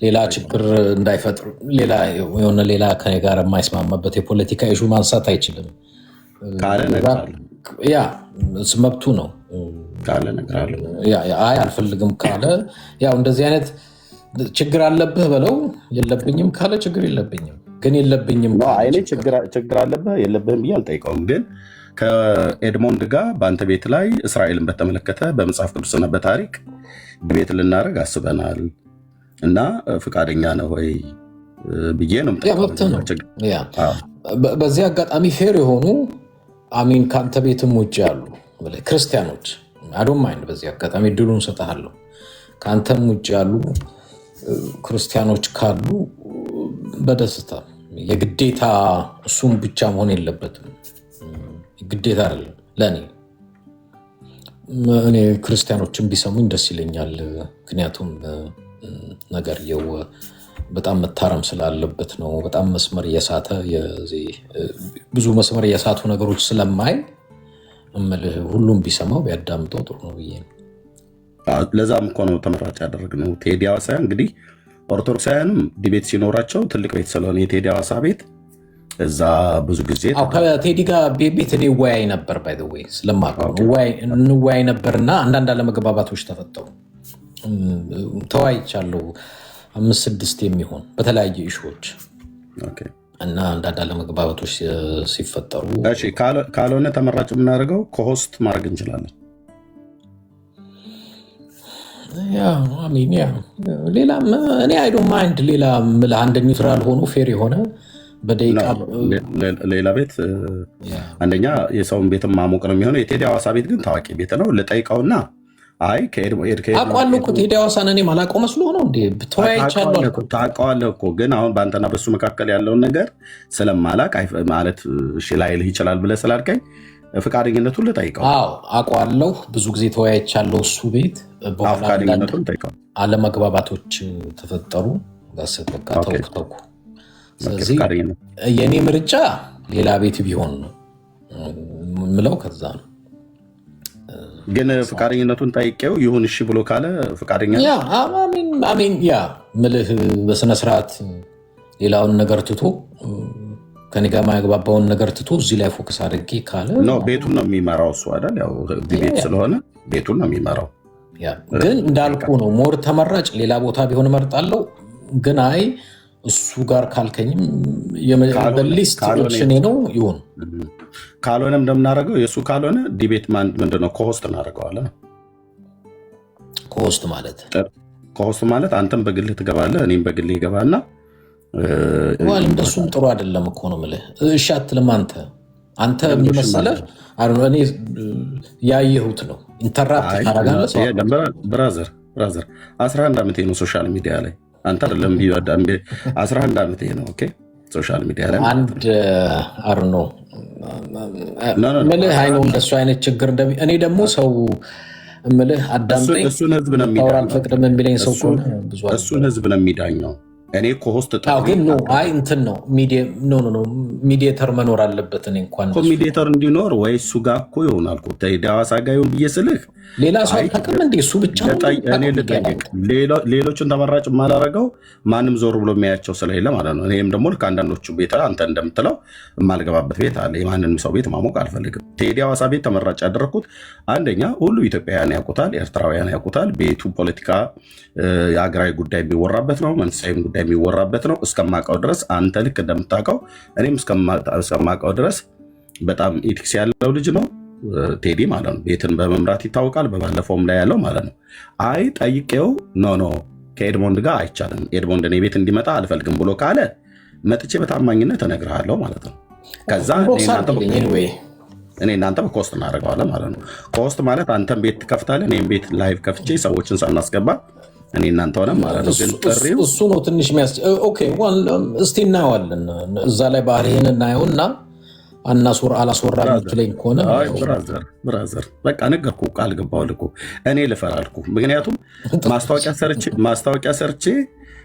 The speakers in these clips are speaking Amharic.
ሌላ ችግር እንዳይፈጥር ሌላ ከኔ ጋር የማይስማማበት የፖለቲካ ኢሹ ማንሳት አይችልም ካለ ነገር ያ መብቱ ነው። ካለ ነገር አለ አይ አልፈልግም ካለ ያው እንደዚህ አይነት ችግር አለብህ በለው። የለብኝም ካለ ችግር የለብኝም ግን የለብኝም አይኔ ችግር አለብህ የለብህም ብዬ አልጠይቀውም። ግን ከኤድሞንድ ጋር በአንተ ቤት ላይ እስራኤልን በተመለከተ በመጽሐፍ ቅዱስና በታሪክ ቤት ልናደርግ አስበናል እና ፍቃደኛ ነው ወይ ብዬ ነው። በዚህ አጋጣሚ ፌር የሆኑ አሚን ከአንተ ቤትም ውጭ ያሉ ክርስቲያኖች አዶን ማይንድ በዚህ አጋጣሚ ድሉን ሰጠሃለሁ። ከአንተም ውጭ ያሉ ክርስቲያኖች ካሉ በደስታ የግዴታ እሱም ብቻ መሆን የለበትም። ግዴታ አይደለም ለእኔ እኔ ክርስቲያኖችን ቢሰሙኝ ደስ ይለኛል። ምክንያቱም ነገርየው በጣም መታረም ስላለበት ነው። በጣም መስመር እየሳተ ብዙ መስመር እየሳቱ ነገሮች ስለማይ ሁሉም ቢሰማው ቢያዳምጠው ጥሩ ነው ብዬ ነው። ለዛም እኮ ነው ተመራጭ ያደረግነው። ቴዲ ሐዋሳ እንግዲህ ኦርቶዶክሳውያንም ዲቤት ሲኖራቸው ትልቅ ቤት ስለሆነ የቴዲ ሐዋሳ ቤት እዛ ብዙ ጊዜ ከቴዲ ጋር ቤት እኔ እወያይ ነበር። ባይ ዘ ዌይ ስለማውቀው እንወያይ ነበርና አንዳንድ አለመግባባቶች ተፈጠሩ። ተወያይቻለሁ 5-6 የሚሆን በተለያየ ኢሹዎች እና አንዳንድ አለመግባባቶች ሲፈጠሩ ካልሆነ ተመራጭ የምናደርገው ከሆስት ማድረግ እንችላለን። ሌላ እኔ አይዶን ማይንድ ሌላ አንድ ኒውትራል ሆኖ ፌር የሆነ ሌላ ቤት አንደኛ የሰውን ቤት ማሞቅ ነው የሚሆነው። የቴዲ ሐዋሳ ቤት ግን ታዋቂ ቤት ነው። ልጠይቀውና አይ አውቃለሁ እኮ ቴዲ ሐዋሳን እኔ ማላውቀው መስሎ ነው እንዴ? ተወያይቻለሁ። ታውቀዋለህ እኮ ግን አሁን በአንተና በሱ መካከል ያለውን ነገር ስለማላቅ ማለት ላይልህ ይችላል ብለህ ስላልከኝ ፈቃደኝነቱን ልጠይቀው። አውቀዋለሁ፣ ብዙ ጊዜ ተወያይቻለሁ እሱ ቤት። ፈቃደኝነቱን ልጠይቀው። አለመግባባቶች ተፈጠሩ። በቃ ተውኩ። ስለዚህ የእኔ ምርጫ ሌላ ቤት ቢሆን ነው ምለው። ከዛ ነው ግን ፈቃደኝነቱን ጠይቄው ይሁን እሺ ብሎ ካለ ፈቃደኛ አሜን ምልህ በስነስርዓት ሌላውን ነገር ትቶ ከኔ ጋር ማያግባባውን ነገር ትቶ እዚህ ላይ ፎከስ አድርጌ ካለ ቤቱን ነው የሚመራው እሱ አይደል? ያው ቤት ስለሆነ ቤቱን ነው የሚመራው። ግን እንዳልኩ ነው ሞር ተመራጭ ሌላ ቦታ ቢሆን እመርጣለሁ። ግን አይ እሱ ጋር ካልከኝም በሊስት ኦፕሽኔ ነው ይሁን። ካልሆነም እንደምናደርገው የእሱ ካልሆነ ዲቤት ምንድነው ከሆስት እናደርገዋለን። ከሆስት ማለት አንተም በግልህ ትገባለህ፣ እኔም በግልህ ይገባና እንደሱም ጥሩ አይደለም እኮ ነው የምልህ። እሺ አትልም አንተ የሚመሰለህ እኔ ያየሁት ነው። ኢንተራፕት ታደርጋለህ። ብራዘር 11 ዓመቴ ነው ሶሻል ሚዲያ ላይ። አንተ አይደለም 11 ዓመቴ ነው። ኦኬ ሶሻል ሚዲያ ላይ አንድ አርኖ ምልህ አይነው እንደሱ አይነት ችግር እኔ ደግሞ ሰው ምልህ አዳምጠኝ። እሱን ህዝብ ነው የሚዳኘው። አልፈቅድም የሚለኝ ሰው ከሆነ እሱን ህዝብ ነው የሚዳኘው። እኔ ከሆስት ግን እንትን ነው ሚዲየተር መኖር አለበት። እኔ እንኳን ሚዲየተር እንዲኖር ወይ እሱ ጋር እኮ ይሆናል እኮ ቴዲ ሐዋሳ ጋር ይሁን ብዬ ስልህ ሌላ ሰው አልጠቅም እንዴ? እሱ ብቻ ሌሎችን ተመራጭ የማላረገው ማንም ዞር ብሎ የሚያያቸው ስለሌለ ማለት ነው። እኔም ደግሞ ልክ አንዳንዶቹ ቤት አንተ እንደምትለው የማልገባበት ቤት አለ። የማንንም ሰው ቤት ማሞቅ አልፈልግም። ቴዲ ሐዋሳ ቤት ተመራጭ ያደረግኩት አንደኛ ሁሉ ኢትዮጵያውያን ያውቁታል፣ ኤርትራውያን ያውቁታል። ቤቱ ፖለቲካ የሀገራዊ ጉዳይ የሚወራበት ነው፣ መንግስታዊ ጉዳይ የሚወራበት ነው። እስከማውቀው ድረስ አንተ ልክ እንደምታውቀው እኔም እስከማውቀው ድረስ በጣም ኢቲክስ ያለው ልጅ ነው ቴዲ ማለት ነው። ቤትን በመምራት ይታወቃል። በባለፈውም ላይ ያለው ማለት ነው። አይ ጠይቄው ኖ ከኤድሞንድ ጋር አይቻልም፣ ኤድሞንድ እኔ ቤት እንዲመጣ አልፈልግም ብሎ ካለ መጥቼ በታማኝነት እነግርሃለሁ ማለት ነው። ከዛ እኔ እናንተ በኮስት እናደርገዋለን ማለት ነው። ኮስት ማለት አንተም ቤት ትከፍታለህ፣ እኔም ቤት ላይቭ ከፍቼ ሰዎችን ሳናስገባ እኔ እናንተ ሆነ ማለት ነው። ግን ጥሪው እሱ ነው ትንሽ እስቲ እናየዋለን። እዛ ላይ ባህሪህን እናየውና አላስወራ ምትለኝ ከሆነ ብራዘር በቃ ነገርኩህ፣ ቃል ገባሁልህ እኮ እኔ ልፈራልኩ። ምክንያቱም ማስታወቂያ ሰርቼ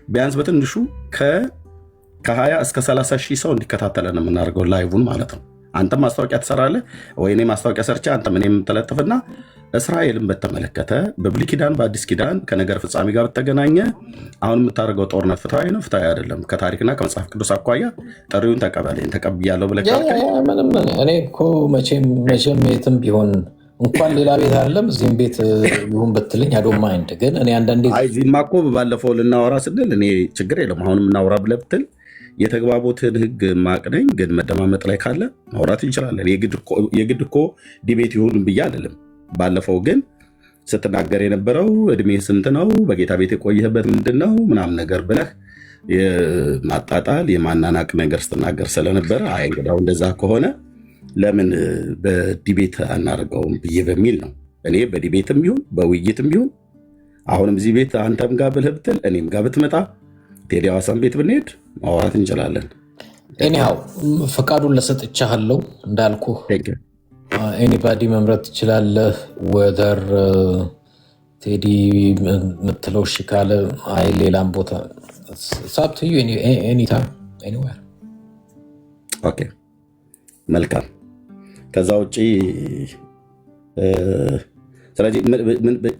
ቢያንስ በትንሹ ከ20 እስከ 30 ሺህ ሰው እንዲከታተለን የምናደርገው ላይቡን ማለት ነው። አንተም ማስታወቂያ ትሰራለህ ወይ እኔ ማስታወቂያ ሰርቼ አንተም እኔ የምትለጥፍና እስራኤልን በተመለከተ በብሉይ ኪዳን በአዲስ ኪዳን ከነገር ፍጻሜ ጋር በተገናኘ አሁን የምታደርገው ጦርነት ፍትሐዊ ነው? ፍትሐዊ አይደለም? ከታሪክና ከመጽሐፍ ቅዱስ አኳያ ጥሪውን ተቀብያለሁ ብለህ ካልከኝ እኔ እኮ መቼም የትም ቢሆን እንኳን ሌላ ቤት አይደለም እዚህም ቤት ይሁን ብትልኝ አይ ዶንት ማይንድ። ግን እኔ አንዳንዴ እዚህማ እኮ ባለፈው ልናወራ ስንል እኔ ችግር የለም አሁንም እናውራ ብለህ ብትል የተግባቦትን ህግ ማቅነኝ፣ ግን መደማመጥ ላይ ካለ ማውራት እንችላለን። የግድ እኮ ዲቤት ይሁን ብዬ አይደለም። ባለፈው ግን ስትናገር የነበረው እድሜ ስንት ነው፣ በጌታ ቤት የቆየህበት ምንድን ነው ምናምን ነገር ብለህ የማጣጣል የማናናቅ ነገር ስትናገር ስለነበረ አይ እንግዲያው እንደዛ ከሆነ ለምን በዲቤት አናደርገውም ብዬ በሚል ነው። እኔ በዲቤትም ይሁን በውይይትም ይሁን አሁንም እዚህ ቤት አንተም ጋር ብለህ ብትል እኔም ጋር ብትመጣ ቴዲ ሐዋሳን ቤት ብንሄድ ማውራት እንችላለን። ኤኒሃው ፈቃዱን ለሰጥቻለሁ እንዳልኩ ኤኒባዲ መምረጥ ትችላለህ። ወደር ቴዲ የምትለው እሺ ካለ አይ ሌላም ቦታ ሳብትዩ ኤኒታይም ኤኒዌር። ኦኬ መልካም። ከዛ ውጭ ስለዚህ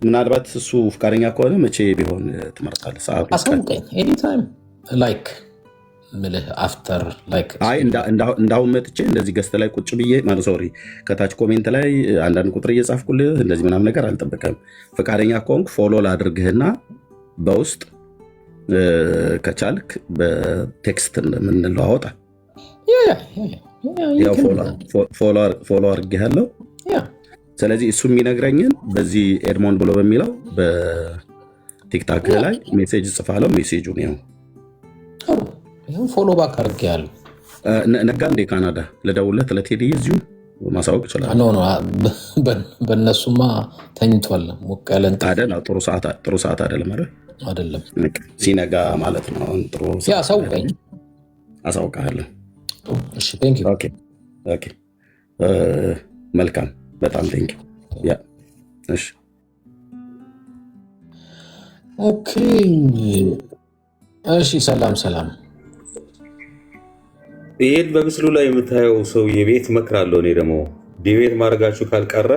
ምናልባት እሱ ፍቃደኛ ከሆነ መቼ ቢሆን ትመርጣለህ? ሰዓቱ አሳውቀኝ። ኤኒታይም ላይክ ምልህ አፍተር ላይክ እንዳሁን መጥቼ እንደዚህ ገዝተ ላይ ቁጭ ብዬ ማለት ሶሪ ከታች ኮሜንት ላይ አንዳንድ ቁጥር እየጻፍኩልህ እንደዚህ ምናምን ነገር አልጠበቀም። ፍቃደኛ ከሆንክ ፎሎ ላድርግህና በውስጥ ከቻልክ በቴክስት የምንለዋወጣ ፎሎ አድርጌሃለሁ። ስለዚህ እሱ የሚነግረኝን በዚህ ኤድሞን ብሎ በሚለው በቲክታክ ላይ ሜሴጅ ጽፋለሁ። ሜሴጁን ያው ፎሎ ባክ አድርጌያለሁ። ነጋ እንደ ካናዳ ለደውለት ለቴዲ እዚሁ ማሳወቅ ይችላል። በእነሱማ ተኝቷል። ሞቅ ያለን አይደል? ጥሩ ሰዓት አይደለም አይደለም፣ ሲነጋ ማለት ነው። ጥሩ አሳውቀኝ። አሳውቃለሁ። እሺ ቴንክ ዩ። ኦኬ መልካም በጣም ቴንክ ዩ። እሺ ኦኬ እሺ። ሰላም። ይሄን በምስሉ ላይ የምታየው ሰው የቤት እመክራለሁ። እኔ ደግሞ ዲቤት ማድረጋችሁ ካልቀረ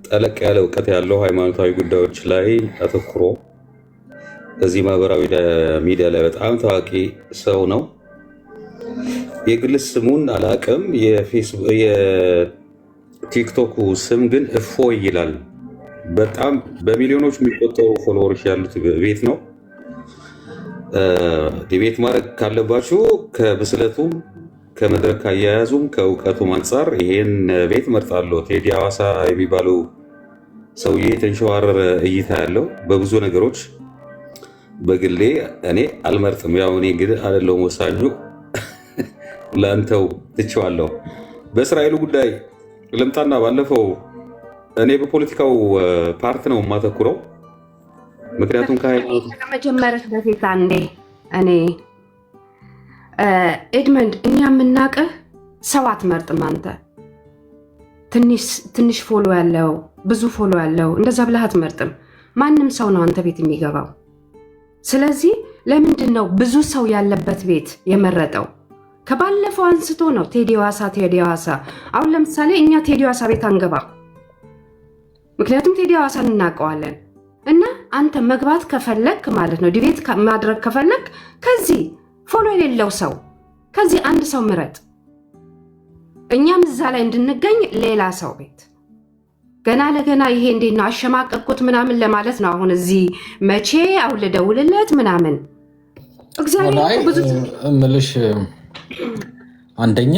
ጠለቅ ያለ እውቀት ያለው ሃይማኖታዊ ጉዳዮች ላይ አተኩሮ እዚህ ማህበራዊ ሚዲያ ላይ በጣም ታዋቂ ሰው ነው። የግል ስሙን አላቅም። የቲክቶኩ ስም ግን እፎይ ይላል። በጣም በሚሊዮኖች የሚቆጠሩ ፎሎወሮች ያሉት ቤት ነው። ዲቤት ማድረግ ካለባችሁ ከብስለቱም ከመድረክ አያያዙም ከእውቀቱም አንጻር ይሄን ቤት መርጣለሁ። ቴዲ ሐዋሳ የሚባለው ሰውዬ የተንሸዋረረ እይታ ያለው በብዙ ነገሮች በግሌ እኔ አልመርጥም። ያው እኔ ግን አይደለሁም ወሳኙ፣ ለአንተው ትቼዋለሁ። በእስራኤሉ ጉዳይ ልምጣና ባለፈው እኔ በፖለቲካው ፓርት ነው የማተኩረው። ምክንያቱም ከመጀመሪያ በፊት አንዴ እኔ ኤድመንድ እኛ የምናውቅህ ሰው አትመርጥም። አንተ ትንሽ ፎሎ ያለው ብዙ ፎሎ ያለው እንደዛ ብለህ አትመርጥም። ማንም ሰው ነው አንተ ቤት የሚገባው። ስለዚህ ለምንድን ነው ብዙ ሰው ያለበት ቤት የመረጠው? ከባለፈው አንስቶ ነው ቴዲ ሐዋሳ። አሁን ለምሳሌ እኛ ቴዲ ሐዋሳ ቤት አንገባ፣ ምክንያቱም ቴዲ ሐዋሳን እናውቀዋለን። እና አንተ መግባት ከፈለክ ማለት ነው ዲቤት ማድረግ ከፈለክ ከዚህ ፎሎ የሌለው ሰው ከዚህ አንድ ሰው ምረጥ። እኛም እዛ ላይ እንድንገኝ ሌላ ሰው ቤት ገና ለገና ይሄ እንዴት ነው አሸማቀቅኩት ምናምን ለማለት ነው። አሁን እዚህ መቼ አሁን ልደውልለት ምናምን እግዚአብሔር ብዙ እምልሽ አንደኛ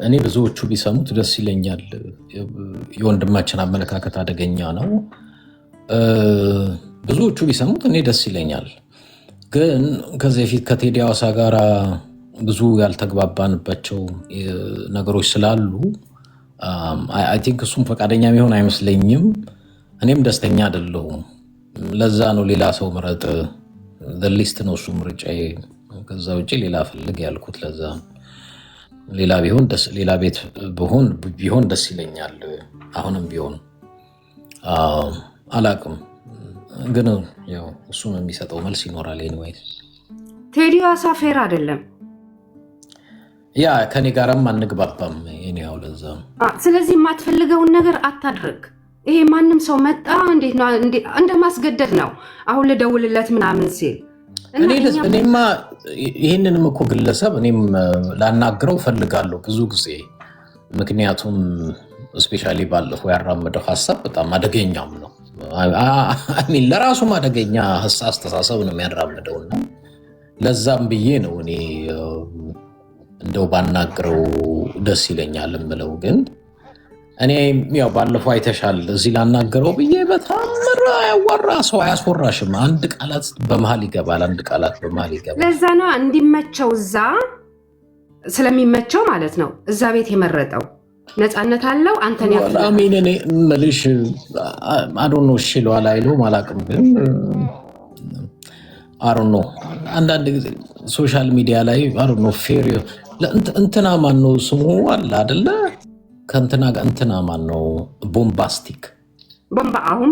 እኔ ብዙዎቹ ቢሰሙት ደስ ይለኛል። የወንድማችን አመለካከት አደገኛ ነው። ብዙዎቹ ቢሰሙት እኔ ደስ ይለኛል። ግን ከዚህ በፊት ከቴዲ ሐዋሳ ጋር ብዙ ያልተግባባንባቸው ነገሮች ስላሉ አይ ቲንክ እሱም ፈቃደኛ የሚሆን አይመስለኝም። እኔም ደስተኛ አይደለሁም። ለዛ ነው ሌላ ሰው ምረጥ ሊስት ነው እሱ ምርጫዬ። ከዛ ውጭ ሌላ ፈልግ ያልኩት ለዛ ሌላ ቤት ቢሆን ደስ ይለኛል። አሁንም ቢሆን አላቅም፣ ግን ያው እሱም የሚሰጠው መልስ ይኖራል። ኤኒዌይስ ቴዲ ሐዋሳ ፌር አይደለም። ያ ከኔ ጋርም አንግባባም። እኔ ያው ለዛ ስለዚህ የማትፈልገውን ነገር አታድርግ። ይሄ ማንም ሰው መጣ እንዴት ነው እንደማስገደድ ነው። አሁን ልደውልለት ምናምን ሲል እኔማ ይህንንም እኮ ግለሰብ እኔም ላናግረው ፈልጋለሁ ብዙ ጊዜ። ምክንያቱም ስፔሻሊ ባለፈው ያራመደው ሀሳብ በጣም አደገኛም ነው። ለራሱም አደገኛ አስተሳሰብ ነው የሚያራምደውና ለዛም ብዬ ነው እኔ እንደው ባናግረው ደስ ይለኛል የምለው። ግን እኔ ያው ባለፈው አይተሻል እዚህ ላናገረው ብዬ በታምር ያወራ ሰው አያስወራሽም። አንድ ቃላት በመሃል ይገባል፣ አንድ ቃላት በመሃል ይገባል። ለዛ ነው እንዲመቸው እዛ ስለሚመቸው ማለት ነው እዛ ቤት የመረጠው። ነፃነት አለው አንተን አሚን እኔ መልሽ አዶኖ ሽሏል አይሉም አላውቅም። ግን አሮኖ አንዳንድ ጊዜ ሶሻል ሚዲያ ላይ አሮኖ ፌር እንትና ማን ነው ስሙ አለ አይደለ? ከእንትና ጋር እንትና ማን ነው ቦምባስቲክ ቦምባ አሁን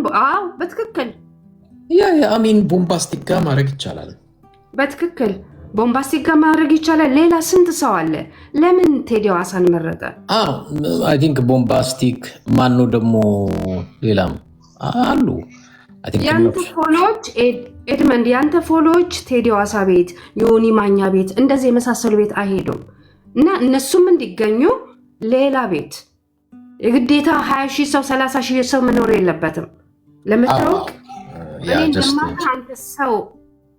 በትክክል አሚን ቦምባስቲክ ጋር ማድረግ ይቻላል። በትክክል ቦምባስቲክ ጋር ማድረግ ይቻላል። ሌላ ስንት ሰው አለ? ለምን ቴዲ ሐዋሳን መረጠ? አይ ቲንክ ቦምባስቲክ ማን ነው ደግሞ ሌላም አሉ። ያንተ ፎሎዎች ኤድመንድ ያንተ ፎሎዎች ቴዲ ሐዋሳ ቤት፣ ዮኒ ማኛ ቤት እንደዚህ የመሳሰሉ ቤት አይሄዱም እና እነሱም እንዲገኙ ሌላ ቤት የግዴታ 20 ሺህ ሰው 30 ሺህ ሰው መኖር የለበትም። ለምታውቅ እኔ እንደማታ አንተ ሰው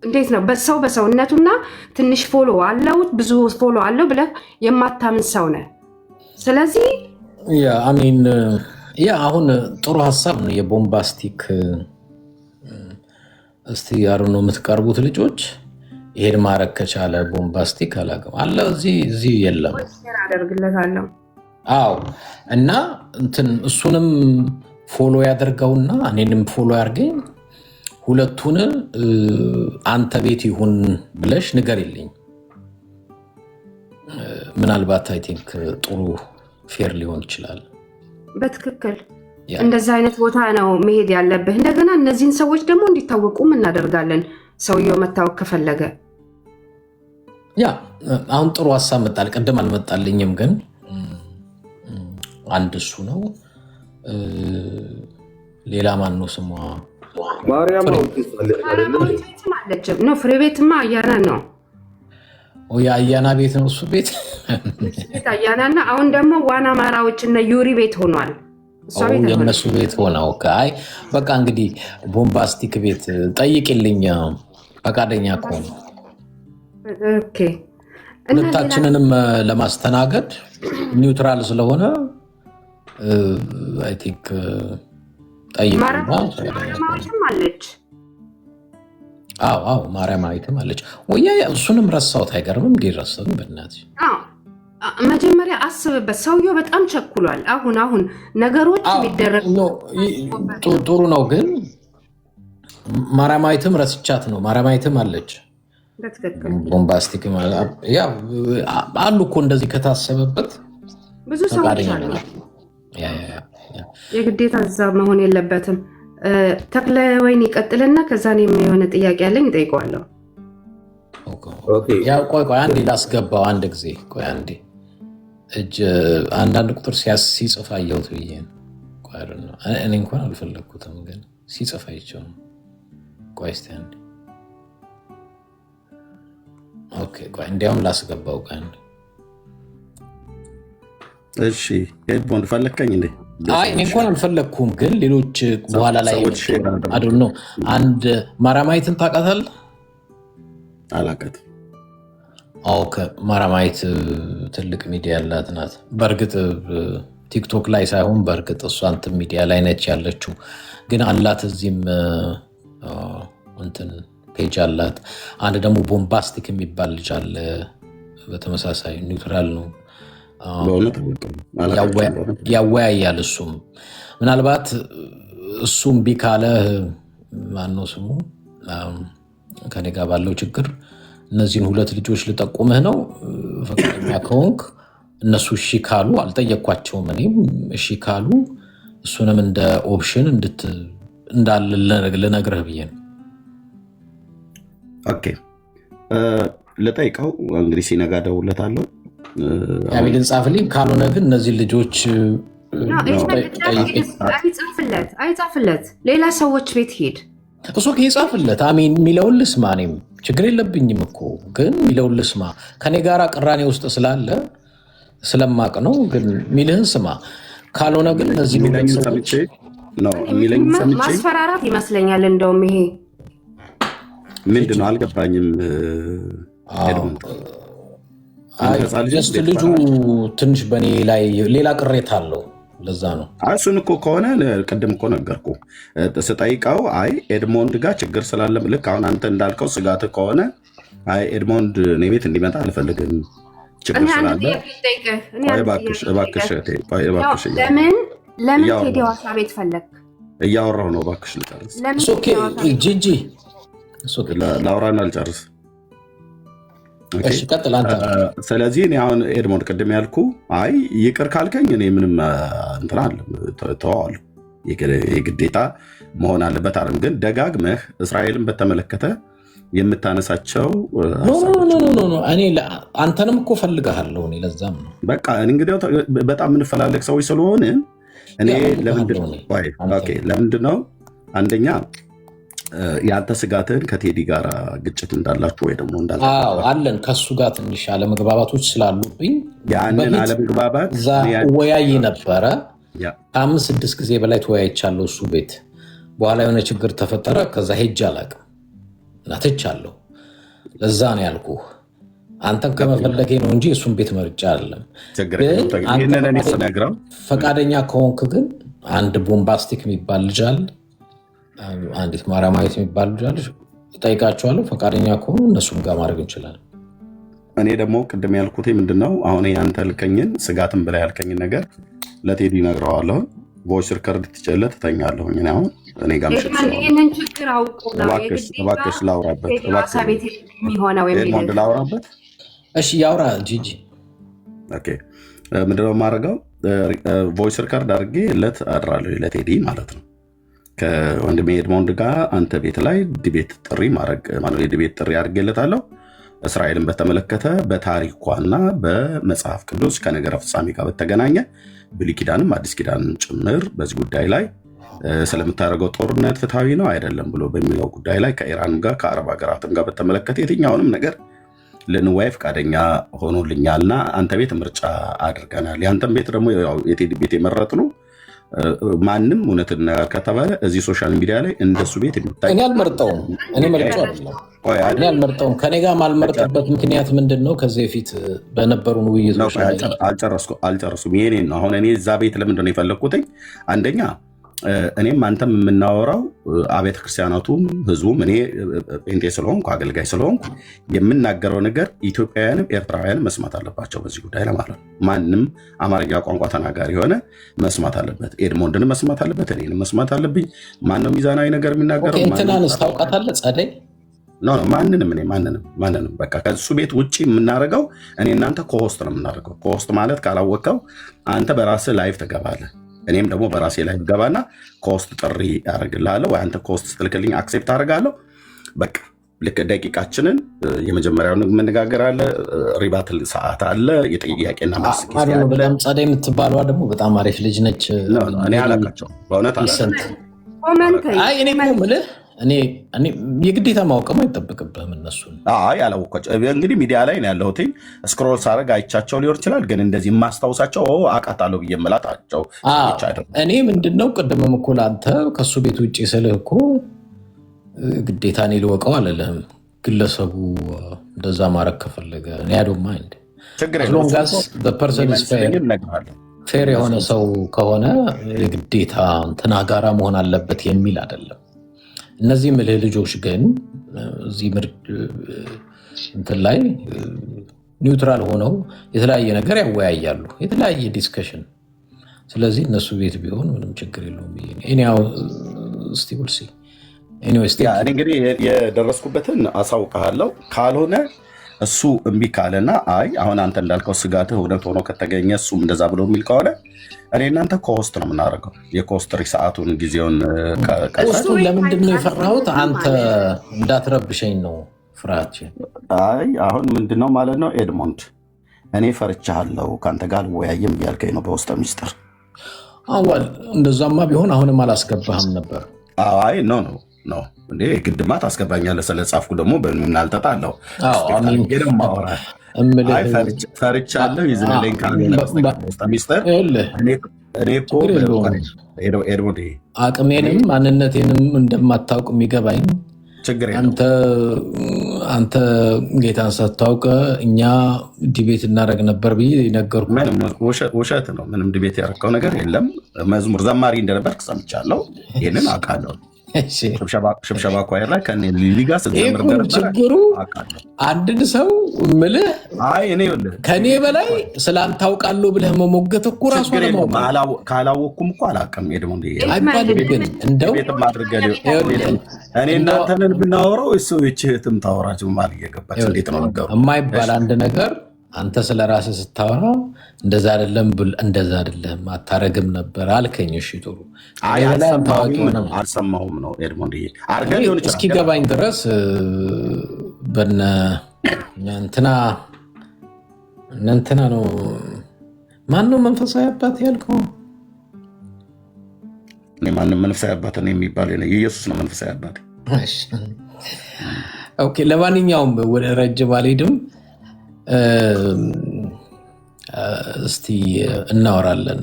እንዴት ነው በሰው በሰውነቱና ትንሽ ፎሎ አለው ብዙ ፎሎ አለው ብለህ የማታምን ሰው ነህ። ስለዚህ አሚን አሁን ጥሩ ሀሳብ ነው የቦምባስቲክ። እስቲ ያሩ ነው የምትቀርቡት ልጆች ይሄን ማድረግ ከቻለ ቦምባስቲክ አላውቅም አለ እዚህ የለም አደርግለታለሁ። እና እንትን እሱንም ፎሎ ያደርገውና እኔንም ፎሎ ያርገኝ። ሁለቱን አንተ ቤት ይሁን ብለሽ ንገሪልኝ። ምናልባት አይ ቲንክ ጥሩ ፌር ሊሆን ይችላል። በትክክል እንደዛ አይነት ቦታ ነው መሄድ ያለብህ። እንደገና እነዚህን ሰዎች ደግሞ እንዲታወቁም እናደርጋለን። ሰውየው መታወቅ ከፈለገ አሁን ጥሩ ሀሳብ መጣል። ቅድም አልመጣልኝም ግን አንድ እሱ ነው። ሌላ ማን ነው ስሟ? ማርያም ነው። ፍሬ ቤትማ አያና ነው። የአያና ቤት ነው እሱ ቤት አያናና አሁን ደግሞ ዋና ማራዎች እና ዩሪ ቤት ሆኗል። የእነሱ ቤት ሆነው በቃ እንግዲህ ቦምባስቲክ ቤት ጠይቅልኝ ፈቃደኛ ከሆነ ሁለታችንንም ለማስተናገድ ኒውትራል ስለሆነ አይ ቲንክ ጠይቅ። አለች ማርያማዊትም አለች። እሱንም ረሳሁት። አይገርምም? እንዲረሳም በእናትሽ መጀመሪያ አስብበት። ሰውየው በጣም ቸኩሏል። አሁን ነገሮች የሚደረግ ጥሩ ነው፣ ግን ማርያማዊትም ረስቻት ነው። ማርያማዊትም አለች። ቦምባስቲክ አሉ እኮ እንደዚህ ከታሰበበት ብዙ ሰዎች አሉ። የግዴታ እዛ መሆን የለበትም። ተክለ ወይን ይቀጥልና ከዛ እኔም የሆነ ጥያቄ ያለኝ እጠይቀዋለሁ። ቆይ አንዴ ላስገባው። አንድ ጊዜ ቆይ አንዴ እጅ አንዳንድ ቁጥር ሲጽፍ አየሁት ብዬ እኔ እንኳን አልፈለግኩትም፣ ግን ሲጽፍ አይቼው ነው። ቆይ እስኪ አንዴ ቆይ እንዲያውም ላስገባው። ቆይ አንዴ እሺ ሄድፎን ፈለግከኝ እንዴ? እኔ እንኳን አልፈለግኩም፣ ግን ሌሎች በኋላ ላይ ነው። አንድ ማርያማዊትን ታውቃታለህ? አላውቃትም። ማርያማዊት ትልቅ ሚዲያ ያላት ናት። በእርግጥ ቲክቶክ ላይ ሳይሆን በእርግጥ እሷ እንትን ሚዲያ ላይ ነች ያለችው፣ ግን አላት እዚህም እንትን ፔጅ አላት። አንድ ደግሞ ቦምባስቲክ የሚባል ልጅ አለ። በተመሳሳይ ኒውትራል ነው፣ ያወያያል። እሱም ምናልባት እሱም ቢካለ ማነው ስሙ ከኔ ጋር ባለው ችግር እነዚህን ሁለት ልጆች ልጠቁምህ ነው። ፈቃደኛ ከሆንክ እነሱ እሺ ካሉ፣ አልጠየኳቸውም እኔም እሺ ካሉ እሱንም እንደ ኦፕሽን እንዳለ ልነግርህ ብዬ ነው። ኦኬ ልጠይቀው እንግዲህ ሲነጋ እደውልለታለሁ። አቤልን ጻፍልኝ። ካልሆነ ግን እነዚህ ልጆች አይጻፍለት፣ ሌላ ሰዎች ቤት ሄድ እሱ ይጻፍለት። አሜን የሚለውን ልስማ። እኔም ችግር የለብኝም እኮ ግን የሚለውን ልስማ። ከኔ ጋር ቅራኔ ውስጥ ስላለ ስለማቅ ነው። ግን ሚልህን ስማ። ካልሆነ ግን እነዚህ ማስፈራራት ይመስለኛል። እንደውም ይሄ ምንድን ነው አልገባኝም። ጀስት ልጁ ትንሽ በእኔ ላይ ሌላ ቅሬታ አለው። ለዛ ነው እሱን እኮ ከሆነ ቅድም እኮ ነገርኩ ስጠይቀው፣ አይ ኤድሞንድ ጋር ችግር ስላለ ልክ አሁን አንተ እንዳልከው ስጋት ከሆነ አይ ኤድሞንድ እኔ ቤት እንዲመጣ አልፈልግም ችግር ስላለ እባክሽ ለምን ቴዲ ሐዋሳ ቤት ፈለግ? እያወራሁ ነው። እባክሽ ልጨርስ። ጂጂ ላውራና ልጨርስ። ቀጥል አንተ። ስለዚህ እኔ አሁን ኤድሞንድ ቅድም ያልኩ አይ ይቅር ካልከኝ እኔ ምንም እንትን አለ ተዋዋለሁ። የግዴታ መሆን አለበት አይደል? ግን ደጋግመህ እስራኤልን በተመለከተ የምታነሳቸው እኔ አንተንም እኮ ፈልግሃለሁ። እኔ ለዛም ነው በቃ እንግዲህ በጣም የምንፈላለግ ሰዎች ስለሆነ እኔ ለምንድን ነው አንደኛ የአንተ ስጋትን ከቴዲ ጋር ግጭት እንዳላችሁ ወይ ደግሞ አለን ከሱ ጋር ትንሽ አለመግባባቶች ስላሉብኝ ያንን አለመግባባት ወያይ ነበረ። ከ5-6 ጊዜ በላይ ተወያይቻለሁ እሱ ቤት። በኋላ የሆነ ችግር ተፈጠረ። ከዛ ሄጅ አላውቅም እናትቻለሁ። ለዛ ነው ያልኩህ አንተን ከመፈለጌ ነው እንጂ እሱን ቤት መርጫ አይደለም። ፈቃደኛ ከሆንክ ግን አንድ ቦምባስቲክ የሚባል ልጅ አለ፣ አንዲት ማርያማዊት የሚባል ልጅ አለ። እጠይቃቸዋለሁ። ፈቃደኛ ከሆኑ እነሱም ጋር ማድረግ እንችላለን። እኔ ደግሞ ቅድም ያልኩት ምንድነው አሁን አንተ ልከኝን ስጋትን ብላ ያልከኝን ነገር ለቴዲ እነግረዋለሁ። ቮይስ ሪከርድ ትችላለህ፣ ትተኛለሁ። አሁን እኔ ጋር እባክሽ ላውራበት፣ ላውራበት። እሺ ያውራ ጂጂ። ኦኬ ምንድነው የማደርገው? ቮይስ ሪከርድ አድርጌ ለት አድራለሁ ለቴዲ ማለት ነው። ከወንድሜ ኤድሞንድ ጋር አንተ ቤት ላይ ዲቤት ጥሪ ማድረግ ማለት የዲቤት ጥሪ አድርጌለታለሁ። እስራኤልን በተመለከተ በታሪኳና በመጽሐፍ ቅዱስ ከነገረ ፍጻሜ ጋር በተገናኘ ብሉይ ኪዳንም አዲስ ኪዳንም ጭምር በዚህ ጉዳይ ላይ ስለምታደርገው ጦርነት ፍትሐዊ ነው አይደለም ብሎ በሚለው ጉዳይ ላይ ከኢራንም ጋር ከአረብ ሀገራትም ጋር በተመለከተ የትኛውንም ነገር ልንወያይ ፈቃደኛ ሆኖልኛልና አንተ ቤት ምርጫ አድርገናል። ያንተም ቤት ደግሞ የቴዲ ቤት የመረጥነው ማንም እውነት ከተባለ እዚህ ሶሻል ሚዲያ ላይ እንደሱ ቤት የሚታይ እኔ አልመርጠውም። እኔ መርጬው አይደለም። እኔ አልመርጠውም። ከኔ ጋር ማልመርጥበት ምክንያት ምንድን ነው? ከዚህ በፊት በነበሩን ውይይቶች አልጨረስኩም። ይሄኔ ነው አሁን እኔ እዛ ቤት ለምንድን ነው የፈለግኩትኝ? አንደኛ እኔም አንተም የምናወራው አብያተ ክርስቲያናቱም ህዝቡም እኔ ጴንጤ ስለሆንኩ አገልጋይ ስለሆንኩ የምናገረው ነገር ኢትዮጵያውያንም ኤርትራውያንም መስማት አለባቸው። በዚህ ጉዳይ ለማለት ነው። ማንም አማርኛ ቋንቋ ተናጋሪ የሆነ መስማት አለበት። ኤድሞንድን መስማት አለበት። እኔንም መስማት አለብኝ። ማነው ሚዛናዊ ነገር የሚናገረው? እንትናንስ ታውቃታለህ? ጸደይ ማንንም በቃ ከሱ ቤት ውጭ የምናደርገው እኔ እናንተ ኮሆስት ነው የምናደርገው። ኮሆስት ማለት ካላወቀው አንተ በራስህ ላይቭ ትገባለህ። እኔም ደግሞ በራሴ ላይ ገባና ኮስት ጥሪ ያደርግልሃለሁ ወይ አንተ ኮስት ስትልክልኝ አክሴፕት አደርጋለሁ። በቃ ልክ ደቂቃችንን የመጀመሪያውን የምንነጋገር አለ፣ ሪባትል ሰዓት አለ፣ የጥያቄና መልስ ጊዜ አለ። በጣም ጸደይ የምትባለዋ ደግሞ በጣም አሪፍ ልጅ ነች። እኔ አላውቃቸውም በእውነት እኔ ምልህ እኔ የግዴታ ማወቅም አይጠበቅብህም። እነሱን ያላወቃቸው እንግዲህ ሚዲያ ላይ ነው ያለሁት። ስክሮል ሳደርግ አይቻቸው ሊሆን ይችላል፣ ግን እንደዚህ የማስታውሳቸው አውቃታለሁ ብዬ የምላቸው እኔ ምንድነው ቅድምም እኮ ለአንተ ከእሱ ቤት ውጭ ስልህ እኮ ግዴታ እኔ ልወቀው አለልህም። ግለሰቡ እንደዛ ማድረግ ከፈለገ እኔ አዶንት ማይንድ ፌር የሆነ ሰው ከሆነ የግዴታ እንትና ጋራ መሆን አለበት የሚል አይደለም። እነዚህ ምልህ ልጆች ግን እዚህ እንትን ላይ ኒውትራል ሆነው የተለያየ ነገር ያወያያሉ፣ የተለያየ ዲስከሽን። ስለዚህ እነሱ ቤት ቢሆን ምንም ችግር የለውም ብዬ እኔው ስቲውልሲ እንግዲህ የደረስኩበትን አሳውቅሃለሁ። ካልሆነ እሱ እምቢ ካለና አይ አሁን አንተ እንዳልከው ስጋትህ እውነት ሆኖ ከተገኘ እሱም እንደዛ ብሎ የሚል ከሆነ እኔ እናንተ ኮሆስት ነው የምናደርገው። የኮስትሪ ሰዓቱን ጊዜውን እሱን ለምንድን ነው የፈራሁት? አንተ እንዳትረብሸኝ ነው ፍርሃችን። አይ አሁን ምንድነው ማለት ነው ኤድሞንድ እኔ ፈርቻለሁ ከአንተ ጋር አልወያይም እያልከኝ ነው በውስጠ ሚስጥር። አዋል እንደዛማ ቢሆን አሁንም አላስገባህም ነበር። አይ ኖ እንዴ ግድማ ታስገባኛለህ። ስለጻፍኩ ደግሞ በምን አልተጣለሁ ፈርቻለሁ ይዝንልኝ ውስጠ ሚስጥር። እኔ እኮ አቅሜንም ማንነቴንም እንደማታውቅ የሚገባኝ አንተ ጌታን ሳታውቅ እኛ ዲቤት እናደርግ ነበር ብዬ ነገርኩህ። ውሸት ነው። ምንም ዲቤት ያደረገው ነገር የለም። መዝሙር ዘማሪ እንደነበርክ ሰምቻለሁ። ይህንን አውቃለሁ። ሽብሸባ ኳየር ላይ ሊጋ ስትዘምር ችግሩ አንድን ሰው ምልህ ከኔ በላይ ስለአንተ አውቃለሁ ብለህ መሞገት እኮ ራሱ ካላወቅኩም እኮ አላውቅም አይባልም። ግን እንደው እኔ እናንተንን ብናወራው እሱ ይችህትም ታወራችሁ ማል እየገባች እንዴት ነው ነገሩ የማይባል አንድ ነገር አንተ ስለ ራስህ ስታወራ እንደዛ አይደለም አታረግም ነበር አልከኝ። እሺ ጥሩ አልሰማሁም ነው ኤድሞንድ እስኪገባኝ ድረስ በነ እንትና ነው። ማነው መንፈሳዊ አባት ያልከው? ማንም መንፈሳዊ አባት ነው የሚባል ኢየሱስ ነው መንፈሳዊ አባት። ኦኬ ለማንኛውም ወደ ረጅም አልሄድም። እስቲ እናወራለን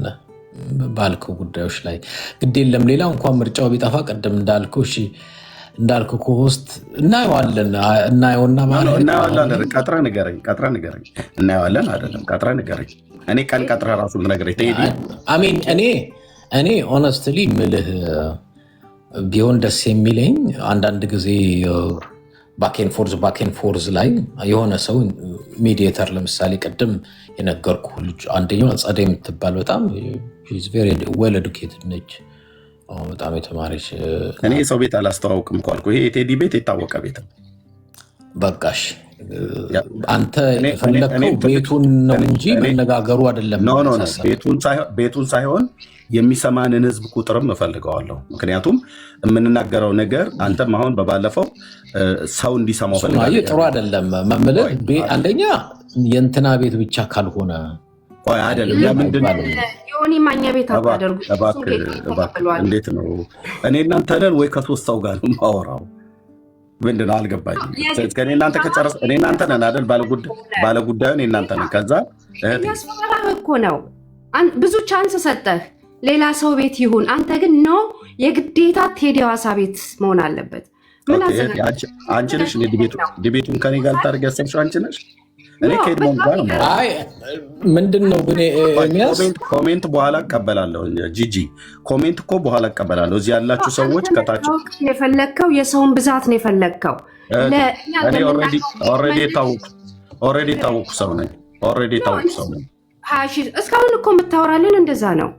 ባልከው ጉዳዮች ላይ ግድ የለም። ሌላ እንኳን ምርጫው ቢጠፋ ቀደም እንዳልከው ከሆስት እናየውና ቀጥረ ንገረኝ እናየዋለን። አይደለም ቀጥረ ንገረኝ። እኔ ቀን ቀጥረ ራሱ ነገረኝ ትሄዲ አሜን። እኔ ሆነስትሊ ምልህ ቢሆን ደስ የሚለኝ አንዳንድ ጊዜ ባኬን ፎርዝ ላይ የሆነ ሰው ሜዲየተር ለምሳሌ ቅድም የነገርኩ ልጅ አንደኛው ጸደይ የምትባል በጣም ዌል ኤዱኬትድ ነች፣ በጣም የተማረች። እኔ ሰው ቤት አላስተዋውቅም እኮ አልኩህ። ይሄ የቴዲ ቤት የታወቀ ቤት ነው። በቃሽ አንተ የፈለግከው ቤቱን ነው እንጂ መነጋገሩ አይደለም። ቤቱን ሳይሆን የሚሰማንን ህዝብ ቁጥርም እፈልገዋለሁ። ምክንያቱም የምንናገረው ነገር አንተም አሁን በባለፈው ሰው እንዲሰማው ፈልጋለሁ። ጥሩ አይደለም መምልህ አንደኛ የእንትና ቤት ብቻ ካልሆነ አይደለም። ለምንድን የሆነ ማኛ ቤት አታደርጉ። እንዴት ነው እኔ እናንተ ነን ወይ ከሶስት ሰው ጋር ነው የማወራው? ምንድን ነው አልገባኝም። እኔ እናንተ ከጨረስ እኔ እናንተ ነን አይደል? ባለጉዳዩን እናንተ ነን። ከዛ ያስፈራራህ እኮ ነው። ብዙ ቻንስ ሰጠህ ሌላ ሰው ቤት ይሁን። አንተ ግን ነው የግዴታ ቴዲ ሐዋሳ ቤት መሆን አለበት። አንቺ ነሽ ዲቤቱን ከኔ ጋር ልታደርግ ያሰብሽው አንቺ ነሽ። እኔ ከኤድሞንድ ጋር ነው። ምንድን ነው ግን ኮሜንት በኋላ እቀበላለሁ። ጂጂ ኮሜንት እኮ በኋላ እቀበላለሁ። እዚህ ያላችሁ ሰዎች ከታች የፈለግከው የሰውን ብዛት ነው የፈለግከው። ኦልሬዲ የታወቁ ሰው ነኝ። እስካሁን እኮ የምታወራልን እንደዛ ነው።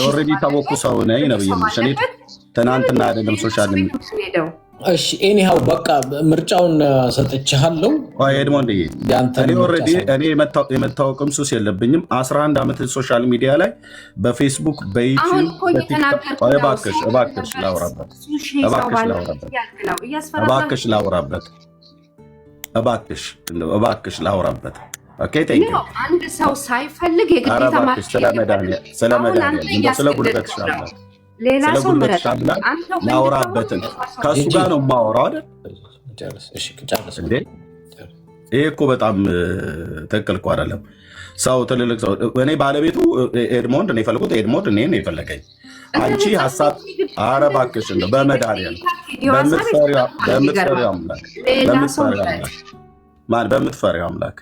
ኦልሬዲ የታወቁ ሰው ነኝ ነው ብዬሽ እኔ ትናንትና አይደለም ሶሻል ሚዲያ። እሺ ኤኒሃው በቃ ምርጫውን ሰጥቻለሁ። ኤድሞንድ እኔ የመታወቅም ሱስ የለብኝም። 11 ዓመት ሶሻል ሚዲያ ላይ በፌስቡክ በዩቲዩብ እባክሽ ላውራበት። አንድ ሰው ሳይፈልግ የግዴታ ስለ ጉልበትሽ ሌላ ሰው ላውራበትን ከእሱ ጋር ነው የማወራው አይደል? ይሄ እኮ በጣም ትክክል እኮ አይደለም። ሰው ትልልቅ ሰው እኔ ባለቤቱ ኤድሞንድ ነው የፈለጉት። ኤድሞንድ እኔ ነው የፈለገኝ። አንቺ ሀሳብ ኧረ እባክሽ እንደው በመድኃኒዓለም በምትፈሪው አምላክ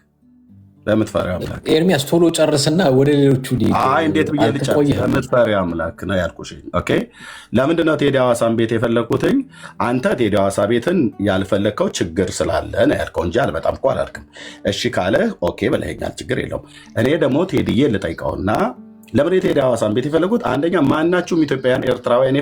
ኤርሚያስ ቶሎ ጨርስና ወደ ሌሎቹ እንዴት ብዬ ልጨርስ? በምትፈሪው አምላክ ነው ያልኩሽ። ለምንድን ነው ቴዲ ሐዋሳን ቤት የፈለግኩትኝ? አንተ ቴዲ ሐዋሳ ቤትን ያልፈለግከው ችግር ስላለ ነው ያልከው እንጂ አልመጣም እኮ አላልክም። እሺ ካለ ኦኬ ብለኸኛል፣ ችግር የለውም። እኔ ደግሞ ቴዲዬ ልጠይቀውና ለምን የቴዲ ሐዋሳን ቤት የፈለጉት? አንደኛ ማናችሁም ኢትዮጵያውያን ኤርትራውያን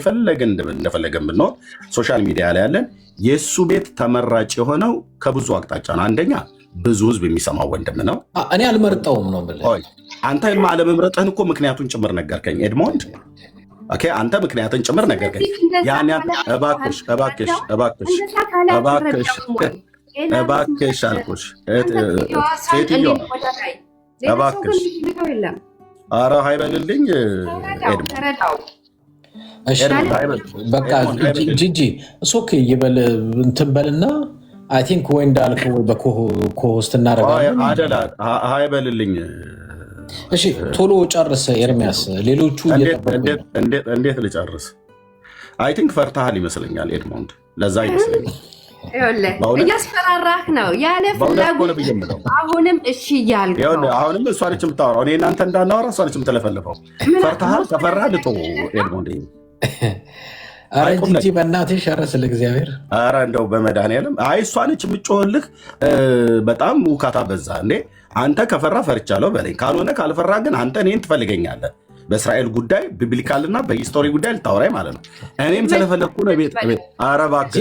እንደፈለገን ብንሆን ሶሻል ሚዲያ ላይ ያለን የእሱ ቤት ተመራጭ የሆነው ከብዙ አቅጣጫ ነው። አንደኛ ብዙ ህዝብ የሚሰማው ወንድም ነው። እኔ አልመርጠውም ነው የምልህ። አንተ አለመምረጥህን እኮ ምክንያቱን ጭምር ነገርከኝ ኤድሞንድ። አንተ ምክንያትን ጭምር ነገርከኝ። እባክሽ አልኩሽ። እባክሽ ኧረ ሃይበልልኝ ተረዳው። በቃ ጂጂ ኦኬ ይበል እንትን በልና አይ ቲንክ ወይ እንዳልከው በኮሆስት እናደርጋለን። አደላ ሃይበልልኝ። እሺ ቶሎ ጨርስ ኤርሚያስ፣ ሌሎቹ እንዴት ልጨርስ? አይ ቲንክ ፈርተሃል ይመስለኛል ኤድሞንድ፣ ለዛ ይመስለኛል እያስፈራራህ ነው ያለ ፍላጎት። አሁንም እሺ እያልክ ነው። አሁንም እሷ ነች የምታወራው፣ እኔ እናንተ እንዳናወራ እሷ ነች የምትለፈልፈው። ፈርተሃል፣ ከፈራ ልጦ ኤድሞንድ። ኧረ ጂጂ በእናትሽ፣ ኧረ ስለ እግዚአብሔር፣ ኧረ እንደው በመድኃኒዓለም። አይ እሷ ነች የምጮህልህ። በጣም ውካታ በዛ እንዴ። አንተ ከፈራ ፈርቻለሁ በለኝ፣ ካልሆነ ካልፈራ ግን አንተ እኔን ትፈልገኛለህ። በእስራኤል ጉዳይ ቢብሊካልና በሂስቶሪ ጉዳይ ልታወራኝ ማለት ነው። እኔም ስለፈለግኩ ነው። ቤት ኧረ እባክሽ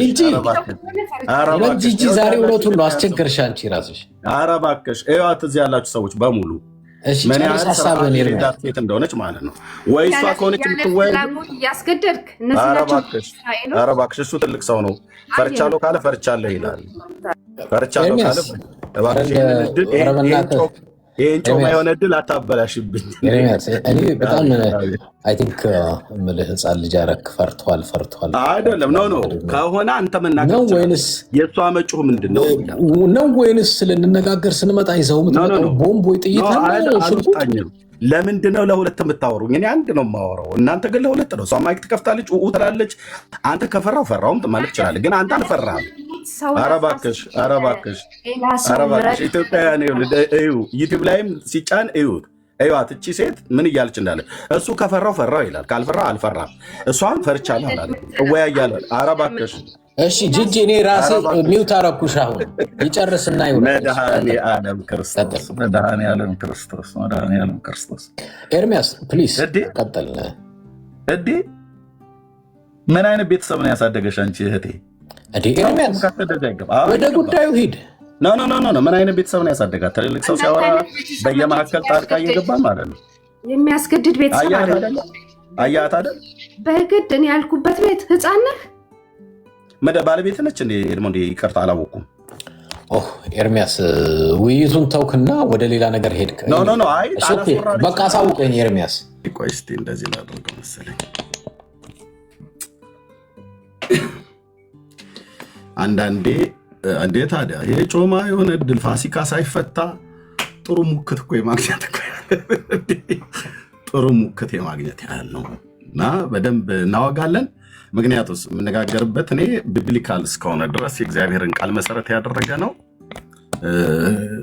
ጂጂ፣ ዛሬ እውነቱን ነው አስቸገርሽ አንቺ ራስሽ። ኧረ እባክሽ እዩዋት፣ እዚህ ያላችሁ ሰዎች በሙሉ ምን ያህል ስርዓት ሴት እንደሆነች ማለት ነው። ወይ እሷ ከሆነች የምትወያይ እያስገደድክ። ኧረ እባክሽ እሱ ትልቅ ሰው ነው። ፈርቻለሁ ካለ ፈርቻለሁ ይላል። ፈርቻለሁ ካለ እባክሽ ይህን ጮማ የሆነ እድል አታበላሽብኝ። እኔ በጣም አይ ቲንክ የምልህ ህፃን ልጅ አደረክ። ፈርቷል አይደለም ኖ ከሆነ አንተ መናገር ወይንስ የእሷ መጮህ ምንድን ነው ወይንስ ስለንነጋገር ስንመጣ ይዘው የምትመጣው ቦምብ ወይ ጥይት ነው? ለምንድን ነው ለሁለት የምታወሩኝ? እኔ አንድ ነው የማወራው፣ እናንተ ግን ለሁለት ነው። እሷ ማይክ ትከፍታለች፣ ትላለች። አንተ ከፈራው ፈራውም ማለት ትችላለህ፣ ግን አንተ አልፈራህም። ኧረ እባክሽ ኢትዮጵያውያን እዩ፣ ዩቲዩብ ላይም ሲጫን እዩት። እቺ ሴት ምን እያለች እንዳለ። እሱ ከፈራው ፈራው ይላል፣ ካልፈራ አልፈራም። እሷን ፈርቻለሁ አላለ፣ እወያያለሁ። ኧረ እባክሽ እሺ ጂጂ፣ እኔ ራሴ ሚውት አደረኩሽ። አሁን ይጨርስና መድኃኔዓለም ክርስቶስ ኤርሚያስ ፕሊዝ ቀጥል። ምን አይነት ቤተሰብ ነው ያሳደገሽ አንቺ እህቴ? ኤርሚያስ ወደ ጉዳዩ ሂድ። ኖ ምን አይነት ቤተሰብ ነው ያሳደጋት? ትልልቅ ሰው ሲያወራ በየመካከል ጣልቃ እየገባ ማለት ነው። የሚያስገድድ ቤተሰብ አይደለም። አያት አይደል? በግድ እኔ ያልኩበት ቤት ህፃን ነህ። ባለቤት ነች እንዴ? ኤድሞንድ ይቅርታ አላወኩም። ኤርሚያስ ውይይቱን ተውክና ወደ ሌላ ነገር ሄድክ። በቃ አሳውቀኝ ኤርሚያስ። ቆይ እስኪ እንደዚህ ላድርገው መሰለኝ። አንዳንዴ እንዴ ታዲያ ይሄ ጮማ የሆነ እድል ፋሲካ ሳይፈታ ጥሩ ሙክት እኮ የማግኘት ጥሩ ሙክት የማግኘት ያህል ነው እና በደንብ እናወጋለን። ምክንያቱስ የምነጋገርበት እኔ ቢብሊካል እስከሆነ ድረስ የእግዚአብሔርን ቃል መሰረት ያደረገ ነው።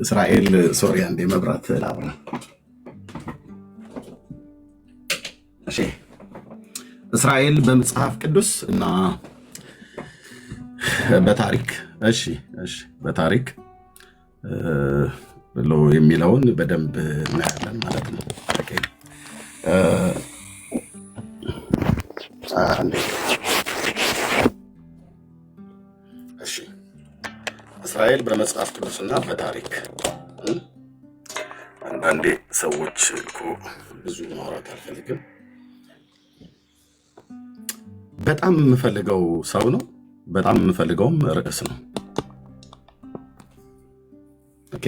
እስራኤል ሶሪያ እንደ መብራት ላብራ። እሺ እስራኤል በመጽሐፍ ቅዱስ እና በታሪክ በታሪክ ብሎ የሚለውን በደንብ እናያለን ማለት ነው። እስራኤል በመጽሐፍ ቅዱስና በታሪክ አንዳንዴ ሰዎች እኮ ብዙ ማውራት አልፈልግም። በጣም የምፈልገው ሰው ነው። በጣም የምፈልገውም ርዕስ ነው። ኦኬ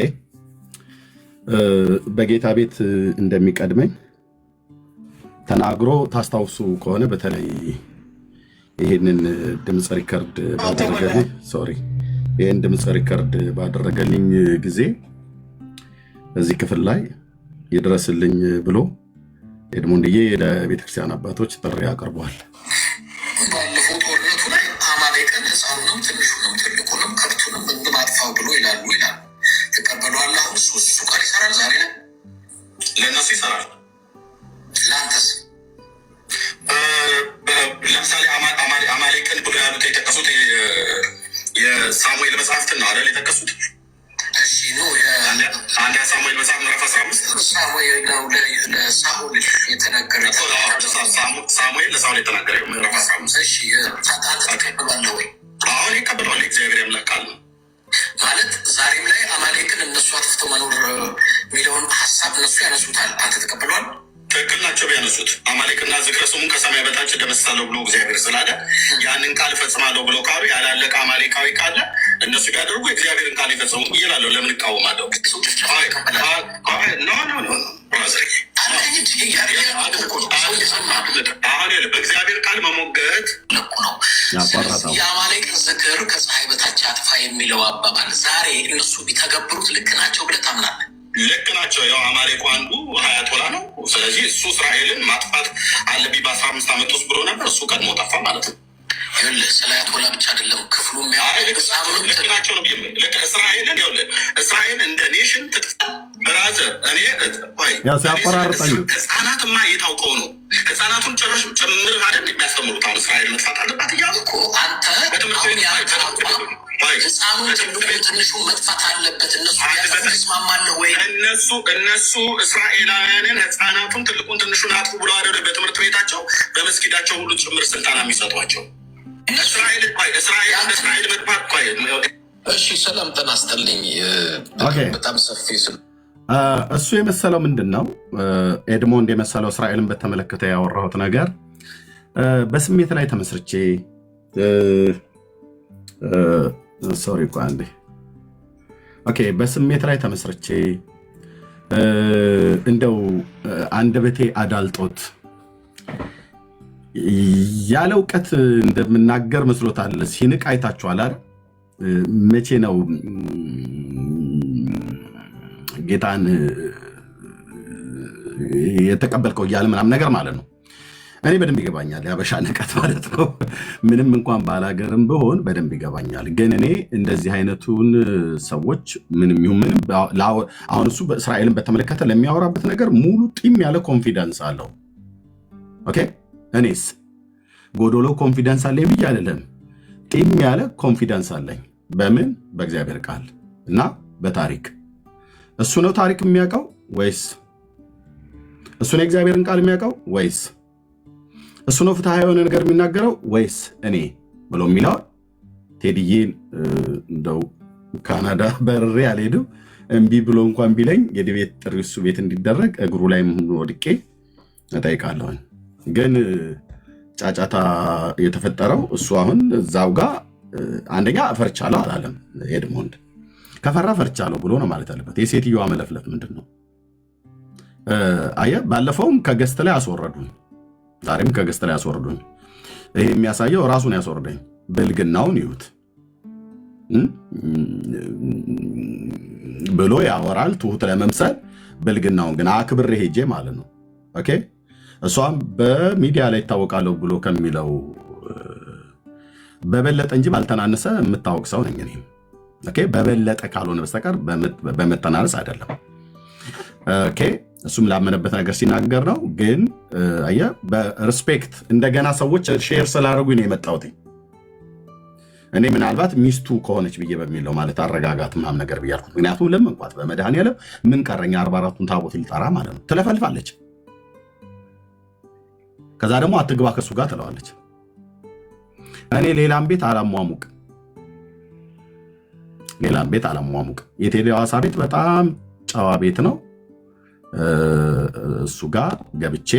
በጌታ ቤት እንደሚቀድመኝ ተናግሮ ታስታውሱ ከሆነ በተለይ ይህንን ድምፅ ሪከርድ ባደረገልኝ ጊዜ እዚህ ክፍል ላይ ይድረስልኝ ብሎ ኤድሞንድዬ ለቤተክርስቲያን አባቶች ጥሪ አቅርቧል። ባለፈው ጦርነቱ ላይ አማሌቅን ሕፃኑንም ትንሹንም ትልቁንም ከብቱንም እንማጥፋው ብሎ ይላሉ። ትቀበለዋለህ? አሁን እሱ ቃል ይሰራል። ዛሬ ላይ ለእነሱ ይሰራል። ለአንተስ? ለምሳሌ አማሌቅን ብሎ ያሉት የጠቀሱት የሳሙኤል መጽሐፍትን ነው አይደል የጠቀሱት? እሺ ነው አንድ ሳሙኤል መጽሐፍ ምዕራፍ 15 ሳሙኤል ነው ለሳኦል የተናገረ ሳሙኤል ለሳኦል የተናገረ ምዕራፍ 15። እሺ ተቀበላለህ ወይ? አሁን ይቀበለዋል። እግዚአብሔር ያምላካል ማለት ዛሬም ላይ አማሌቅን እነሱ አጥፍተው መኖር የሚለውን ሀሳብ እነሱ ያነሱታል። አንተ ተቀበለዋል? ትክክል ናቸው ቢያነሱት። አማሌቅና ዝክረ ስሙን ከሰማይ በታች ደመስሳለሁ ብሎ እግዚአብሔር ስላለ ያንን ቃል ፈጽማለሁ ብሎ ካሉ ያላለቀ አማሌቃዊ ካለ እነሱ ቢያደርጉ እግዚአብሔርን ቃል የፈጸሙ እየላለሁ ለምን እቃወማለሁ? በእግዚአብሔር ቃል መሞገት ልኩ ነው። የአማሌቅን ዝክር ከፀሐይ በታች አጥፋ የሚለው አባባል ዛሬ እነሱ ቢተገብሩት ልክ ናቸው ብለህ ታምናለህ? ልክ ናቸው። ያው አማሌቁ አንዱ ሀያቶላ ነው። ስለዚህ እሱ እስራኤልን ማጥፋት አለብኝ በ15 ዓመት ውስጥ ብሎ ነበር። እሱ ቀድሞ ጠፋ ማለት ነው። ስለ አያቶላ ብቻ አይደለም ክፍሉ ልክ ናቸው ነው። ልክ እስራኤልን እስራኤል እንደ ኔሽን ትጥፋ ብራዘር። እኔ ሲያቆራርጠኝ ህፃናትማ የታውቀው ነው። ህፃናቱን ጭራሽ ጭምር አይደል የሚያስተምሩት። አሁን እስራኤል መጥፋት አለባት እያሉ እኮ አንተ በትምህርት ህፃኑ ትንሹ መጥፋት አለበት። እነሱ ይስማማለህ ወይ? እነሱ እስራኤላውያንን ህፃናቱን ትልቁን ትንሹን አጥፉ ብሎ አደ በትምህርት ቤታቸው በመስጊዳቸው ሁሉ ጭምር ስልጠና የሚሰጧቸው እስራኤል መጥፋት ኳ። እሺ ሰላም ጤና ይስጥልኝ። በጣም ሰፊ እሱ የመሰለው ምንድን ነው? ኤድሞንድ የመሰለው እስራኤልን በተመለከተ ያወራሁት ነገር በስሜት ላይ ተመስርቼ ሶሪ እኮ አንዴ በስሜት ላይ ተመስርቼ እንደው አንደበቴ አዳልጦት ያለ እውቀት እንደምናገር መስሎታል። ሲንቅ አይታችኋል አይደል? መቼ ነው ጌታን የተቀበልከው እያለ ምናምን ነገር ማለት ነው። እኔ በደንብ ይገባኛል የሀበሻ ንቀት ማለት ነው። ምንም እንኳን ባላገርም ብሆን በደንብ ይገባኛል። ግን እኔ እንደዚህ አይነቱን ሰዎች ምንም ይሁን ምንም አሁን እሱ በእስራኤልን በተመለከተ ለሚያወራበት ነገር ሙሉ ጢም ያለ ኮንፊደንስ አለው። ኦኬ እኔስ ጎዶሎ ኮንፊደንስ አለኝ ብዬ አይደለም። ጢም ያለ ኮንፊደንስ አለኝ። በምን? በእግዚአብሔር ቃል እና በታሪክ። እሱ ነው ታሪክ የሚያውቀው ወይስ እሱ ነው የእግዚአብሔርን ቃል የሚያውቀው ወይስ እሱ ነው ፍትሃ የሆነ ነገር የሚናገረው ወይስ እኔ ብሎ የሚለው ቴዲዬን እንደው ካናዳ በርሬ አልሄድም እምቢ ብሎ እንኳን ቢለኝ የዲቤት ጥሪ እሱ ቤት እንዲደረግ እግሩ ላይ ወድቄ እጠይቃለሁ። ግን ጫጫታ የተፈጠረው እሱ አሁን እዛው ጋር አንደኛ ፈርቻለሁ አላለም። ኤድሞንድ ከፈራ ፈርቻለሁ ብሎ ነው ማለት አለበት። የሴትዮዋ መለፍለፍ ምንድን ነው? አየህ ባለፈውም ከገስት ላይ አስወረዱኝ፣ ዛሬም ከገስት ላይ አስወረዱኝ። ይሄ የሚያሳየው ራሱን ያስወርደኝ ብልግናውን ይዩት ብሎ ያወራል። ትሁት ለመምሰል ብልግናውን ግን አክብሬ ሄጄ ማለት ነው። ኦኬ እሷም በሚዲያ ላይ ይታወቃለሁ ብሎ ከሚለው በበለጠ እንጂ ባልተናነሰ የምታወቅ ሰው ነኝ እኔ። ኦኬ በበለጠ ካልሆነ በስተቀር በመተናነስ አይደለም። ኦኬ እሱም ላመነበት ነገር ሲናገር ነው። ግን አየህ በሪስፔክት እንደገና ሰዎች ሼር ስላደረጉኝ ነው የመጣሁት። እኔ ምናልባት ሚስቱ ከሆነች ብዬ በሚለው ማለት አረጋጋት ምናምን ነገር ብያልኩት። ምክንያቱም ለመንቋት በመድኃኔዓለም ምን ቀረኛ 44ቱን ታቦት ልጠራ ማለት ነው። ትለፈልፋለች። ከዛ ደግሞ አትግባ ከሱ ጋር ትለዋለች። እኔ ሌላም ቤት አላሟሙቅ፣ ሌላም ቤት አላሟሙቅ። የቴዲ ሐዋሳ ቤት በጣም ጨዋ ቤት ነው። እሱ ጋር ገብቼ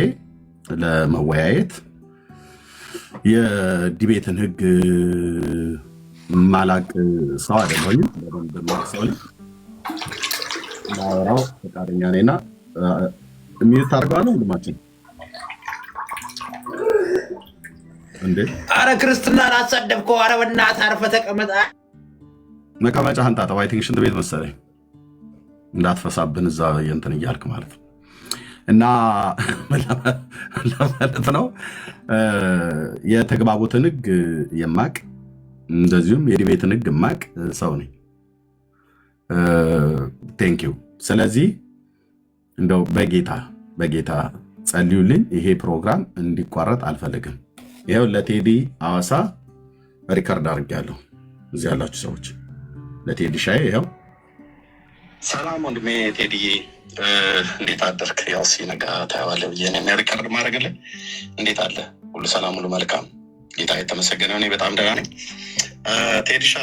ለመወያየት የዲቤትን ህግ ማላቅ ሰው አይደለሁም። ማወራው ፈቃደኛ ነኝና ሚዩት አድርገዋለሁ። ወንድማችን እንዴ! አረ ክርስትናን አሰደብከው። አረ በእናትህ አርፈህ ተቀመጥ። መቀመጫህን ታጠብ። አይ ቲንክ ሽንት ቤት መሰለኝ እንዳትፈሳብን እዛ የእንትን እያልክ ማለት ነው። እና ለማለት ነው የተግባቦትን ህግ የማቅ እንደዚሁም የዲቤትን ህግ የማቅ ሰው ነኝ። ቴንኪው። ስለዚህ እንደው በጌታ ጸልዩልኝ። ይሄ ፕሮግራም እንዲቋረጥ አልፈልግም። ይኸው ለቴዲ ሐዋሳ ሪከርድ አድርጌያለሁ። እዚህ ያላችሁ ሰዎች ለቴዲ ሻይ ይኸው። ሰላም ወንድሜ ቴዲዬ እንዴት አደርክ? ያው ሲነጋ ታየዋለህ ብዬ ነው ሪከርድ ማድረግልህ። እንዴት አለ? ሁሉ ሰላም፣ ሁሉ መልካም። ጌታ የተመሰገነ። እኔ በጣም ደህና ነኝ። ቴዲሻ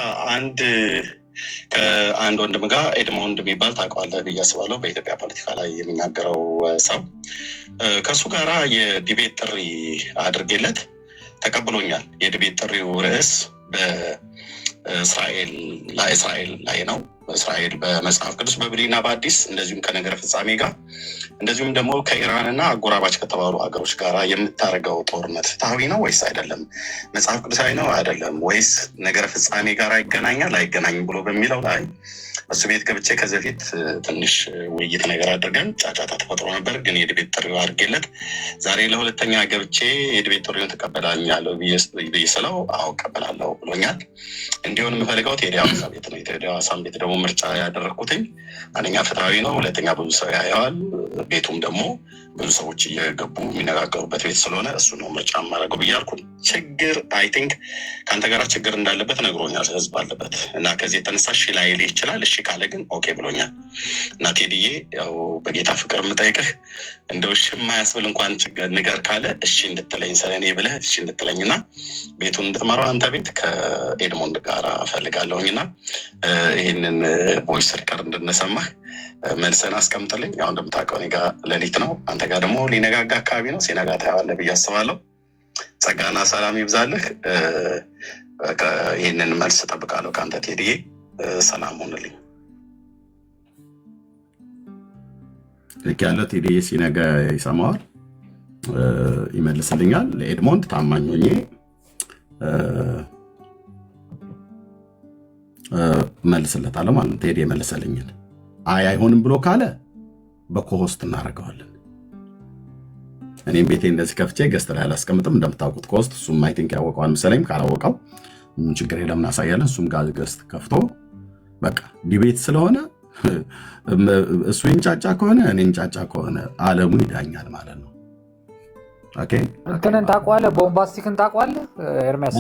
ከአንድ ወንድም ጋር ኤድሞንድ የሚባል ታውቀዋለህ ብዬ አስባለሁ። በኢትዮጵያ ፖለቲካ ላይ የሚናገረው ሰው ከእሱ ጋራ የዲቤት ጥሪ አድርጌለት ተቀብሎኛል። የዲቤት ጥሪው ርዕስ እስራኤል ላይ ነው። እስራኤል በመጽሐፍ ቅዱስ በብሉይና በአዲስ እንደዚሁም ከነገረ ፍጻሜ ጋር እንደዚሁም ደግሞ ከኢራንና አጎራባች ከተባሉ ሀገሮች ጋር የምታደርገው ጦርነት ፍትሐዊ ነው ወይስ አይደለም? መጽሐፍ ቅዱሳዊ ነው አይደለም? ወይስ ነገረ ፍጻሜ ጋር ይገናኛል አይገናኝም ብሎ በሚለው ላይ እሱ ቤት ገብቼ ከዚህ በፊት ትንሽ ውይይት ነገር አድርገን ጫጫታ ተፈጥሮ ነበር። ግን የድቤት ጥሪ አድርጌለት ዛሬ ለሁለተኛ ገብቼ የድቤት ጥሪውን ተቀበላኛለሁ ብዬ ስለው አዎ እቀበላለሁ ብሎኛል። እንዲሆን የምፈልገው ቴዲ አዋሳ ቤት ነው። የቴዲ አዋሳን ቤት ደግሞ ምርጫ ያደረግኩትኝ አንደኛ ፍትሐዊ ነው፣ ሁለተኛ ብዙ ሰው ያየዋል። ቤቱም ደግሞ ብዙ ሰዎች እየገቡ የሚነጋገሩበት ቤት ስለሆነ እሱ ነው ምርጫ የማደርገው ብያልኩ። ችግር አይ ቲንክ ከአንተ ጋር ችግር እንዳለበት ነግሮኛል፣ ህዝብ አለበት እና ከዚህ የተነሳ እሺ ላይል ይችላል። እሺ ካለ ግን ኦኬ ብሎኛል። እና ቴዲዬ ያው በጌታ ፍቅር የምጠይቅህ እንደው እሺ የማያስብል እንኳን ችግር ንገር ካለ እሺ እንድትለኝ ስለኔ ብለህ እሺ እንድትለኝ እና ቤቱን እንድትመራው አንተ ቤት ከኤድሞንድ ጋር እፈልጋለሁኝ እና ይህንን ቮይስ ሪከርድ እንድንሰማህ መልሰን አስቀምጥልኝ። ያው እንደምታውቀው እኔ ጋር ሌሊት ነው፣ አንተ ጋር ደግሞ ሊነጋጋ አካባቢ ነው። ሲነጋ ታየዋለህ ብዬ አስባለሁ። ጸጋና ሰላም ይብዛልህ። ይህንን መልስ እጠብቃለሁ ከአንተ ቴዲዬ። ሰላም ሆንልኝ። ልክ ያለ ቴዲዬ ሲነጋ ይሰማዋል፣ ይመልስልኛል። ለኤድሞንድ ታማኝ ሆኜ መልስለታለሁ ማለት ነው። ቴዲ የመለሰልኝን አይሆንም ብሎ ካለ በኮሆስት እናደርገዋለን። እኔም ቤቴ እንደዚህ ከፍቼ ገስት ላይ አላስቀምጥም። እንደምታውቁት ኮሆስት እሱም አይ ቲንክ ያወቀዋል መሰለኝ። ካላወቀው ችግር የለም እናሳያለን። እሱም ጋር ገስት ከፍቶ በቃ ዲቤት ስለሆነ እሱ ይንጫጫ ከሆነ እኔ እንጫጫ ከሆነ ዓለሙ ይዳኛል ማለት ነው። ኦኬ እንትንን ታውቀዋለህ? ቦምባስቲክን ታውቀዋለህ? ኤርሚያስ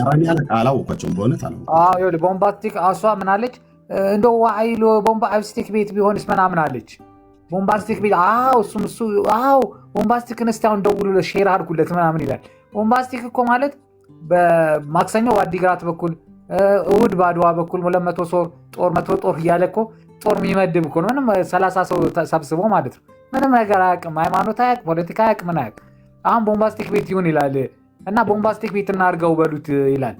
አላወቃቸውም በእውነት አላወቃቸውም። ቦምባስቲክ እሷ ምን አለች? እንደው ዋይሎ ቦምባስቲክ ቤት ቢሆንስ ምናምን አለች። ቦምባስቲክ ቤት እሱም እሱ ቦምባስቲክን እስቲ አሁን ደውሉ ሼር አድርጉለት ምናምን ይላል። ቦምባስቲክ እኮ ማለት በማክሰኞ በአዲግራት በኩል እሑድ በአድዋ በኩል 200 ሰው ጦር 100 ጦር እያለ እኮ ጦር የሚመድብ እኮ ነው። ምንም 30 ሰው ተሰብስቦ ማለት ነው። ምንም ነገር አያውቅም። ሃይማኖት አያውቅ፣ ፖለቲካ አያውቅ፣ ምን አያውቅ። አሁን ቦምባስቲክ ቤት ይሁን ይላል እና ቦምባስቲክ ቤት እናድርገው በሉት ይላል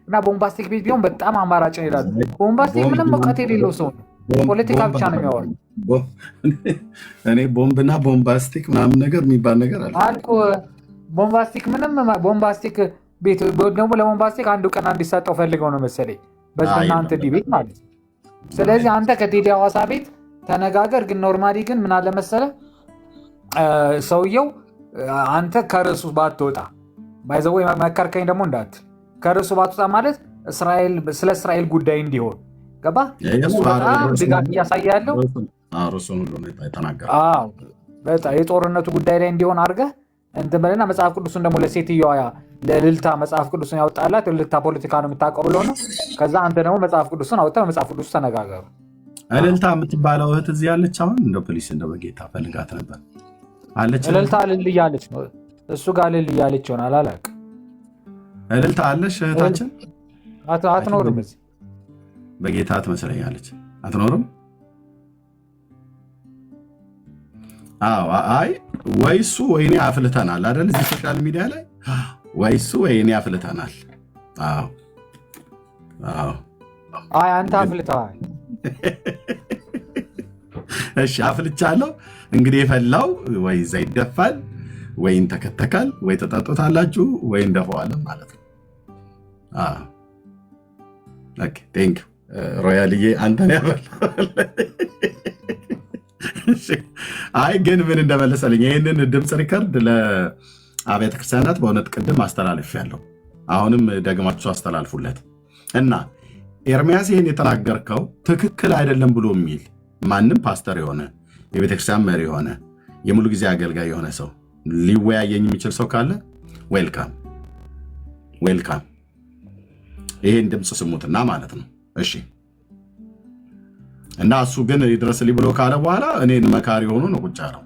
እና ቦምባስቲክ ቤት ቢሆን በጣም አማራጭ ነው ይላል። ቦምባስቲክ ምንም እውቀት የሌለው ሰው ነው፣ ፖለቲካ ብቻ ነው የሚያወራው። እኔ ቦምብና ቦምባስቲክ ምናምን ነገር የሚባል ነገር አለ አልኩ። ቦምባስቲክ ምንም ቦምባስቲክ ቤት ደግሞ ለቦምባስቲክ አንዱ ቀን እንዲሰጠው ፈልገው ነው መሰለኝ በእናንተ ዲቤት ማለት ነው። ስለዚህ አንተ ከቴዲ አዋሳ ቤት ተነጋገር። ግን ኖርማሊ ግን ምን አለ መሰለህ ሰውየው አንተ ከርዕሱ ባትወጣ ባይዘው መከርከኝ ደግሞ እንዳት ከርዕሱ ባትወጣ ማለት ስለ እስራኤል ጉዳይ እንዲሆን ገባ ድጋፍ እያሳየ ያለው በጣም የጦርነቱ ጉዳይ ላይ እንዲሆን አድርገህ እንትን በልና መጽሐፍ ቅዱስን ደግሞ ለሴትዮዋ ለልልታ መጽሐፍ ቅዱስን ያወጣላት ልልታ ፖለቲካ ነው የምታውቀው ብሎ ነው። ከዛ አንተ ደግሞ መጽሐፍ ቅዱስን አውጥተህ መጽሐፍ ቅዱስ ተነጋገሩ። እልልታ የምትባለው እህት እዚህ ያለች አሁን እንደው ፕሊስ እንደው በጌታ ፈልጋት ነበር አለች። እልልታ ልል እያለች ነው እሱ ጋር ልል እያለች ይሆናል አላውቅም። እልልታ አለሽ እህታችን አትኖርም እዚህ በጌታ ትመስለኛለች። አትኖርም? አዎ አይ ወይ እሱ ወይ እኔ አፍልተናል አይደል? እዚህ ሶሻል ሚዲያ ላይ ወይ እሱ ወይ እኔ አፍልተናል። አዎ አዎ አይ አንተ አፍልተዋል። እሺ አፍልቻለሁ። እንግዲህ የፈላው ወይ እዛ ይደፋል ወይ እንተከተካል ወይ ተጠጡታላችሁ ወይ እንደፈዋለን ማለት ነው። አዎ ኦኬ ቴንክ ዩ ሮያልዬ አንተን ያበላል። አይ ግን ምን እንደመለሰልኝ ይህንን ድምፅ ሪከርድ ለአብያተ ክርስቲያናት በእውነት ቅድም አስተላልፌያለሁ። አሁንም ደግማችሁ አስተላልፉለት እና ኤርሚያስ ይህን የተናገርከው ትክክል አይደለም ብሎ የሚል ማንም ፓስተር የሆነ የቤተክርስቲያን መሪ የሆነ የሙሉ ጊዜ አገልጋይ የሆነ ሰው ሊወያየኝ የሚችል ሰው ካለ ዌልካም ዌልካም። ይሄን ድምፅ ስሙትና ማለት ነው። እሺ እና እሱ ግን ይድረስልኝ ብሎ ካለ በኋላ እኔን መካሪ ሆኖ ነው ቁጭ ያለው።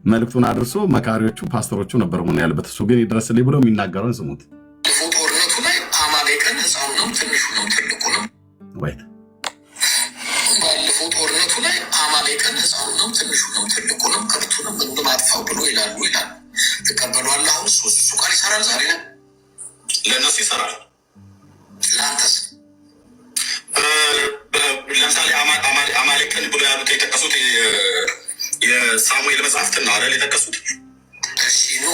መልእክቱን አድርሶ መካሪዎቹ ፓስተሮቹ ነበር ሆነ ያለበት። እሱ ግን ይድረስልኝ ብሎ የሚናገረውን ስሙት። ጦርነቱ ላይ አማሌቅን ህፃኑ ነው ትንሹ ነው ትልቁ ነው ወይ? ባለፈው ጦርነቱ ላይ አማሌቅን ህፃኑ ነው ትንሹ ነው ትልቁ ነው ከብቱንም ምንም አጥፋው ብሎ ይላሉ። ትቀበሏለህ? አሁን እሱ ቃል ይሰራል። ዛሬ ለእነሱ ይሰራል። ለአንተስ መጽሐፍትን ነው አይደል የጠቀሱት? እሺ ነው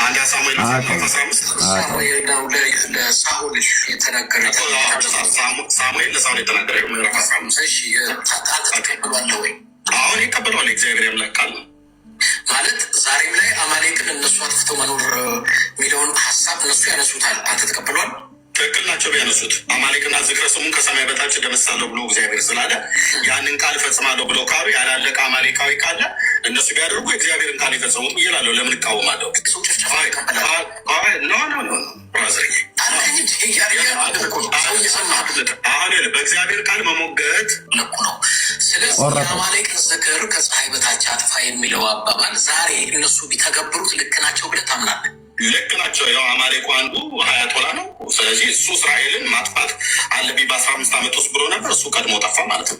አንድ ሳሙኤል 15 ለሳኦል የተናገረ ሳሙኤል ለሳኦል የተናገረ ምዕራፍ 15 እሺ ተቀበሏል ወይ? አሁን ይቀበሏል። እግዚአብሔር ያምላክ ቃል ነው ማለት ዛሬም ላይ አማሌቅን እነሱ አጥፍተው መኖር የሚለውን ሀሳብ እነሱ ያነሱታል። አንተ ተቀበሏል? ትክክል ናቸው ቢያነሱት። አማሌቅና ዝክረ ስሙን ከሰማይ በታች ደመሳለሁ ብሎ እግዚአብሔር ስላለ ያንን ቃል ፈጽማለሁ ብሎ ካሉ ያላለቀ አማሌቃዊ ካለ እነሱ ቢያደርጉ እግዚአብሔርን ቃል የፈጸሙት ብዬ እላለሁ። ለምን እቃወማለሁ? አሁን በእግዚአብሔር ቃል መሞገት ልኩ ነው። ስለዚህ የአማሌቅን ዝክር ከፀሐይ በታች አጥፋ የሚለው አባባል ዛሬ እነሱ ቢተገብሩት ልክ ናቸው ብለህ ታምናለህ? ልክ ናቸው። ያው አማሌቁ አንዱ ሀያቶላ ነው። ስለዚህ እሱ እስራኤልን ማጥፋት አለብኝ በ15 ዓመት ውስጥ ብሎ ነበር። እሱ ቀድሞ ጠፋ ማለት ነው።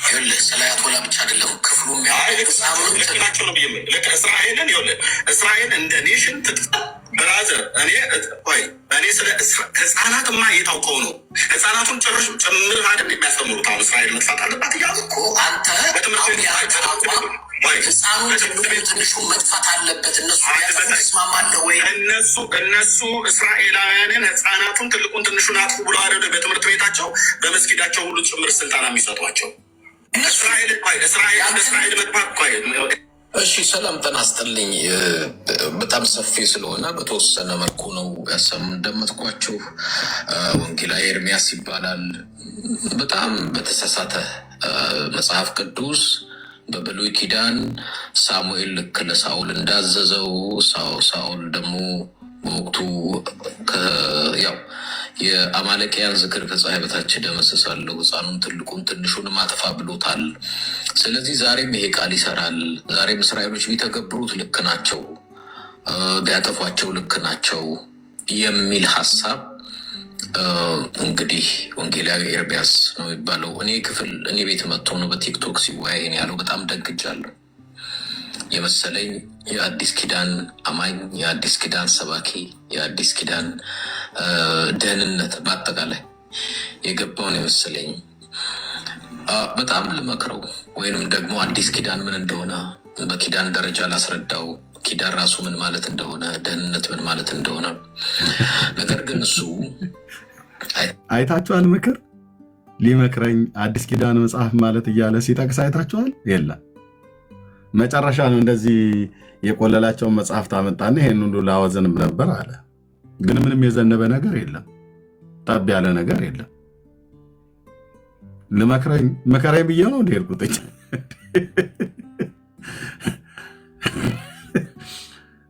ይኸውልህ ስለ አያቶላ ብቻ አይደለም ክፍሉ ልክ ናቸው ነው ብዬ ልክ እስራኤልን ይኸውልህ እስራኤል እንደ ኔሽን ትጥፋ ብራዘር። እኔ ስለ ህፃናትማ የታውቀው ነው። ህፃናቱን ጭምር አይደል የሚያስተምሩት። አሁን እስራኤል መጥፋት አለባት እያሉ እኮ አንተ በትምህርት ትንሹ መጥፋት አለበት እነሱ ያስማማለሁ ወይ? እነሱ እስራኤላውያንን ህፃናቱን ትልቁን ትንሹን አጥፉ ብሎ አረደ በትምህርት ቤታቸው በመስጊዳቸው ሁሉ ጭምር ስልጣን የሚሰጧቸው እስራኤል መጥፋት እሺ ሰላም ጤና ይስጥልኝ። በጣም ሰፊ ስለሆነ በተወሰነ መልኩ ነው እንደምትኳችሁ። ወንጌላዊ ኤርሚያስ ይባላል። በጣም በተሳሳተ መጽሐፍ ቅዱስ በብሉይ ኪዳን ሳሙኤል ልክ ለሳኦል እንዳዘዘው ሳኦል ደግሞ በወቅቱ ያው የአማሌቅያን ዝክር ከፀሐይ በታች ደመስሳለሁ፣ ህፃኑን ትልቁን ትንሹን ማጥፋ ብሎታል። ስለዚህ ዛሬም ይሄ ቃል ይሰራል። ዛሬም እስራኤሎች ቢተገብሩት ልክ ናቸው፣ ቢያጠፏቸው ልክ ናቸው የሚል ሀሳብ እንግዲህ ወንጌላዊ ኤርሚያስ ነው የሚባለው። እኔ ቤት መጥቶ ነው በቲክቶክ ሲወያይን ያለው። በጣም ደግጃለሁ። የመሰለኝ የአዲስ ኪዳን አማኝ፣ የአዲስ ኪዳን ሰባኪ፣ የአዲስ ኪዳን ደህንነት በአጠቃላይ የገባውን የመሰለኝ በጣም ልመክረው፣ ወይንም ደግሞ አዲስ ኪዳን ምን እንደሆነ በኪዳን ደረጃ ላስረዳው፣ ኪዳን ራሱ ምን ማለት እንደሆነ፣ ደህንነት ምን ማለት እንደሆነ። ነገር ግን እሱ አይታችኋል? ምክር ሊመክረኝ አዲስ ኪዳን መጽሐፍ ማለት እያለ ሲጠቅስ አይታችኋል? የለም መጨረሻ ነው እንደዚህ የቆለላቸውን መጽሐፍት አመጣና ይሄን ሁሉ ላወዘንም ነበር አለ። ግን ምንም የዘነበ ነገር የለም፣ ጠብ ያለ ነገር የለም። መከራኝ ብዬ ነው እንደ ሄድኩትኝ።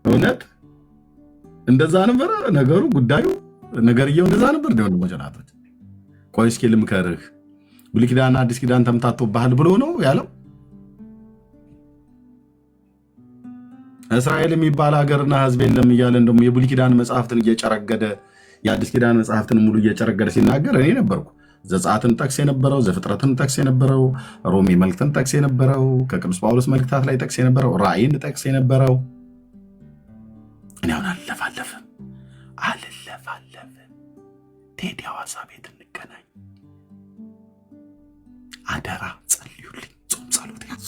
እውነት እንደዛ ነበረ ነገሩ፣ ጉዳዩ ነገርየው እንደዛ ነበር። እንደ ወንድሞች ናቶች፣ ቆይ እስኪ ልምከርህ፣ ብሉይ ኪዳንና አዲስ ኪዳን ተምታቶብሃል ብሎ ነው ያለው። እስራኤል የሚባል ሀገርና ሕዝብ የለም እያለን ደግሞ የብሉይ ኪዳን መጽሐፍትን እየጨረገደ የአዲስ ኪዳን መጽሐፍትን ሙሉ እየጨረገደ ሲናገር እኔ ነበርኩ ዘጸአትን ጠቅስ የነበረው፣ ዘፍጥረትን ጠቅስ የነበረው፣ ሮሜ መልእክትን ጠቅስ የነበረው፣ ከቅዱስ ጳውሎስ መልእክታት ላይ ጠቅስ የነበረው፣ ራእይን ጠቅስ የነበረው። እኔ አሁን አልለፋለፍም። ቴዲ ሐዋሳ ቤት እንገናኝ። አደራ ጸልዩልኝ። ጾም ጸሎት ያዙ።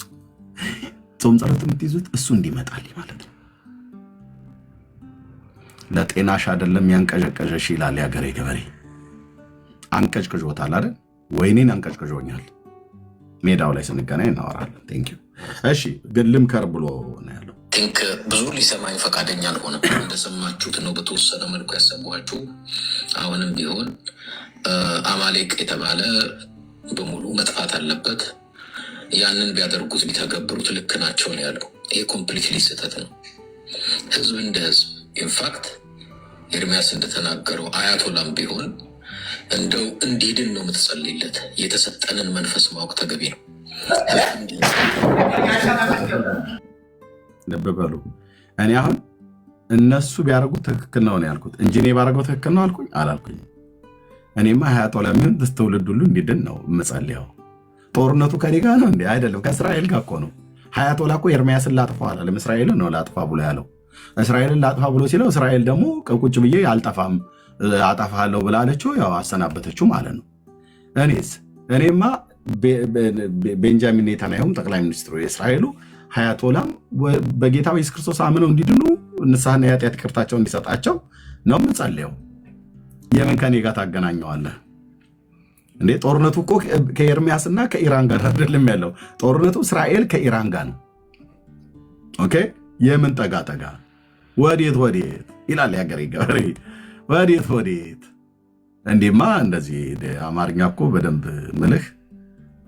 ጾም ጸሎት የምትይዙት እሱ እንዲመጣልኝ ማለት ነው። ለጤናሽ አይደለም ያንቀዠቀዠሽ ይላል የሀገሬ ገበሬ። አንቀጭቅዦታል አይደል? ወይኔን አንቀጭቅዦኛል። ሜዳው ላይ ስንገናኝ እናወራለን። ቴንኪው። እሺ ግን ልምከር ብሎ ነው ያለው። ቲንክ ብዙ ሊሰማኝ ፈቃደኛ አልሆነም። እንደሰማችሁት ነው በተወሰነ መልኩ ያሰቧችሁ። አሁንም ቢሆን አማሌቅ የተባለ በሙሉ መጥፋት አለበት። ያንን ቢያደርጉት ቢተገብሩት ልክ ናቸው ነው ያለው። ይሄ ኮምፕሊትሊ ስህተት ነው። ህዝብ እንደ ህዝብ ኢንፋክት ኤርሚያስ እንደተናገረው አያቶላም ቢሆን እንደው እንዲድን ነው የምትጸልይለት። የተሰጠንን መንፈስ ማወቅ ተገቢ ነው። ልብ በሉ። እኔ አሁን እነሱ ቢያደርጉት ትክክል ነው ያልኩት እንጂ እኔ ባደረገው ትክክል ነው አላልኩኝ። እኔማ አያቶላ የሚሆን ትውልድ ሁሉ እንዲድን ነው የምጸልየው። ጦርነቱ ከኔ ጋር ነው እንዴ? አይደለም፣ ከእስራኤል ጋር እኮ ነው። አያቶላ እኮ ኤርሚያስን ላጥፋ አላለም፣ እስራኤልን ነው ላጥፋ ብሎ ያለው። እስራኤልን ላጥፋ ብሎ ሲለው እስራኤል ደግሞ ቁጭ ብዬ አልጠፋም አጠፋለሁ ብላለችው፣ ያው አሰናበተችው ማለት ነው። እኔማ ቤንጃሚን ኔታንያሁም ጠቅላይ ሚኒስትሩ የእስራኤሉ ሀያቶላም በጌታ በኢየሱስ ክርስቶስ አምነው እንዲድኑ ንስሐና የኃጢአት ይቅርታቸው እንዲሰጣቸው ነው የምንጸልየው። የምን ከኔ ጋር ታገናኘዋለህ እንዴ? ጦርነቱ እኮ ከኤርሚያስና ከኢራን ጋር አይደለም ያለው። ጦርነቱ እስራኤል ከኢራን ጋር ነው። ኦኬ፣ የምን ጠጋ ጠጋ ወዴት ይላል ያገሬ ገበሬ። ወዴት እንዲማ እንደዚህ አማርኛ እኮ በደንብ ምልህ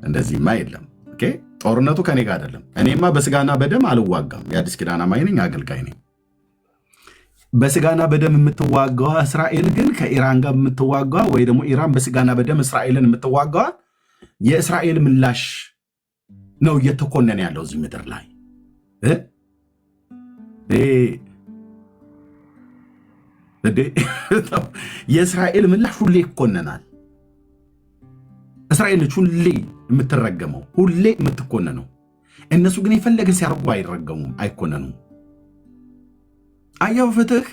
እንደዚህማ የለም። ኦኬ፣ ጦርነቱ ከኔ ጋር አይደለም። እኔማ በስጋና በደም አልዋጋም። የአዲስ ኪዳን አማኝ ነኝ፣ አገልጋይ ነኝ። በስጋና በደም የምትዋጋዋ እስራኤል ግን ከኢራን ጋር የምትዋጋዋ ወይ ደግሞ ኢራን በስጋና በደም እስራኤልን የምትዋጋዋ የእስራኤል ምላሽ ነው እየተኮነነ ያለው እዚህ ምድር ላይ። የእስራኤል ምላሽ ሁሌ ይኮነናል። እስራኤል ነች ሁሌ የምትረገመው፣ ሁሌ የምትኮነነው። እነሱ ግን የፈለገ ሲያርጉ አይረገሙም፣ አይኮነኑም። አያው ፍትህ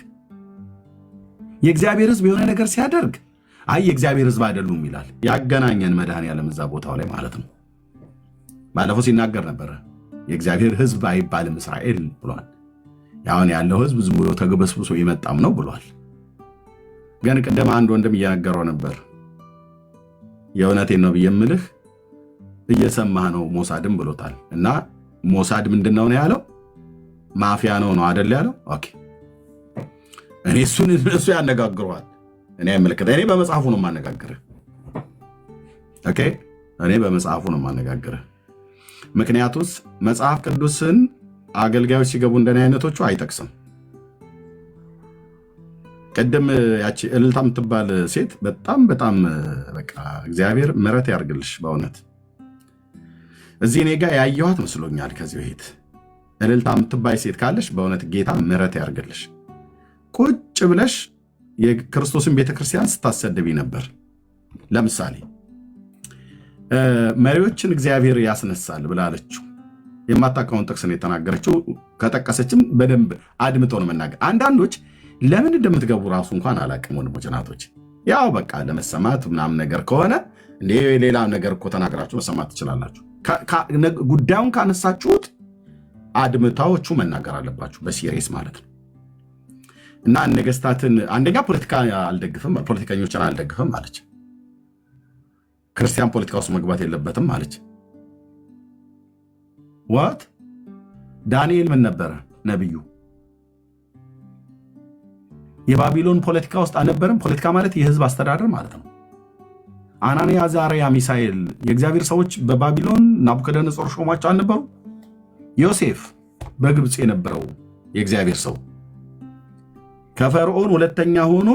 የእግዚአብሔር ሕዝብ የሆነ ነገር ሲያደርግ አይ የእግዚአብሔር ሕዝብ አይደሉም ይላል። ያገናኘን መድኃኔዓለም እዛ ቦታው ላይ ማለት ነው። ባለፈው ሲናገር ነበረ የእግዚአብሔር ሕዝብ አይባልም እስራኤል ብሏል። ያሁን ያለው ሕዝብ ዝም ብሎ ተግበስብሶ ይመጣም ነው ብሏል። ግን ቅድም አንድ ወንድም እየነገረው ነበር። የእውነቴን ነው ብዬ የምልህ እየሰማህ ነው ሞሳድም ብሎታል። እና ሞሳድ ምንድን ነው ያለው? ማፊያ ነው አይደል ያለው? ኦኬ፣ እኔ እሱ ያነጋግረዋል፣ እኔ አይመለከተ። እኔ በመጽሐፉ ነው የማነጋግርህ። ኦኬ፣ እኔ በመጽሐፉ ነው የማነጋግርህ። ምክንያቱስ መጽሐፍ ቅዱስን አገልጋዮች ሲገቡ እንደኔ አይነቶቹ አይጠቅስም። ቅድም ያቺ እልልታ የምትባል ሴት በጣም በቃ እግዚአብሔር ምሕረት ያርግልሽ በእውነት እዚህ እኔ ጋር ያየኋት መስሎኛል። ከዚህ በፊት እልልታ የምትባይ ሴት ካለሽ በእውነት ጌታ ምሕረት ያርግልሽ። ቁጭ ብለሽ የክርስቶስን ቤተክርስቲያን ስታሰድቢ ነበር። ለምሳሌ መሪዎችን እግዚአብሔር ያስነሳል ብላለችው። የማታውቀውን ጥቅስ ነው የተናገረችው። ከጠቀሰችም በደንብ አድምጦ ነው መናገር። አንዳንዶች ለምን እንደምትገቡ ራሱ እንኳን አላውቅም ወንድሞች እናቶች። ያው በቃ ለመሰማት ምናምን ነገር ከሆነ ሌላ ነገር እኮ ተናገራችሁ መሰማት ትችላላችሁ። ጉዳዩን ካነሳችሁት አድምታዎቹ መናገር አለባችሁ በሲሪየስ ማለት ነው። እና ነገስታትን አንደኛ ፖለቲካ አልደግፍም፣ ፖለቲከኞችን አልደግፍም አለች። ክርስቲያን ፖለቲካ ውስጥ መግባት የለበትም አለች። ዋት ዳንኤል ምን ነበረ ነብዩ? የባቢሎን ፖለቲካ ውስጥ አልነበረም። ፖለቲካ ማለት የህዝብ አስተዳደር ማለት ነው። አናንያ፣ አዛርያ፣ ሚሳኤል የእግዚአብሔር ሰዎች በባቢሎን ናቡከደነጾር ሾሟቸው አልነበሩ? ዮሴፍ በግብፅ የነበረው የእግዚአብሔር ሰው ከፈርዖን ሁለተኛ ሆኖ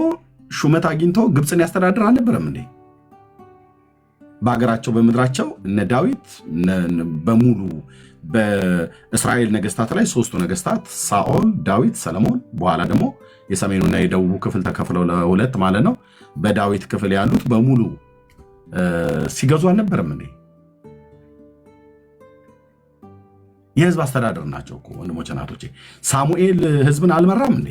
ሹመት አግኝቶ ግብፅን ያስተዳድር አልነበረም እንዴ? በሀገራቸው በምድራቸው እነ ዳዊት በሙሉ በእስራኤል ነገስታት ላይ ሶስቱ ነገስታት ሳኦል፣ ዳዊት፣ ሰለሞን በኋላ ደግሞ የሰሜኑና የደቡቡ ክፍል ተከፍለው ለሁለት ማለት ነው። በዳዊት ክፍል ያሉት በሙሉ ሲገዙ አልነበረም እንዴ? የህዝብ አስተዳደር ናቸው እኮ ወንድሞቼ እናቶቼ። ሳሙኤል ህዝብን አልመራም እንዴ?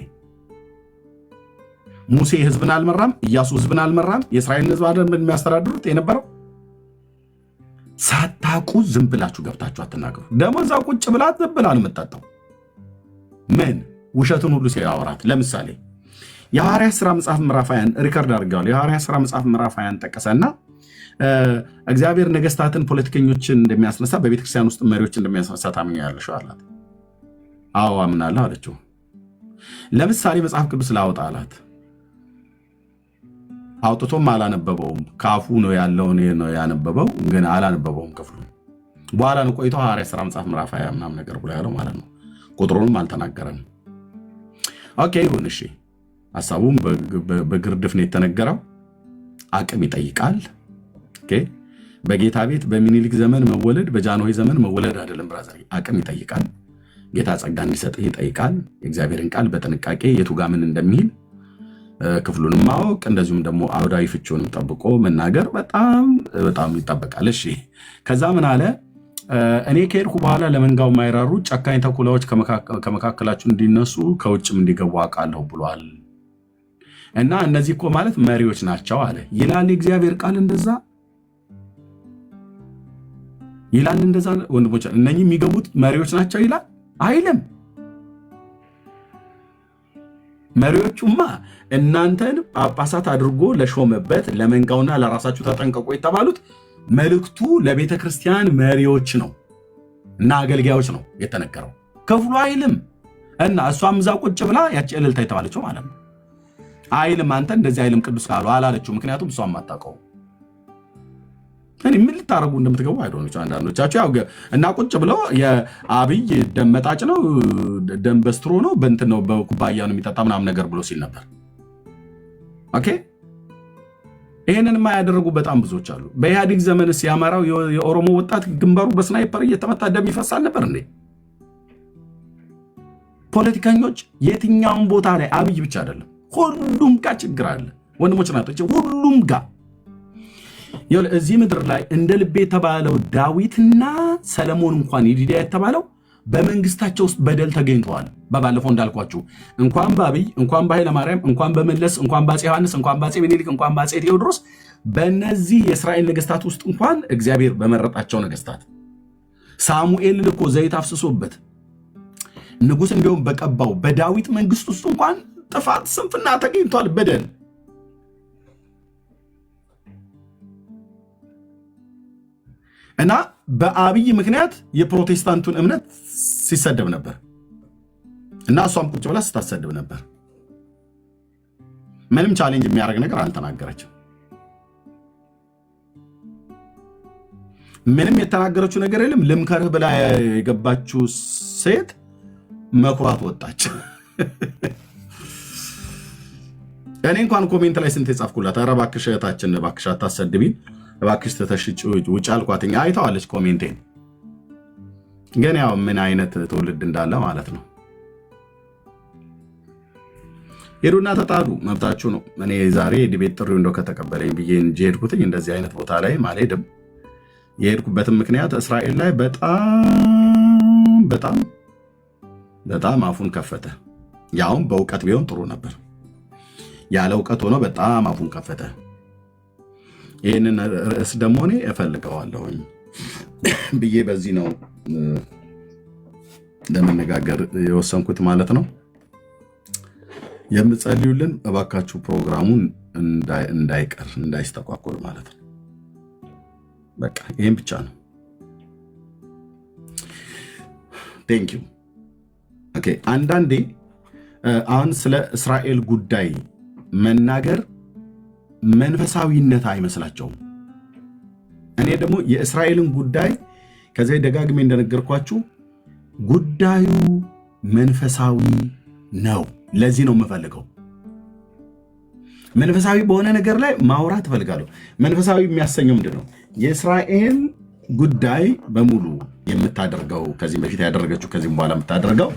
ሙሴ ህዝብን አልመራም? ኢያሱ ህዝብን አልመራም? የእስራኤልን ህዝብ አይደል የሚያስተዳድሩት የነበረው? ሳታውቁ ዝም ብላችሁ ገብታችሁ አትናገሩ። ደግሞ እዛው ቁጭ ብላት ዝም ብላ ነው የምትጠጣው። ምን ውሸትን ሁሉ ሲያወራት። ለምሳሌ የሐዋርያት ሥራ መጽሐፍ ምዕራፍ 20 ሪከርድ አድርገዋል። የሐዋርያት ሥራ መጽሐፍ ምዕራፍ 20 ጠቀሰና እግዚአብሔር ነገስታትን፣ ፖለቲከኞችን እንደሚያስነሳ በቤተክርስቲያን ውስጥ መሪዎች እንደሚያስነሳ ታምኛለሽ አላት። አዎ አምናለሁ አለችው። ለምሳሌ መጽሐፍ ቅዱስ ላውጣ አላት። አውጥቶም አላነበበውም። ካፉ ነው ያለውን ነው ያነበበው፣ ግን አላነበበውም ክፍሉ። በኋላ ነው ቆይቶ ሐዋርያት ሥራ መጽሐፍ ምዕራፍ 20 ምናምን ነገር ብሎ ያለው ማለት ነው። ቁጥሩንም አልተናገረም። ኦኬ ይሁን እሺ። ሐሳቡም በግርድፍ ነው የተነገረው። አቅም ይጠይቃል። ኦኬ በጌታ ቤት በሚኒሊክ ዘመን መወለድ በጃንሆይ ዘመን መወለድ አይደለም ብራዘር። አቅም ይጠይቃል። ጌታ ጸጋ እንዲሰጥህ ይጠይቃል። የእግዚአብሔርን ቃል በጥንቃቄ የቱ ጋር ምን እንደሚል ክፍሉንም ማወቅ እንደዚሁም ደግሞ አውዳዊ ፍቺውንም ጠብቆ መናገር በጣም በጣም ይጠበቃል። እሺ ከዛ ምን አለ? እኔ ከሄድኩ በኋላ ለመንጋው የማይራሩ ጨካኝ ተኩላዎች ከመካከላችሁ እንዲነሱ ከውጭም እንዲገቡ አውቃለሁ ብሏል። እና እነዚህ እኮ ማለት መሪዎች ናቸው አለ ይላል የእግዚአብሔር ቃል። እንደዛ ይላል። እንደዛ ወንድሞች እነኚህ የሚገቡት መሪዎች ናቸው ይላል አይልም። መሪዎቹማ እናንተን ጳጳሳት አድርጎ ለሾመበት ለመንጋውና ለራሳችሁ ተጠንቀቁ የተባሉት መልእክቱ ለቤተ ክርስቲያን መሪዎች ነው እና አገልጋዮች ነው የተነገረው። ክፍሉ አይልም። እና እሷም እዛ ቁጭ ብላ ያቺ እልልታ የተባለችው ማለት ነው አይልም። አንተ እንደዚህ አይልም ቅዱስ ካሉ አላለችው። ምክንያቱም እሷም አታውቀው። እኔ ምን ልታረጉ እንደምትገቡ አይዶኖች አንዳንዶቻችሁ ያው እና ቁጭ ብለው የአብይ ደም መጣጭ ነው ደም በስትሮ ነው በእንትን ነው በኩባያ ነው የሚጠጣ ምናምን ነገር ብሎ ሲል ነበር። ኦኬ ይሄንን የማያደርጉ በጣም ብዙዎች አሉ። በኢህአዴግ ዘመንስ ያመራው የኦሮሞ ወጣት ግንባሩ በስናይፐር እየተመታ ደም ይፈሳል ነበር እንዴ? ፖለቲከኞች የትኛውን ቦታ ላይ አብይ ብቻ አይደለም ሁሉም ጋር ችግር አለ ወንድሞች ናቸው። ሁሉም ጋር እዚህ ምድር ላይ እንደ ልብ የተባለው ዳዊትና ሰለሞን እንኳን ይዲዲያ የተባለው በመንግስታቸው ውስጥ በደል ተገኝተዋል። በባለፈው እንዳልኳችሁ እንኳን በአብይ እንኳን በኃይለ ማርያም እንኳን በመለስ እንኳን በአፄ ዮሐንስ እንኳን በአፄ ምኒልክ እንኳን በአፄ ቴዎድሮስ በእነዚህ የእስራኤል ነገስታት ውስጥ እንኳን እግዚአብሔር በመረጣቸው ነገስታት ሳሙኤል ልኮ ዘይት አፍስሶበት ንጉስ እንዲሁም በቀባው በዳዊት መንግስት ውስጥ እንኳን ጥፋት ስንፍና ተገኝቷል በደል። እና በአብይ ምክንያት የፕሮቴስታንቱን እምነት ሲሰደብ ነበር እና እሷም ቁጭ ብላ ስታሰድብ ነበር። ምንም ቻሌንጅ የሚያደርግ ነገር አልተናገረችም። ምንም የተናገረችው ነገር የለም። ልምከርህ ብላ የገባችው ሴት መኩራት ወጣች። እኔ እንኳን ኮሜንት ላይ ስንት የጻፍኩላት ኧረ እባክሽ እህታችን እባክሽ አታሰድቢን እባክሽ ተተሽጭ ውጭ አልኳትኝ። አይተዋለች ኮሜንቴን። ግን ያው ምን አይነት ትውልድ እንዳለ ማለት ነው። ሄዱና ተጣሉ፣ መብታችሁ ነው። እኔ ዛሬ ዲቤት ጥሪው እንደው ከተቀበለኝ ብዬ እንጂ ሄድኩትኝ እንደዚህ አይነት ቦታ ላይ አልሄድም። የሄድኩበትም ምክንያት እስራኤል ላይ በጣም አፉን ከፈተ። ያውም በእውቀት ቢሆን ጥሩ ነበር። ያለ እውቀት ሆኖ በጣም አፉን ከፈተ። ይህንን ርዕስ ደግሞ እኔ እፈልገዋለሁኝ ብዬ በዚህ ነው ለመነጋገር የወሰንኩት ማለት ነው። የምጸልዩልን እባካችሁ ፕሮግራሙን እንዳይቀር እንዳይስተጓጎል ማለት ነው። በቃ ይህም ብቻ ነው። ቴንኪዩ። ኦኬ። አንዳንዴ አሁን ስለ እስራኤል ጉዳይ መናገር መንፈሳዊነት አይመስላቸውም። እኔ ደግሞ የእስራኤልን ጉዳይ ከዚህ ደጋግሜ እንደነገርኳችሁ ጉዳዩ መንፈሳዊ ነው። ለዚህ ነው የምፈልገው። መንፈሳዊ በሆነ ነገር ላይ ማውራት እፈልጋለሁ። መንፈሳዊ የሚያሰኘው ምንድን ነው? የእስራኤል ጉዳይ በሙሉ የምታደርገው ከዚህ በፊት ያደረገችው ከዚህም በኋላ የምታደርገው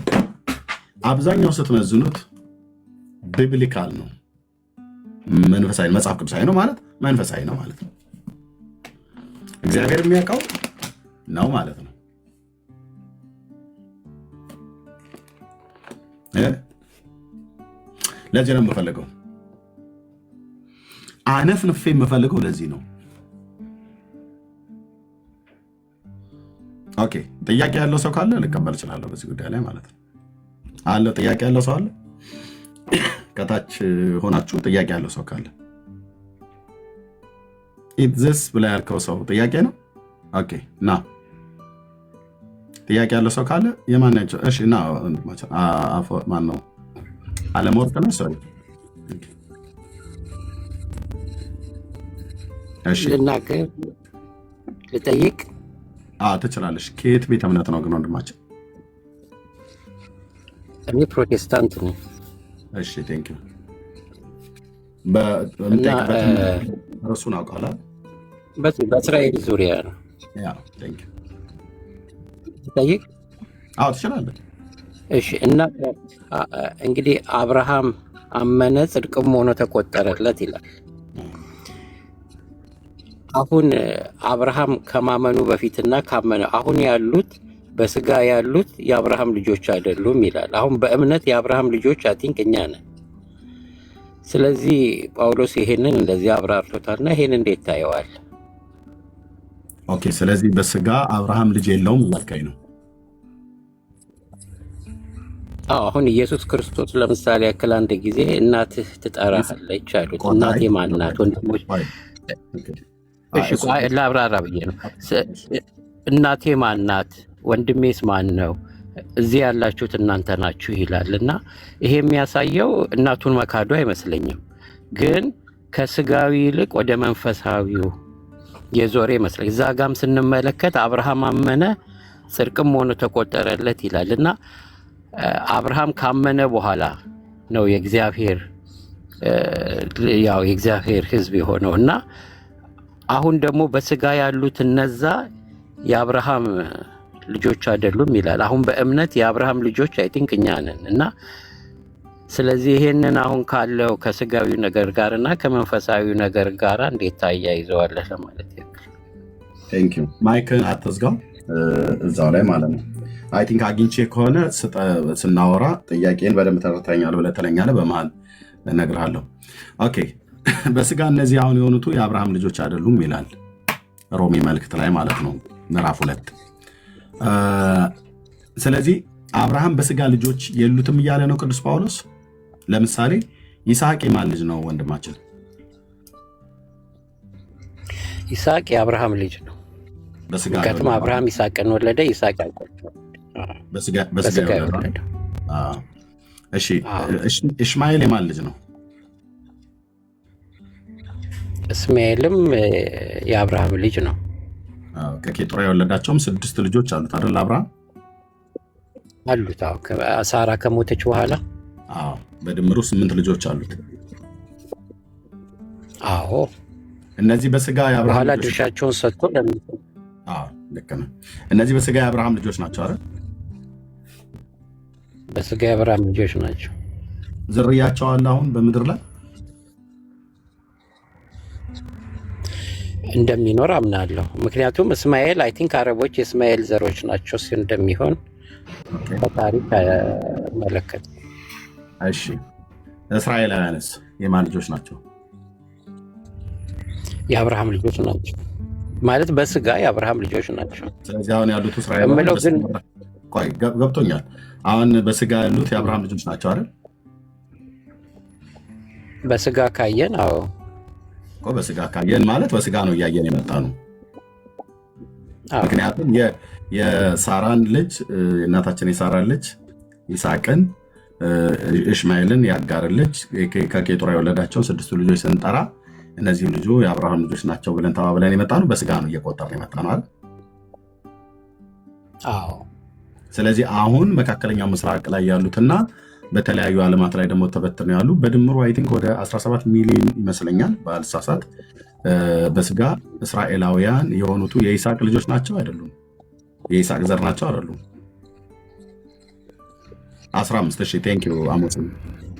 አብዛኛው ስትመዝኑት ቢብሊካል ነው። መንፈሳዊ መጽሐፍ ቅዱሳዊ ነው ማለት መንፈሳዊ ነው ማለት ነው። እግዚአብሔር የሚያውቀው ነው ማለት ነው። ለዚህ ነው የምፈልገው። አነፍንፌ የምፈልገው ለዚህ ነው። ኦኬ። ጥያቄ ያለው ሰው ካለ ልቀበል እችላለሁ በዚህ ጉዳይ ላይ ማለት ነው። አለ ጥያቄ ያለው ሰው አለ? ከታች ሆናችሁ ጥያቄ ያለው ሰው ካለ ኢትስ ብላ ያልከው ሰው ጥያቄ ነው። ኦኬ። ና ጥያቄ ያለው ሰው ካለ የማናቸው? እሺ ና ማን ነው? አለመወርቅ ነው። ሶሪ እሺ ልናገር ልጠይቅ? ትችላለሽ። ከየት ቤተ እምነት ነው ግን ወንድማችን? እኔ ፕሮቴስታንት ነኝ። እሺ ቴንክ ዩ። በምጠይቅበትን እርሱን አውቃለሁ። በእስራኤል ዙሪያ ነው። ቴንክ ዩ። ልጠይቅ? ትችላለህ። እሺ። እና እንግዲህ አብርሃም አመነ ጽድቅም ሆኖ ተቆጠረለት ይላል። አሁን አብርሃም ከማመኑ በፊትና ካመነ አሁን ያሉት በስጋ ያሉት የአብርሃም ልጆች አይደሉም ይላል። አሁን በእምነት የአብርሃም ልጆች አቲንክ እኛ ነን። ስለዚህ ጳውሎስ ይሄንን እንደዚህ አብራርቶታልና ይሄን እንዴት ታየዋል? ኦኬ። ስለዚህ በስጋ አብርሃም ልጅ የለውም እያልከኝ ነው? አሁን ኢየሱስ ክርስቶስ ለምሳሌ ያክል አንድ ጊዜ እናትህ ትጠራሃለች አሉት። እናቴ ማናት? ወንድሞች ላብራራ ብዬ ነው። እናቴ ማናት? ወንድሜስ ማን ነው? እዚህ ያላችሁት እናንተ ናችሁ ይላል። እና ይሄ የሚያሳየው እናቱን መካዱ አይመስለኝም፣ ግን ከስጋዊ ይልቅ ወደ መንፈሳዊው የዞረ ይመስለኝ። እዛ ጋም ስንመለከት አብርሃም አመነ ጽድቅም ሆኖ ተቆጠረለት ይላል። እና አብርሃም ካመነ በኋላ ነው የእግዚአብሔር ሕዝብ የሆነው። እና አሁን ደግሞ በስጋ ያሉት እነዛ የአብርሃም ልጆች አይደሉም ይላል። አሁን በእምነት የአብርሃም ልጆች አይ ቲንክ እኛ ነን። እና ስለዚህ ይሄንን አሁን ካለው ከስጋዊ ነገር ጋር እና ከመንፈሳዊ ነገር ጋር እንዴት ታያይዘዋለህ ለማለት ያክል። ቴንክ ዩ። ማይክን አትዝጋው እዛው ላይ ማለት ነው። አይ ቲንክ አግኝቼ ከሆነ ስናወራ ጥያቄን በደንብ ተረድተኛል ብለህ ትለኛለህ፣ በመሀል እነግርሃለሁ። ኦኬ። በስጋ እነዚህ አሁን የሆኑቱ የአብርሃም ልጆች አይደሉም ይላል ሮሜ መልእክት ላይ ማለት ነው ምዕራፍ 2። ስለዚህ አብርሃም በስጋ ልጆች የሉትም እያለ ነው ቅዱስ ጳውሎስ። ለምሳሌ ይስሐቅ የማን ልጅ ነው ወንድማችን? ይስሐቅ የአብርሃም ልጅ ነው። ምክንያቱም አብርሃም ይስሐቅን ወለደ፣ ይስሐቅ ያዕቆብን በስጋ ወለደ። እሺ፣ እስማኤል የማን ልጅ ነው? እስማኤልም የአብርሃም ልጅ ነው። ከኬጡራ የወለዳቸውም 6 ልጆች አሉት አይደል? አብርሃም አሉት። ሳራ ከሞተች በኋላ በድምሩ 8 ልጆች አሉት። አዎ፣ እነዚህ በስጋ የአብርሃም በኋላ ድርሻቸውን ሰጥቶ ልክ ነው። እነዚህ በስጋ የአብርሃም ልጆች ናቸው አይደል? በስጋ የአብርሃም ልጆች ናቸው። ዝርያቸው አለ አሁን በምድር ላይ እንደሚኖር አምናለሁ። ምክንያቱም እስማኤል አይ ቲንክ አረቦች የእስማኤል ዘሮች ናቸው ሲል እንደሚሆን በታሪክ መለከት። እሺ፣ እስራኤላውያንስ የማን ልጆች ናቸው? የአብርሃም ልጆች ናቸው ማለት በስጋ የአብርሃም ልጆች ናቸው። ስለዚህ አሁን ያሉት እስራኤላውያን ገብቶኛል። አሁን በስጋ ያሉት የአብርሃም ልጆች ናቸው አይደል? በስጋ ካየን አዎ፣ በስጋ ካየን ማለት በስጋ ነው እያየን የመጣ ነው። ምክንያቱም የሳራን ልጅ እናታችን የሳራን ልጅ ይስሐቅን፣ እስማኤልን የአጋርን ልጅ ከኬጡራ የወለዳቸውን 6 ልጆች ስንጠራ እነዚህም ልጁ የአብርሃም ልጆች ናቸው ብለን ተባብለን የመጣ ነው። በስጋ ነው እየቆጠርን የመጣ ነው አይደል? አዎ። ስለዚህ አሁን መካከለኛው ምስራቅ ላይ ያሉትና በተለያዩ ዓለማት ላይ ደግሞ ተበትነው ያሉ በድምሩ አይ ቲንክ ወደ 17 ሚሊዮን ይመስለኛል ባልሳሳት፣ በስጋ እስራኤላውያን የሆኑቱ የይስሐቅ ልጆች ናቸው አይደሉም? የይስሐቅ ዘር ናቸው አይደሉም? 15 እሺ፣ ቴንክ ዩ አሞጽ።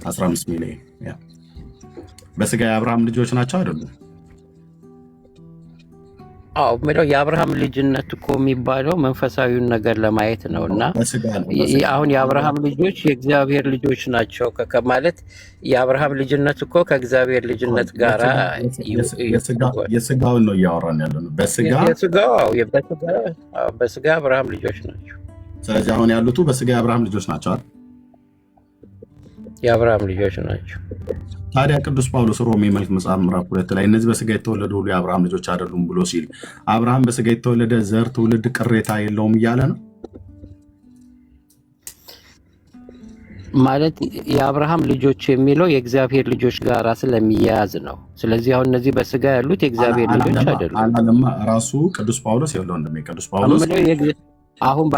15 ሚሊዮን በስጋ የአብርሃም ልጆች ናቸው አይደሉም? አዎ፣ ምለው የአብርሃም ልጅነት እኮ የሚባለው መንፈሳዊውን ነገር ለማየት ነው። እና አሁን የአብርሃም ልጆች የእግዚአብሔር ልጆች ናቸው ማለት የአብርሃም ልጅነት እኮ ከእግዚአብሔር ልጅነት ጋር የስጋውን ነው እያወራን ያለ ነው። በስጋ የአብርሃም ልጆች ናቸው። ስለዚህ አሁን ያሉት በስጋ የአብርሃም ልጆች ናቸው አይደል? የአብርሃም ልጆች ናቸው። ታዲያ ቅዱስ ጳውሎስ ሮሜ መልእክት መጽሐፍ ምዕራፍ 2 ላይ እነዚህ በስጋ የተወለዱ ሁሉ የአብርሃም ልጆች አይደሉም ብሎ ሲል አብርሃም በስጋ የተወለደ ዘር ትውልድ ቅሬታ የለውም እያለ ነው ማለት። የአብርሃም ልጆች የሚለው የእግዚአብሔር ልጆች ጋር ስለሚያያዝ ነው። ስለዚህ አሁን እነዚህ በስጋ ያሉት የእግዚአብሔር ልጆች አይደሉም አላለማ ራሱ ቅዱስ ጳውሎስ ይኸውልህ እንደሚ ቅዱስ ጳውሎስ አሁን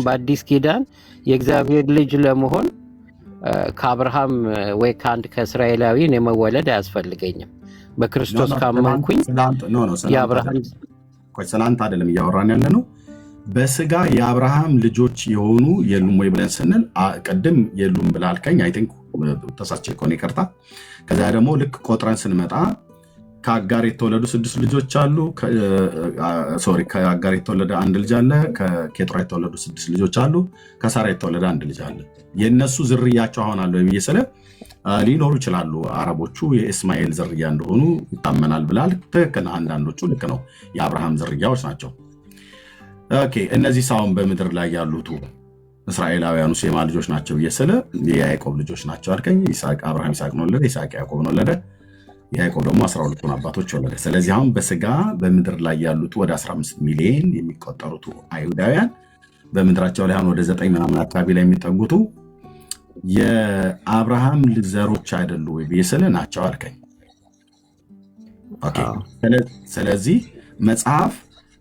በአዲስ ኪዳን የእግዚአብሔር ልጅ ለመሆን ከአብርሃም ወይ ከእስራኤላዊ የመወለድ አያስፈልገኝም። በክርስቶስ ካመንኩኝ የአብርሃም ስላንተ አይደለም እያወራን ያለ ነው። በስጋ የአብርሃም ልጆች የሆኑ የሉም ወይ ብለን ስንል ቅድም የሉም ብላልከኝ አይ ቲንክ ተሳስቼ ከሆነ ይቅርታ። ከዚያ ደግሞ ልክ ቆጥረን ስንመጣ ከአጋር የተወለዱ 6 ልጆች አሉ። ሶሪ ከአጋር የተወለደ 1 ልጅ አለ። ከኬጡራ የተወለዱ 6 ልጆች አሉ። ከሳራ የተወለደ 1 ልጅ አለ። የእነሱ ዝርያቸው አሁን አለ ብዬ ስለ ሊኖሩ ይችላሉ። አረቦቹ የእስማኤል ዝርያ እንደሆኑ ይታመናል ብላል። ትክክል። አንዳንዶቹ ልክ ነው፣ የአብርሃም ዝርያዎች ናቸው። ኦኬ እነዚህ ሳሁን በምድር ላይ ያሉት እስራኤላውያኑ ሴማ ልጆች ናቸው ብዬ ስለ የያዕቆብ ልጆች ናቸው አልከኝ። አብርሃም ይስሐቅን ወለደ፣ ይስሐቅ ያዕቆብን ወለደ፣ ያዕቆብ ደግሞ 12ቱን አባቶች ወለደ። ስለዚህ አሁን በስጋ በምድር ላይ ያሉት ወደ 15 ሚሊዮን የሚቆጠሩት አይሁዳውያን በምድራቸው ላይ አሁን ወደ 9 ምናምን አካባቢ ላይ የሚጠጉቱ የአብርሃም ዘሮች አይደሉ ወይ ብዬ ስለ ናቸው አልከኝ። ኦኬ ስለዚህ መጽሐፍ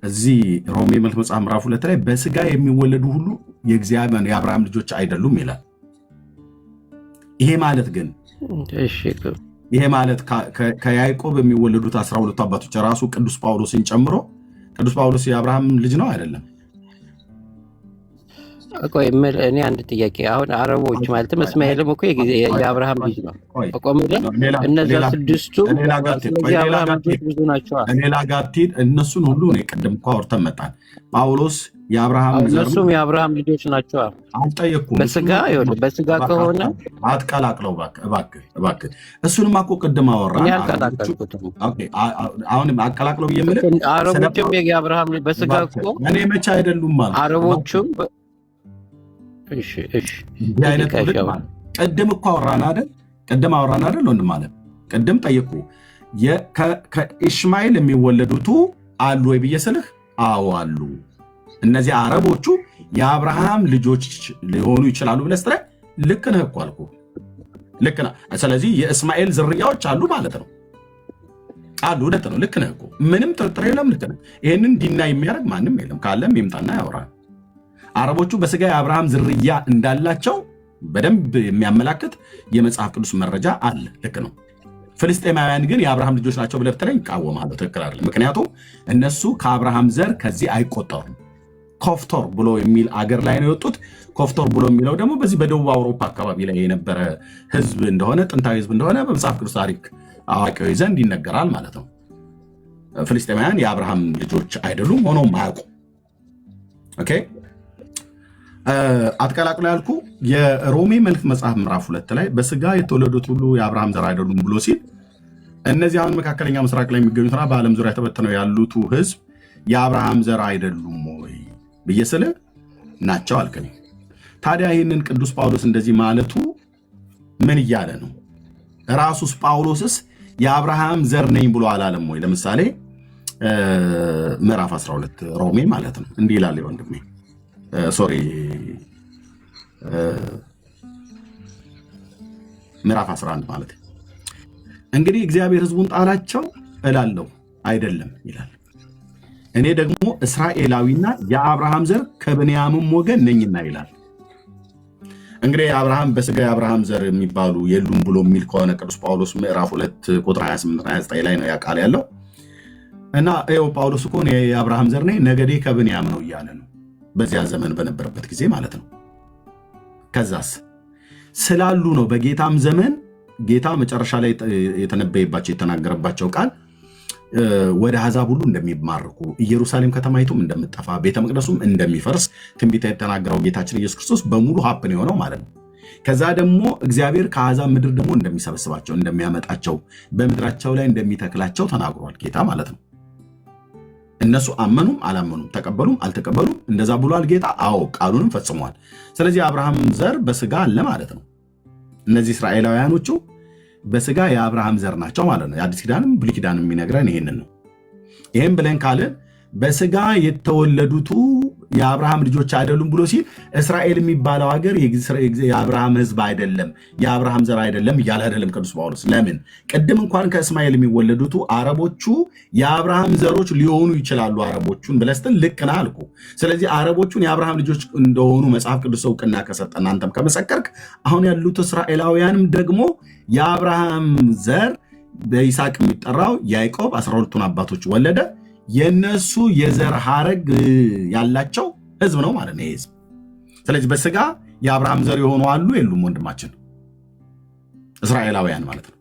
እዚህ ሮሜ መልክ መጽሐፍ ምዕራፍ 2 ላይ በስጋ የሚወለዱ ሁሉ የእግዚአብሔር የአብርሃም ልጆች አይደሉም ይላል። ይሄ ማለት ግን ይሄ ማለት ከያዕቆብ የሚወለዱት 12 አባቶች ራሱ ቅዱስ ጳውሎስን ጨምሮ ቅዱስ ጳውሎስ የአብርሃም ልጅ ነው አይደለም? ቆይ እኔ አንድ ጥያቄ አሁን አረቦች ማለትም እስማኤልም እኮ የአብርሃም ልጅ ነው። እነዚያ 6ቱ የአብርሃም ልጆች ብዙ ናቸው። ሌላ ጋር እነሱን ሁሉ እኔ ቅድም እኮ አውርተን መጣን። ጳውሎስ የአብርሃም እነሱም የአብርሃም ልጆች ናቸው። አልጠየኩም። በስጋ ከሆነ አትቀላቅለው እባክህ። እሱንም እኮ ቅድም አወራን። አሁን አቀላቅለው ብዬ የምልህ አረቦችም የአብርሃም በስጋ እኮ እኔ መቼ አይደሉም ማለት አረቦቹም ቅድም እኮ አወራን አይደል ወንድም አለ። ቅድም ጠየቁ ከኢሽማኤል የሚወለዱቱ አሉ ወይ ብዬ ስልህ አዎ አሉ። እነዚህ አረቦቹ የአብርሃም ልጆች ሊሆኑ ይችላሉ ብለህ ስትለኝ ልክ ነህ እኮ አልኩህ። ልክ ነህ። ስለዚህ የእስማኤል ዝርያዎች አሉ ማለት ነው። አሉ እውነት ነው። ልክ ነህ እኮ ምንም ጥርጥር የለም። ልክ ነህ። ይህንን ዲና የሚያደርግ ማንም የለም። ካለም ይምጣና ያወራል። አረቦቹ በስጋ የአብርሃም ዝርያ እንዳላቸው በደንብ የሚያመላክት የመጽሐፍ ቅዱስ መረጃ አለ። ልክ ነው። ፍልስጤማውያን ግን የአብርሃም ልጆች ናቸው ብለህ ብትለኝ እቃወማለሁ። ትክክል አይደለም። ምክንያቱም እነሱ ከአብርሃም ዘር ከዚህ አይቆጠሩም። ኮፍቶር ብሎ የሚል አገር ላይ ነው የወጡት። ኮፍቶር ብሎ የሚለው ደግሞ በዚህ በደቡብ አውሮፓ አካባቢ ላይ የነበረ ህዝብ እንደሆነ ጥንታዊ ህዝብ እንደሆነ በመጽሐፍ ቅዱስ ታሪክ አዋቂዎች ዘንድ ይነገራል ማለት ነው። ፍልስጤማውያን የአብርሃም ልጆች አይደሉም፣ ሆኖም አያውቁም። ኦኬ አትቀላቅሎ ያልኩ የሮሜ መልእክት መጽሐፍ ምዕራፍ 2 ላይ በስጋ የተወለዱት ሁሉ የአብርሃም ዘር አይደሉም ብሎ ሲል እነዚህ አሁን መካከለኛ ምስራቅ ላይ የሚገኙትና በዓለም ዙሪያ ተበትነው ያሉቱ ህዝብ የአብርሃም ዘር አይደሉም ወይ ብዬ ስለ ናቸው አልከኝ። ታዲያ ይህንን ቅዱስ ጳውሎስ እንደዚህ ማለቱ ምን እያለ ነው? ራሱስ ጳውሎስስ የአብርሃም ዘር ነኝ ብሎ አላለም ወይ? ለምሳሌ ምዕራፍ 12 ሮሜ ማለት ነው እንዲህ ይላል ወንድሜ ሶሪ ምዕራፍ 11 ማለት እንግዲህ እግዚአብሔር ህዝቡን ጣላቸው እላለሁ አይደለም ይላል። እኔ ደግሞ እስራኤላዊና የአብርሃም ዘር ከብንያምም ወገን ነኝና ይላል። እንግዲህ አብርሃም በስጋ የአብርሃም ዘር የሚባሉ የሉም ብሎ የሚል ከሆነ ቅዱስ ጳውሎስ ምዕራፍ 2 ቁጥር 28-29 ላይ ነው ያቃል ያለው እና ይኸው ጳውሎስ እኮ የአብርሃም ዘር ነኝ ነገዴ ከብንያም ነው እያለ ነው በዚያ ዘመን በነበረበት ጊዜ ማለት ነው። ከዛስ ስላሉ ነው በጌታም ዘመን ጌታ መጨረሻ ላይ የተነበየባቸው የተናገረባቸው ቃል ወደ አሕዛብ ሁሉ እንደሚማርኩ ኢየሩሳሌም ከተማይቱም እንደምትጠፋ ቤተ መቅደሱም እንደሚፈርስ ትንቢት የተናገረው ጌታችን ኢየሱስ ክርስቶስ በሙሉ ሀፕን የሆነው ማለት ነው። ከዛ ደግሞ እግዚአብሔር ከአሕዛብ ምድር ደግሞ እንደሚሰበስባቸው እንደሚያመጣቸው በምድራቸው ላይ እንደሚተክላቸው ተናግሯል ጌታ ማለት ነው። እነሱ አመኑም አላመኑም ተቀበሉም አልተቀበሉም እንደዛ ብሏል ጌታ። አዎ ቃሉንም ፈጽሟል። ስለዚህ አብርሃም ዘር በስጋ አለ ማለት ነው። እነዚህ እስራኤላውያኖቹ በስጋ የአብርሃም ዘር ናቸው ማለት ነው። የአዲስ ኪዳንም ብሉይ ኪዳንም የሚነግረን ይሄንን ነው። ይህም ብለን ካልን በስጋ የተወለዱቱ የአብርሃም ልጆች አይደሉም ብሎ ሲል እስራኤል የሚባለው ሀገር የአብርሃም ሕዝብ አይደለም የአብርሃም ዘር አይደለም እያለ አይደለም ቅዱስ ጳውሎስ። ለምን ቅድም እንኳን ከእስማኤል የሚወለዱቱ አረቦቹ የአብርሃም ዘሮች ሊሆኑ ይችላሉ አረቦቹን ብለህ ስትል ልክ ነህ አልኩ። ስለዚህ አረቦቹን የአብርሃም ልጆች እንደሆኑ መጽሐፍ ቅዱስ እውቅና ከሰጠን አንተም ከመሰከርክ አሁን ያሉት እስራኤላውያንም ደግሞ የአብርሃም ዘር በይስሐቅ የሚጠራው ያዕቆብ 12ቱን አባቶች ወለደ። የነሱ የዘር ሐረግ ያላቸው ህዝብ ነው ማለት ነው ህዝብ። ስለዚህ በስጋ የአብርሃም ዘር የሆኑ አሉ የሉም? ወንድማችን እስራኤላውያን ማለት ነው።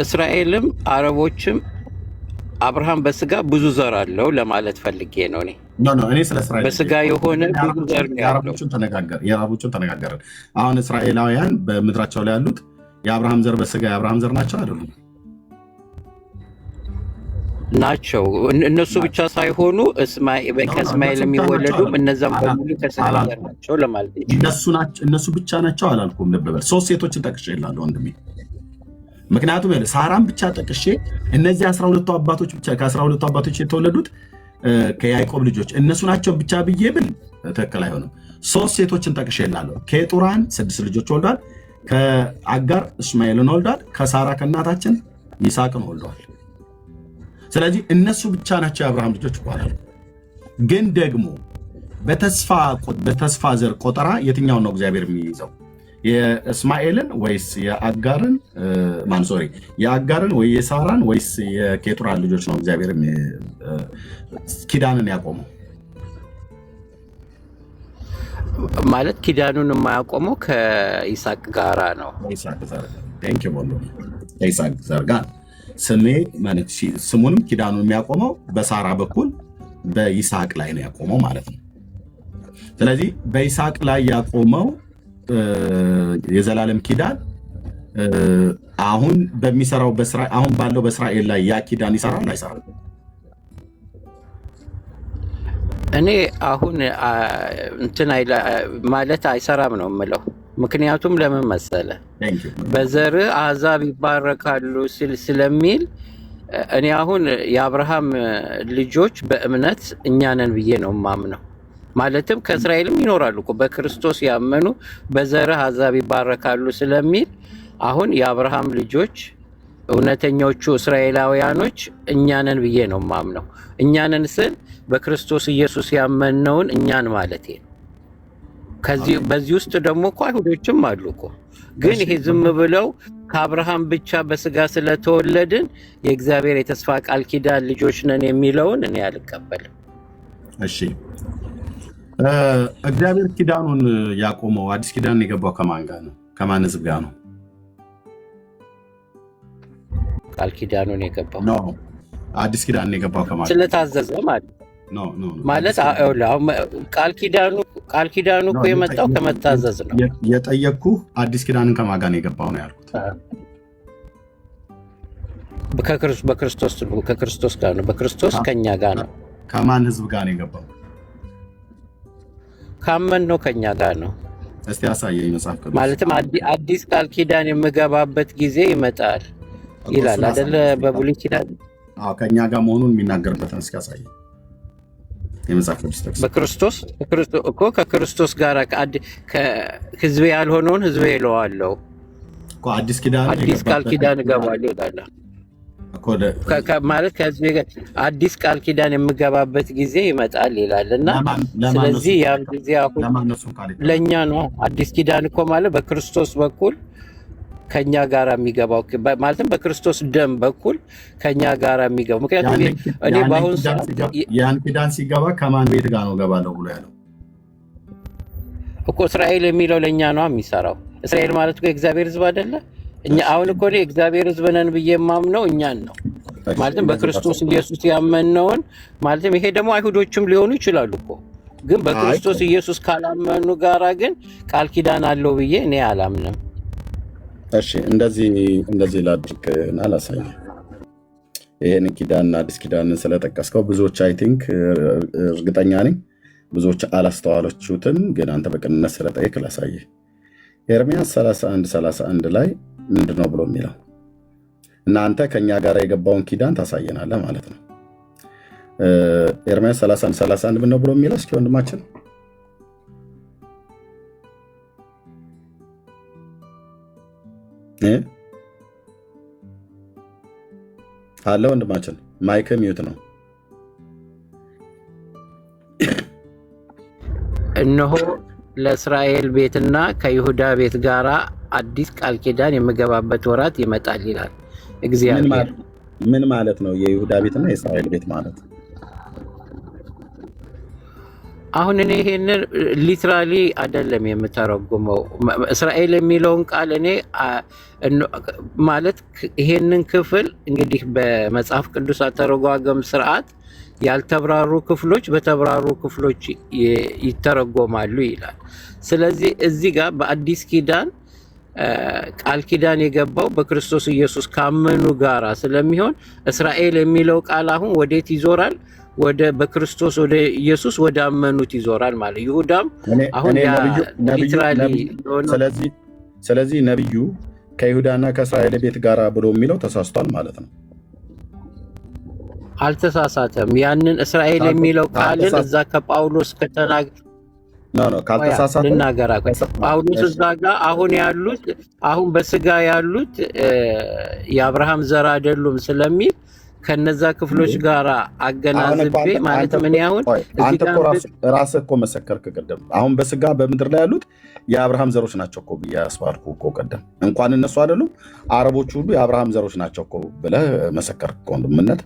እስራኤልም አረቦችም አብርሃም በስጋ ብዙ ዘር አለው ለማለት ፈልጌ ነው። እኔ ስለ እስራኤል በስጋ የሆነ ብዙ ዘር ነው ያለው። የአረቦቹን ተነጋገርን። አሁን እስራኤላውያን በምድራቸው ላይ ያሉት የአብርሃም ዘር በስጋ የአብርሃም ዘር ናቸው አይደሉም? ናቸው። እነሱ ብቻ ሳይሆኑ ከእስማኤል የሚወለዱም እነዛም በሙሉ ከስጋ ዘር ናቸው ለማለት እነሱ ብቻ ናቸው አላልኩም። ልብ በል 3 ሴቶችን ጠቅሼ እላለሁ ወንድሜ። ምክንያቱም ሳራን ብቻ ጠቅሼ እነዚህ 12 አባቶች ብቻ ከ12 አባቶች የተወለዱት ከያዕቆብ ልጆች እነሱ ናቸው ብቻ ብዬ ብል ትክክል አይሆንም። 3 ሴቶችን ጠቅሼ እላለሁ። ከጡራን 6 ልጆች ወልዷል። ከአጋር እስማኤልን ወልዷል። ከሳራ ከእናታችን ይስሐቅን ወልዷል። ስለዚህ እነሱ ብቻ ናቸው የአብርሃም ልጆች ይባላሉ። ግን ደግሞ በተስፋ ዘር ቆጠራ የትኛውን ነው እግዚአብሔር የሚይዘው? የእስማኤልን ወይስ የአጋርን የአጋርን ወይ የሳራን ወይስ የኬጡራን ልጆች ነው እግዚአብሔር ኪዳንን ያቆመው? ማለት ኪዳኑን የማያቆመው ከይስሐቅ ጋራ ነው። ከይስሐቅ ዘር ጋር ስሙንም ኪዳኑን የሚያቆመው በሳራ በኩል በይስሐቅ ላይ ነው ያቆመው ማለት ነው። ስለዚህ በይስሐቅ ላይ ያቆመው የዘላለም ኪዳን አሁን በሚሰራው አሁን ባለው በእስራኤል ላይ ያ ኪዳን ይሰራል አይሰራም? እኔ አሁን እንትን ማለት አይሰራም ነው የምለው። ምክንያቱም ለምን መሰለ? በዘር አሕዛብ ይባረካሉ ስለሚል እኔ አሁን የአብርሃም ልጆች በእምነት እኛ ነን ብዬ ነው የማምነው። ማለትም ከእስራኤልም ይኖራሉ እኮ በክርስቶስ ያመኑ በዘርህ አሕዛብ ይባረካሉ ስለሚል አሁን የአብርሃም ልጆች እውነተኞቹ እስራኤላውያኖች እኛንን ብዬ ነው የማምነው። እኛንን ስል በክርስቶስ ኢየሱስ ያመነውን እኛን ማለት ነው። በዚህ ውስጥ ደግሞ እኮ አይሁዶችም አሉ እኮ። ግን ይሄ ዝም ብለው ከአብርሃም ብቻ በስጋ ስለተወለድን የእግዚአብሔር የተስፋ ቃል ኪዳን ልጆች ነን የሚለውን እኔ አልቀበልም። እሺ፣ እግዚአብሔር ኪዳኑን ያቆመው አዲስ ኪዳን የገባው ከማን ጋር ነው? ከማን ሕዝብ ጋር ነው? ቃል ኪዳኑን የገባው አዲስ ኪዳን የገባው ከማን? ስለታዘዘ ማለት ቃል ኪዳኑ እኮ የመጣው ከመታዘዝ ነው። የጠየቅኩህ አዲስ ኪዳንን ከማን ጋር ነው የገባው ነው ያልኩት። ከክርስቶስ ጋር ነው። በክርስቶስ ከኛ ጋር ነው። ከማን ሕዝብ ጋር ነው የገባው? ካመን ነው ከኛ ጋር ነው። እስቲ አሳየኝ መጽሐፍ ቅዱስ። ማለትም አዲስ ቃል ኪዳን የምገባበት ጊዜ ይመጣል ይላል አይደለ? በብሉይ ኪዳን ከኛ ጋር መሆኑን የሚናገርበትን እስኪ አሳየኝ የመጽሐፍ ቅዱስ ጥቅስ። በክርስቶስ እኮ ከክርስቶስ ጋር ሕዝቤ ያልሆነውን ሕዝቤ እለዋለሁ እኮ አዲስ ቃል ኪዳን እገባለሁ ይላል ማለት ከሕዝቤ ጋር አዲስ ቃል ኪዳን የምገባበት ጊዜ ይመጣል ይላል። እና ስለዚህ ያን ጊዜ አሁን ለእኛ ነው። አዲስ ኪዳን እኮ ማለት በክርስቶስ በኩል ከኛ ጋር የሚገባው ማለትም በክርስቶስ ደም በኩል ከኛ ጋር የሚገባው። ምክንያቱም እኔ በአሁን ሰዓት ያን ኪዳን ሲገባ ከማን ቤት ጋር ነው ገባለሁ ብሎ ያለው እኮ? እስራኤል የሚለው ለእኛ ነው የሚሰራው። እስራኤል ማለት እኮ የእግዚአብሔር ሕዝብ አይደለ? እኛ አሁን እኮ እኔ እግዚአብሔር ሕዝብ ነን ብዬ የማምነው እኛን ነው። ማለትም በክርስቶስ ኢየሱስ ያመነውን ማለትም ይሄ ደግሞ አይሁዶችም ሊሆኑ ይችላሉ እኮ። ግን በክርስቶስ ኢየሱስ ካላመኑ ጋራ ግን ቃል ኪዳን አለው ብዬ እኔ አላምንም። እሺ እንደዚህ ላድርግ እና ላሳየህ። ይሄን ኪዳንና አዲስ ኪዳንን ስለጠቀስከው ብዙዎች አይ ቲንክ እርግጠኛ ነኝ ብዙዎች አላስተዋሎቹትም፣ ግን አንተ በቅንነት ስለጠየቅ ላሳየህ። ኤርምያስ 31:31 ላይ ምንድን ነው ብሎ የሚለው? እናንተ ከኛ ጋር የገባውን ኪዳን ታሳየናለህ ማለት ነው። ኤርምያስ 31:31 ምን ነው ብሎ የሚለው? እስኪ ወንድማችን አለ ወንድማችን፣ ማይክ ሚዩት ነው። እነሆ ለእስራኤል ቤትና ከይሁዳ ቤት ጋር አዲስ ቃል ኪዳን የምገባበት ወራት ይመጣል ይላል እግዚአብሔር። ምን ማለት ነው? የይሁዳ ቤትና የእስራኤል ቤት ማለት አሁን እኔ ይሄንን ሊትራሊ አይደለም የምተረጉመው። እስራኤል የሚለውን ቃል እኔ ማለት ይሄንን ክፍል እንግዲህ በመጽሐፍ ቅዱስ አተረጓጎም ስርዓት ያልተብራሩ ክፍሎች በተብራሩ ክፍሎች ይተረጎማሉ ይላል። ስለዚህ እዚህ ጋር በአዲስ ኪዳን ቃል ኪዳን የገባው በክርስቶስ ኢየሱስ ካመኑ ጋራ ስለሚሆን እስራኤል የሚለው ቃል አሁን ወዴት ይዞራል? ወደ በክርስቶስ ወደ ኢየሱስ ወደ አመኑት ይዞራል ማለት ይሁዳም አሁን ሊትራሊ። ስለዚህ ነብዩ ከይሁዳና ከእስራኤል ቤት ጋር ብሎ የሚለው ተሳስቷል ማለት ነው። አልተሳሳተም። ያንን እስራኤል የሚለው ቃልን እዛ ከጳውሎስ ልናገራ ጳውሎስ እዛ ጋር አሁን በስጋ ያሉት የአብርሃም ዘር አይደሉም ስለሚል ከነዛ ክፍሎች ጋር አገናዝቤ ማለት ምን ያሁን አንተ እኮ ራስህ እኮ መሰከርክ ቅድም። አሁን በስጋ በምድር ላይ ያሉት የአብርሃም ዘሮች ናቸው እኮ ብዬ አስባልኩ እኮ ቅድም። እንኳን እነሱ አይደሉም አረቦች ሁሉ የአብርሃም ዘሮች ናቸው እኮ ብለህ መሰከርክ እኮ ወንድምነት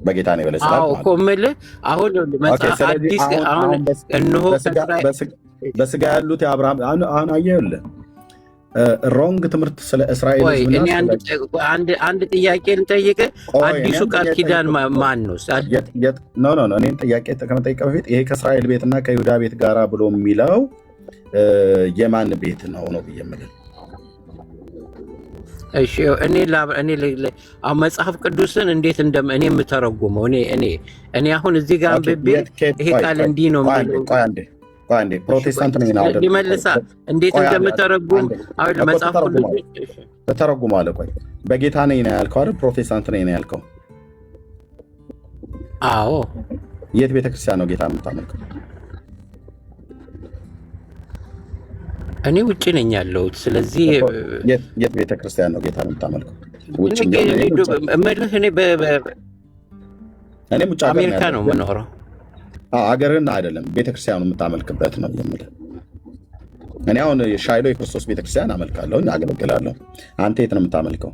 በጌታ ነው ብለህ ስላልክ እኮ የምልህ አሁን አዲስ አሁን እነሆ በስጋ ያሉት የአብርሃም አሁን አየሁልህ ሮንግ ትምህርት ስለ እስራኤል እኔ አንድ ጥያቄ ልጠይቅ። አዲሱ ቃል ኪዳን ማን ነው? ኖ እኔን ጥያቄ ከመጠየቅ በፊት ይሄ ከእስራኤል ቤትና ከይሁዳ ቤት ጋራ ብሎ የሚለው የማን ቤት ነው ብዬ የምልህ። እሺ እኔ መጽሐፍ ቅዱስን እንዴት እኔ የምተረጉመው እኔ አሁን እዚህ ጋር አንብቤ ይሄ ቃል እንዲህ ነው የሚለው ፕሮቴስታንት ነኝ ሊመልሳ እንዴት እንደምተረጉም አሁን መጽሐፍ ቅዱስ ተተረጉማለህ። ቆይ በጌታ ነኝ ነው ያልከው አይደል? ፕሮቴስታንት ነኝ ነው ያልከው። አዎ። የት ቤተክርስቲያን ነው ጌታ የምታመልከው? እኔ ውጭ ነኝ ያለሁት። ስለዚህ የት ቤተክርስቲያን ነው ጌታ የምታመልከው? ውጭ እኔ ውጭ አሜሪካ ነው የምኖረው። አገርህን አይደለም ቤተክርስቲያኑ የምታመልክበት ነው የምልህ። እኔ አሁን ሻይሎ የክርስቶስ ቤተክርስቲያን አመልካለሁ፣ አገለግላለሁ። አንተ የት ነው የምታመልከው?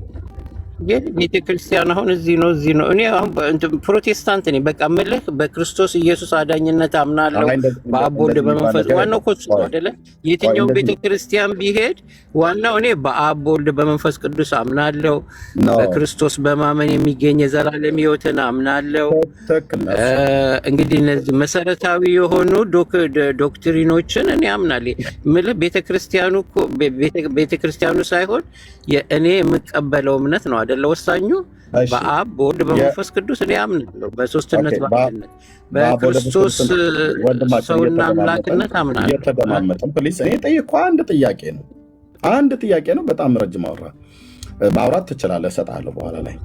ቤተክርስቲያን አሁን እዚህ ነው። እኔ አሁን ፕሮቴስታንት ነኝ። በቃ የምልህ በክርስቶስ ኢየሱስ አዳኝነት አምናለሁ፣ በአብ ወልድ በመንፈስ ዋናው እኮ እሱ አይደለ? የትኛው ቤተክርስቲያን ቢሄድ ዋናው እኔ በአብ ወልድ በመንፈስ ቅዱስ አምናለሁ፣ በክርስቶስ በማመን የሚገኝ የዘላለም ሕይወትን አምናለሁ። እንግዲህ እነዚህ መሰረታዊ የሆኑ ዶክትሪኖችን እኔ አምናለሁ። የምልህ ቤተክርስቲያኑ ሳይሆን እኔ የምቀበለው እምነት ነው አይደለ? ወሳኙ በአብ በወልድ በመንፈስ ቅዱስ እኔ አምናለሁ። በሶስትነት ባለነት በክርስቶስ ሰውና አምላክነት አምናለሁ። እየተደማመጥን ፕሊስ። እኔ ጠየቅኩህ አንድ ጥያቄ ነው። በጣም ረጅም ማውራት ትችላለህ፣ እሰጥሃለሁ በኋላ ላይ።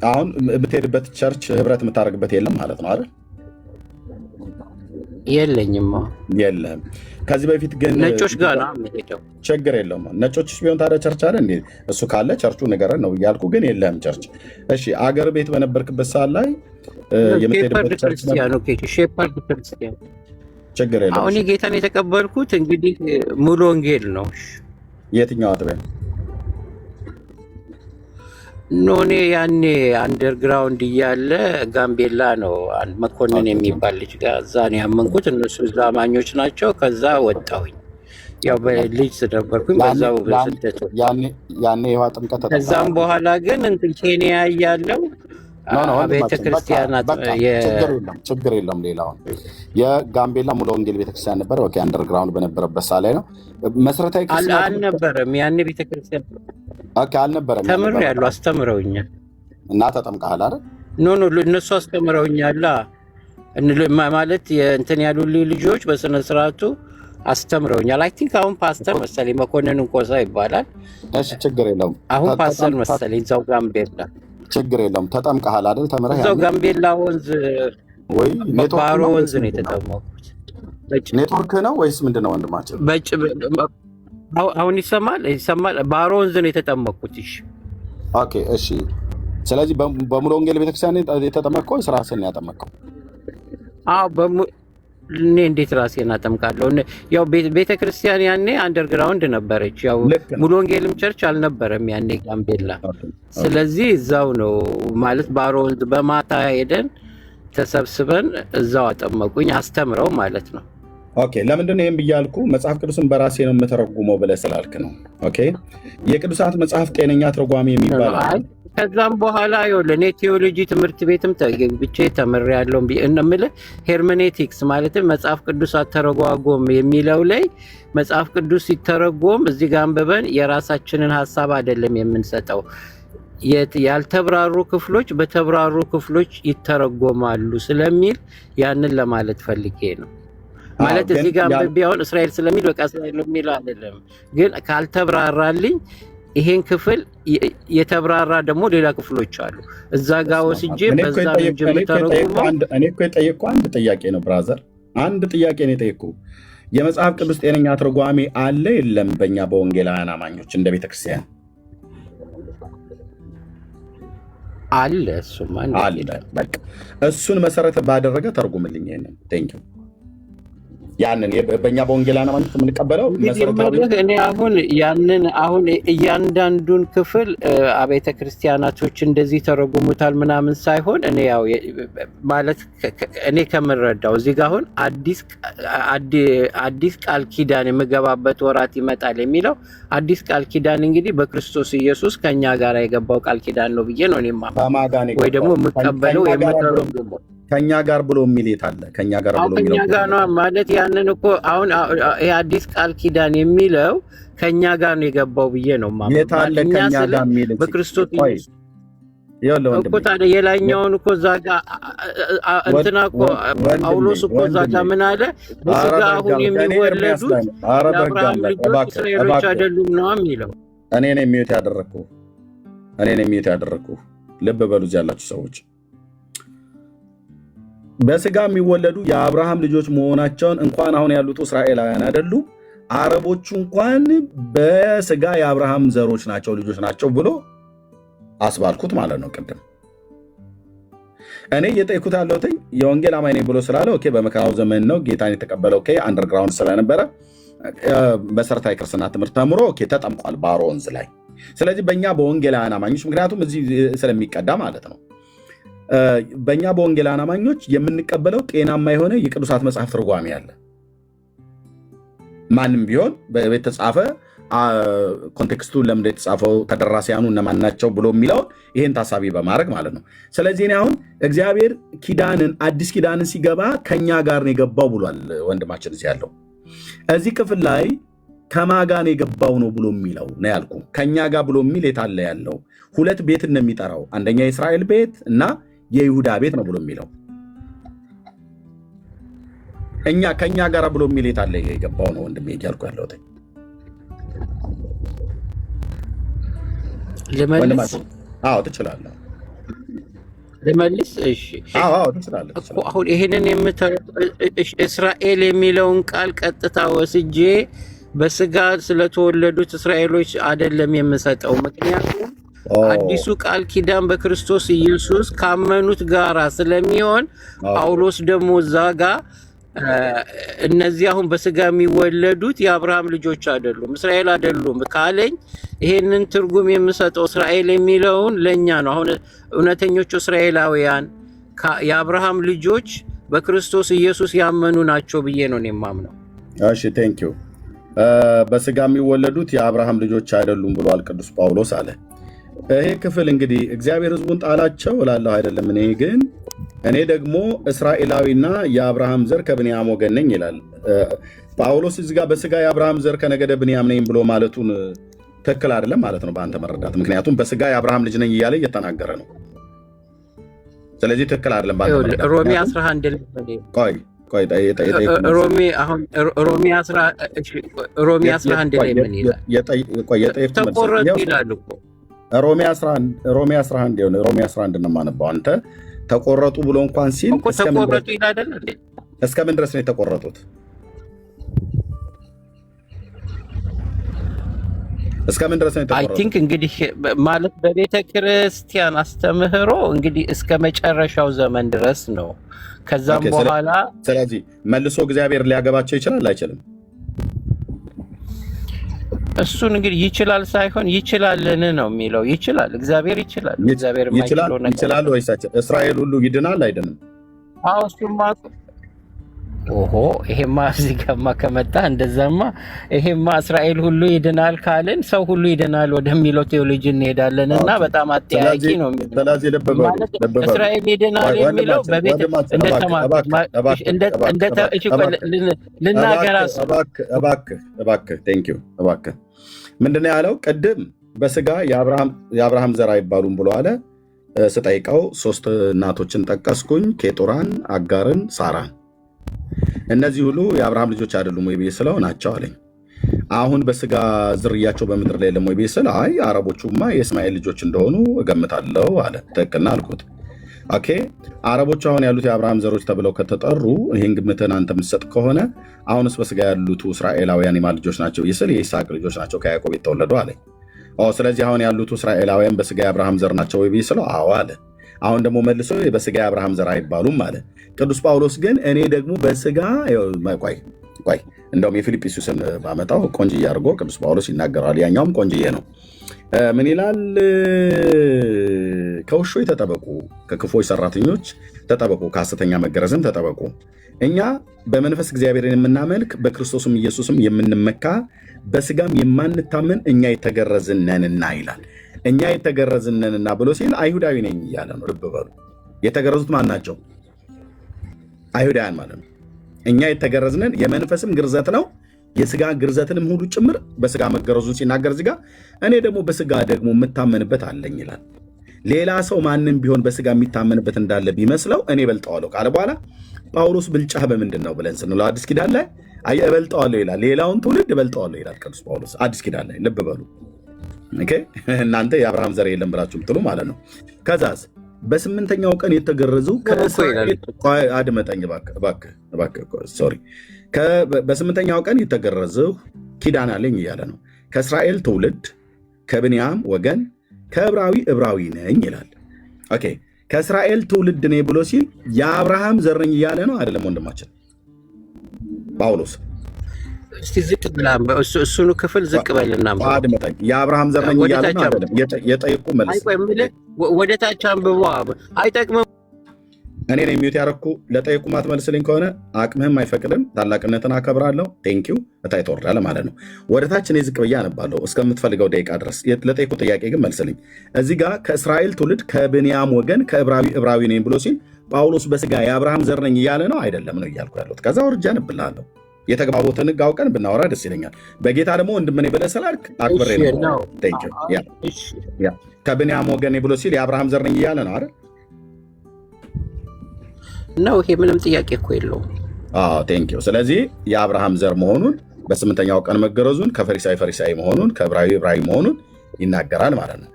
አሁን የምትሄድበት ቸርች ህብረት የምታደርግበት የለም ማለት ነው አይደል? የለኝም። የለም። ከዚህ በፊት ግን ነጮች ጋር ነው የምሄደው። ችግር የለውም። ነጮች ቢሆን ታዲያ ቸርች አለ እንዴ? እሱ ካለ ቸርቹ ንገረን ነው እያልኩ፣ ግን የለህም ቸርች። እሺ አገር ቤት በነበርክበት ሰዓት ላይ የምትሄድበት ቸርች ሼፐርድ ክርስቲያን ችግር የለውም። አሁን ጌታን የተቀበልኩት እንግዲህ ሙሉ ወንጌል ነው። የትኛው አጥቢያ? እኔ ያኔ አንደርግራውንድ እያለ ጋምቤላ ነው አንድ መኮንን የሚባል ልጅ ጋር እዛ ነው ያመንኩት። እነሱ እዛ አማኞች ናቸው። ከዛ ወጣሁኝ። ያው በልጅ ነበርኩኝ በዛው በስደት ያኔ የውሃ ጥምቀት። ከዛም በኋላ ግን ኬንያ እያለው ቤተ ክርስቲያናት ችግር የለም። ሌላውን የጋምቤላ ሙሉ ወንጌል ቤተክርስቲያን ነበር። አንደርግራውንድ በነበረበት ሳ ላይ ነው መሰረታዊ አልነበረም። ያኔ ቤተክርስቲያን አልነበረም። ተምሬያለሁ፣ አስተምረውኛል። እና ተጠምቀሃል አይደል? ኖ እነሱ አስተምረውኛል። ማለት እንትን ያሉልኝ ልጆች በስነ ስርዓቱ አስተምረውኛል። አይ ቲንክ አሁን ፓስተር መሰለኝ መኮንን እንቆሳ ይባላል። እሺ ችግር የለውም። አሁን ፓስተር መሰለኝ እዛው ጋምቤላ። ችግር የለውም። ተጠምቀሃል አይደል? ተምረህ እዛው ጋምቤላ ወንዝ ወይ ባሮ ወንዝ ነው የተጠመቁት። ኔትወርክ ነው ወይስ ምንድን ነው ወንድማችን? አሁን ይሰማል። ባሮ ወንዝ ነው የተጠመቁት። ኦኬ እሺ። ስለዚህ በሙሉ ወንጌል ቤተክርስቲያን የተጠመቀው ራስህን ያጠመቀው? እኔ እንዴት ራሴን አጠምቃለሁ? ያው ቤተክርስቲያን ያኔ አንደርግራውንድ ነበረች። ያው ሙሉ ወንጌልም ቸርች አልነበረም ያኔ ጋምቤላ። ስለዚህ እዛው ነው ማለት ባሮ ወንዝ በማታ ሄደን ተሰብስበን እዛው አጠመቁኝ፣ አስተምረው ማለት ነው። ኦኬ፣ ለምንድን ነው ይህም ብያልኩ? መጽሐፍ ቅዱስን በራሴ ነው የምተረጉመው ብለህ ስላልክ ነው። ኦኬ፣ የቅዱሳት መጽሐፍ ጤነኛ ትርጓሜ የሚባል አለ። ከዛም በኋላ ይኸውልህ እኔ ቴዎሎጂ ትምህርት ቤትም ብቻ ተምሬያለሁ እምልህ ሄርሜኔቲክስ ማለትም መጽሐፍ ቅዱስ አተረጓጎም የሚለው ላይ መጽሐፍ ቅዱስ ሲተረጎም እዚህ ጋር አንብበን የራሳችንን ሀሳብ አይደለም የምንሰጠው። ያልተብራሩ ክፍሎች በተብራሩ ክፍሎች ይተረጎማሉ ስለሚል ያንን ለማለት ፈልጌ ነው። ማለት እዚህ ጋር አንብቤውን እስራኤል ስለሚል በቃ እስራኤል የሚለው አይደለም፣ ግን ካልተብራራልኝ ይሄን ክፍል የተብራራ ደግሞ ሌላ ክፍሎች አሉ እዛ ጋር ወስጄ በዛ ነው የምተረጉመው። እኔ እኮ የጠየቅኩህ አንድ ጥያቄ ነው ብራዘር፣ አንድ ጥያቄ ነው የጠየቅኩህ። የመጽሐፍ ቅዱስ ጤነኛ ትርጓሜ አለ የለም በእኛ በወንጌላውያን አማኞች እንደ ቤተክርስቲያን? አለ፣ እሱማ አለ። በቃ እሱን መሰረት ባደረገ ተርጉምልኝ ይሄንን። ቴንክ ዩ። ያንን በእኛ በወንጌላውያን አማኞች የምንቀበለው መሰረታዊ እኔ አሁን እያንዳንዱን ክፍል አብያተ ክርስቲያናቶች እንደዚህ ተረጉሙታል ምናምን ሳይሆን እኔ ያው ማለት እኔ ከምረዳው እዚህ ጋር አሁን አዲስ ቃል ኪዳን የምገባበት ወራት ይመጣል የሚለው አዲስ ቃል ኪዳን እንግዲህ በክርስቶስ ኢየሱስ ከኛ ጋር የገባው ቃል ኪዳን ነው ብዬ ነው እኔማ ወይ ደግሞ የምቀበለው የምተረጉመው። ከኛ ጋር ብሎ የሚሌት አለ። ከኛ ጋር ብሎ የሚለው ከኛ ጋር ነው ማለት ያንን እኮ አሁን ይሄ አዲስ ቃል ኪዳን የሚለው ከኛ ጋር ነው የገባው ብዬ ነው ማለት የት አለ ከኛ ጋር የሚል በክርስቶስ እኮ ታዲያ የላኛውን እኮ እዛ ጋር እንትና እኮ ጳውሎስ እኮ እዛ ጋር ምን አለ? በስጋ አሁን የሚወለዱት የአብርሃም ልጆች እስራኤሎች አይደሉም ነው የሚለው። እኔ ነኝ ሚዩት ያደረኩህ። ልብ በሉ እዚህ ያላችሁ ሰዎች በስጋ የሚወለዱ የአብርሃም ልጆች መሆናቸውን እንኳን አሁን ያሉት እስራኤላውያን አይደሉም አረቦቹ እንኳን በስጋ የአብርሃም ዘሮች ናቸው ልጆች ናቸው ብሎ አስባልኩት ማለት ነው። ቅድም እኔ እየጠየኩት ያለሁት የወንጌል አማኝ ነኝ ብሎ ስላለ ኦኬ፣ በመከራው ዘመን ነው ጌታን የተቀበለው። ኦኬ፣ አንደርግራውንድ ስለነበረ መሰረታዊ ክርስትና ትምህርት ተምሮ ኦኬ ተጠምቋል ባሮ ወንዝ ላይ። ስለዚህ በእኛ በወንጌላውያን አማኞች ምክንያቱም እዚህ ስለሚቀዳ ማለት ነው በእኛ በወንጌላውያን አማኞች የምንቀበለው ጤናማ የሆነ የቅዱሳት መጽሐፍ ትርጓሜ አለ። ማንም ቢሆን በተጻፈ ኮንቴክስቱን ለምን የተጻፈው ተደራሲያኑ እነማን ናቸው ብሎ የሚለውን ይሄን ታሳቢ በማድረግ ማለት ነው። ስለዚህ እኔ አሁን እግዚአብሔር ኪዳንን አዲስ ኪዳንን ሲገባ ከኛ ጋር ነው የገባው ብሏል ወንድማችን እዚህ ያለው። እዚህ ክፍል ላይ ከማጋን የገባው ነው ብሎ የሚለው ነው ያልኩ። ከኛ ጋር ብሎ የሚል የታለ ያለው ሁለት ቤት ነው የሚጠራው፣ አንደኛ የእስራኤል ቤት እና የይሁዳ ቤት ነው ብሎ የሚለው። እኛ ከኛ ጋር ብሎ የሚል የታለ የገባው ነው ወንድሜ እያልኩ ያለሁት። ልመልስ? አዎ ትችላለህ። ልመልስ? እሺ። አዎ ትችላለህ እኮ አሁን ይሄንን እስራኤል የሚለውን ቃል ቀጥታ ወስጄ በስጋ ስለተወለዱት እስራኤሎች አይደለም የምሰጠው። ምክንያቱም አዲሱ ቃል ኪዳን በክርስቶስ ኢየሱስ ካመኑት ጋራ ስለሚሆን ጳውሎስ ደግሞ እዛ ጋር እነዚህ አሁን በስጋ የሚወለዱት የአብርሃም ልጆች አይደሉም እስራኤል አይደሉም ካለኝ ይሄንን ትርጉም የምሰጠው እስራኤል የሚለውን ለኛ ነው። አሁን እውነተኞቹ እስራኤላውያን የአብርሃም ልጆች በክርስቶስ ኢየሱስ ያመኑ ናቸው ብዬ ነው የማምነው። እሺ ቴንክ ዩ። በስጋ የሚወለዱት የአብርሃም ልጆች አይደሉም ብሏል ቅዱስ ጳውሎስ አለ። ይሄ ክፍል እንግዲህ እግዚአብሔር ሕዝቡን ጣላቸው እላለሁ አይደለም። እኔ ደግሞ እስራኤላዊና የአብርሃም ዘር ከብንያም ወገን ነኝ ይላል ጳውሎስ። እዚህ ጋር በስጋ የአብርሃም ዘር ከነገደ ብንያም ነኝ ብሎ ማለቱን ትክክል አይደለም ማለት ነው በአንተ መረዳት። ምክንያቱም በስጋ የአብርሃም ልጅ ነኝ እያለ እየተናገረ ነው። ስለዚህ ትክክል አይደለም በአንተ መረዳት። ሮሜ 11 ቆይ ሮሜ 11 ላይ ምን ይላል? ተቆረጡ ይላል እኮ ሮሜ 11 ነው የማነባው። አንተ ተቆረጡ ብሎ እንኳን ሲል ተቆረጡ ይላል አይደል? እስከምን ድረስ ነው የተቆረጡት? እስከምን ድረስ ነው የተቆረጡት? አይ ቲንክ እንግዲህ ማለት በቤተ ክርስቲያን አስተምህሮ እንግዲህ እስከ መጨረሻው ዘመን ድረስ ነው። ከዛም በኋላ ስለዚህ መልሶ እግዚአብሔር ሊያገባቸው ይችላል አይችልም? እሱን እንግዲህ ይችላል ሳይሆን ይችላልን ነው የሚለው። ይችላል፣ እግዚአብሔር ይችላል። እግዚአብሔር ይችላል ወይስ እስራኤል ሁሉ ይድናል አይደለም? እሱማ ኦሆ ይሄማ እዚህ ጋማ ከመጣ እንደዛማ ይሄማ እስራኤል ሁሉ ይድናል ካልን ሰው ሁሉ ይድናል ወደሚለው ቴዎሎጂ እንሄዳለን እና በጣም አጠያቂ ነው። ስለዚህ እስራኤል ይድናል የሚለው በቤት ልናገር እባክህ ምንድን ነው ያለው? ቅድም በስጋ የአብርሃም ዘር አይባሉም ብሎ አለ። ስጠይቀው 3 እናቶችን ጠቀስኩኝ፣ ኬጡራን፣ አጋርን፣ ሳራን። እነዚህ ሁሉ የአብርሃም ልጆች አይደሉም ወይ ብዬ ስለው ናቸው አለኝ። አሁን በስጋ ዝርያቸው በምድር ላይ የለም ወይ ብዬ ስል አይ አረቦቹማ የእስማኤል ልጆች እንደሆኑ እገምታለሁ አለ። ትክክል ነህ አልኩት። ኦኬ አረቦቹ አሁን ያሉት የአብርሃም ዘሮች ተብለው ከተጠሩ ይህን ግምትህን አንተ የምትሰጥ ከሆነ አሁንስ በስጋ ያሉት እስራኤላውያን የማን ልጆች ናቸው ይስል የይስሐቅ ልጆች ናቸው ከያዕቆብ የተወለዱ አለኝ። ስለዚህ አሁን ያሉት እስራኤላውያን በስጋ የአብርሃም ዘር ናቸው ወይ ብዬ ስለው አዎ አለ። አሁን ደግሞ መልሶ በስጋ የአብርሃም ዘር አይባሉም አለ። ቅዱስ ጳውሎስ ግን እኔ ደግሞ በስጋ ቆይ እንደውም የፊልጵስዩስን ባመጣው ቆንጅዬ አድርጎ ቅዱስ ጳውሎስ ይናገራል። ያኛውም ቆንጅዬ ነው። ምን ይላል? ከውሾች ተጠበቁ፣ ከክፎች ሰራተኞች ተጠበቁ፣ ከሐሰተኛ መገረዝም ተጠበቁ። እኛ በመንፈስ እግዚአብሔርን የምናመልክ በክርስቶስም ኢየሱስም የምንመካ በስጋም የማንታመን እኛ የተገረዝነንና ይላል። እኛ የተገረዝነንና ብሎ ሲል አይሁዳዊ ነኝ እያለ ነው። ልብ በሉ። የተገረዙት ማን ናቸው? አይሁዳውያን ማለት ነው። እኛ የተገረዝነን የመንፈስም ግርዘት ነው የስጋ ግርዘትንም ሁሉ ጭምር በስጋ መገረዙን ሲናገር እዚህ ጋር እኔ ደግሞ በስጋ ደግሞ የምታመንበት አለኝ ይላል። ሌላ ሰው ማንም ቢሆን በስጋ የሚታመንበት እንዳለ ቢመስለው እኔ እበልጠዋለሁ ካለ በኋላ ጳውሎስ ብልጫህ በምንድን ነው ብለን ስንለው አዲስ ኪዳን ላይ እበልጠዋለሁ ይላል። ሌላውን ትውልድ እበልጠዋለሁ ይላል ቅዱስ ጳውሎስ አዲስ ኪዳን ላይ። ልብ በሉ እናንተ የአብርሃም ዘር የለም ብላችሁ ምትሉ ማለት ነው። ከዛስ በ8ኛው ቀን የተገረዙ አድመጠኝ እባክህ ሶሪ በ8ኛው ቀን የተገረዝሁ ኪዳን አለኝ እያለ ነው። ከእስራኤል ትውልድ ከብንያም ወገን ከዕብራዊ ነኝ ይላል። ኦኬ ከእስራኤል ትውልድ ነኝ ብሎ ሲል የአብርሃም ዘር ነኝ እያለ ነው አይደለም ወንድማችን ጳውሎስ? እስቲ ዝቅ ብላ እሱኑ ክፍል ዝቅ በልና አድመጠኝ። የአብርሃም ዘር ነኝ እያለ ነው አይደለም? የጠየቁ መልስ ወደ ታች አንብቦ አይጠቅምም። እኔ ነኝ ሚዩት ያደረኩ። ለጠየቁ ማትመልስልኝ ከሆነ አቅምህም አይፈቅድም። ታላቅነትን አከብራለሁ። ቴንኪው እታይ ትወርዳለህ ማለት ነው። ወደ ታች እኔ ዝቅ ብዬ አነባለሁ እስከምትፈልገው ደቂቃ ድረስ። ለጠየቁ ጥያቄ ግን መልስልኝ። እዚህ ጋር ከእስራኤል ትውልድ ከብንያም ወገን ከዕብራዊ ነኝ ብሎ ሲል ጳውሎስ በስጋ የአብርሃም ዘር ነኝ እያለ ነው አይደለም ነው እያልኩ ያለሁት። ከዛ ወርጃ አነብልሃለሁ። የተግባቦትን ሕግ አውቀን ብናወራ ደስ ይለኛል። በጌታ ደግሞ ወንድም ነኝ ብለህ ስላልክ አክብሬ ነው። ከብንያም ወገን ብሎ ሲል የአብርሃም ዘር ነኝ እያለ ነው አይደል ነው? ይሄ ምንም ጥያቄ እኮ የለውም። ቴንኪው። ስለዚህ የአብርሃም ዘር መሆኑን በ8ኛው ቀን መገረዙን ከፈሪሳዊ መሆኑን ከዕብራዊ መሆኑን ይናገራል ማለት ነው።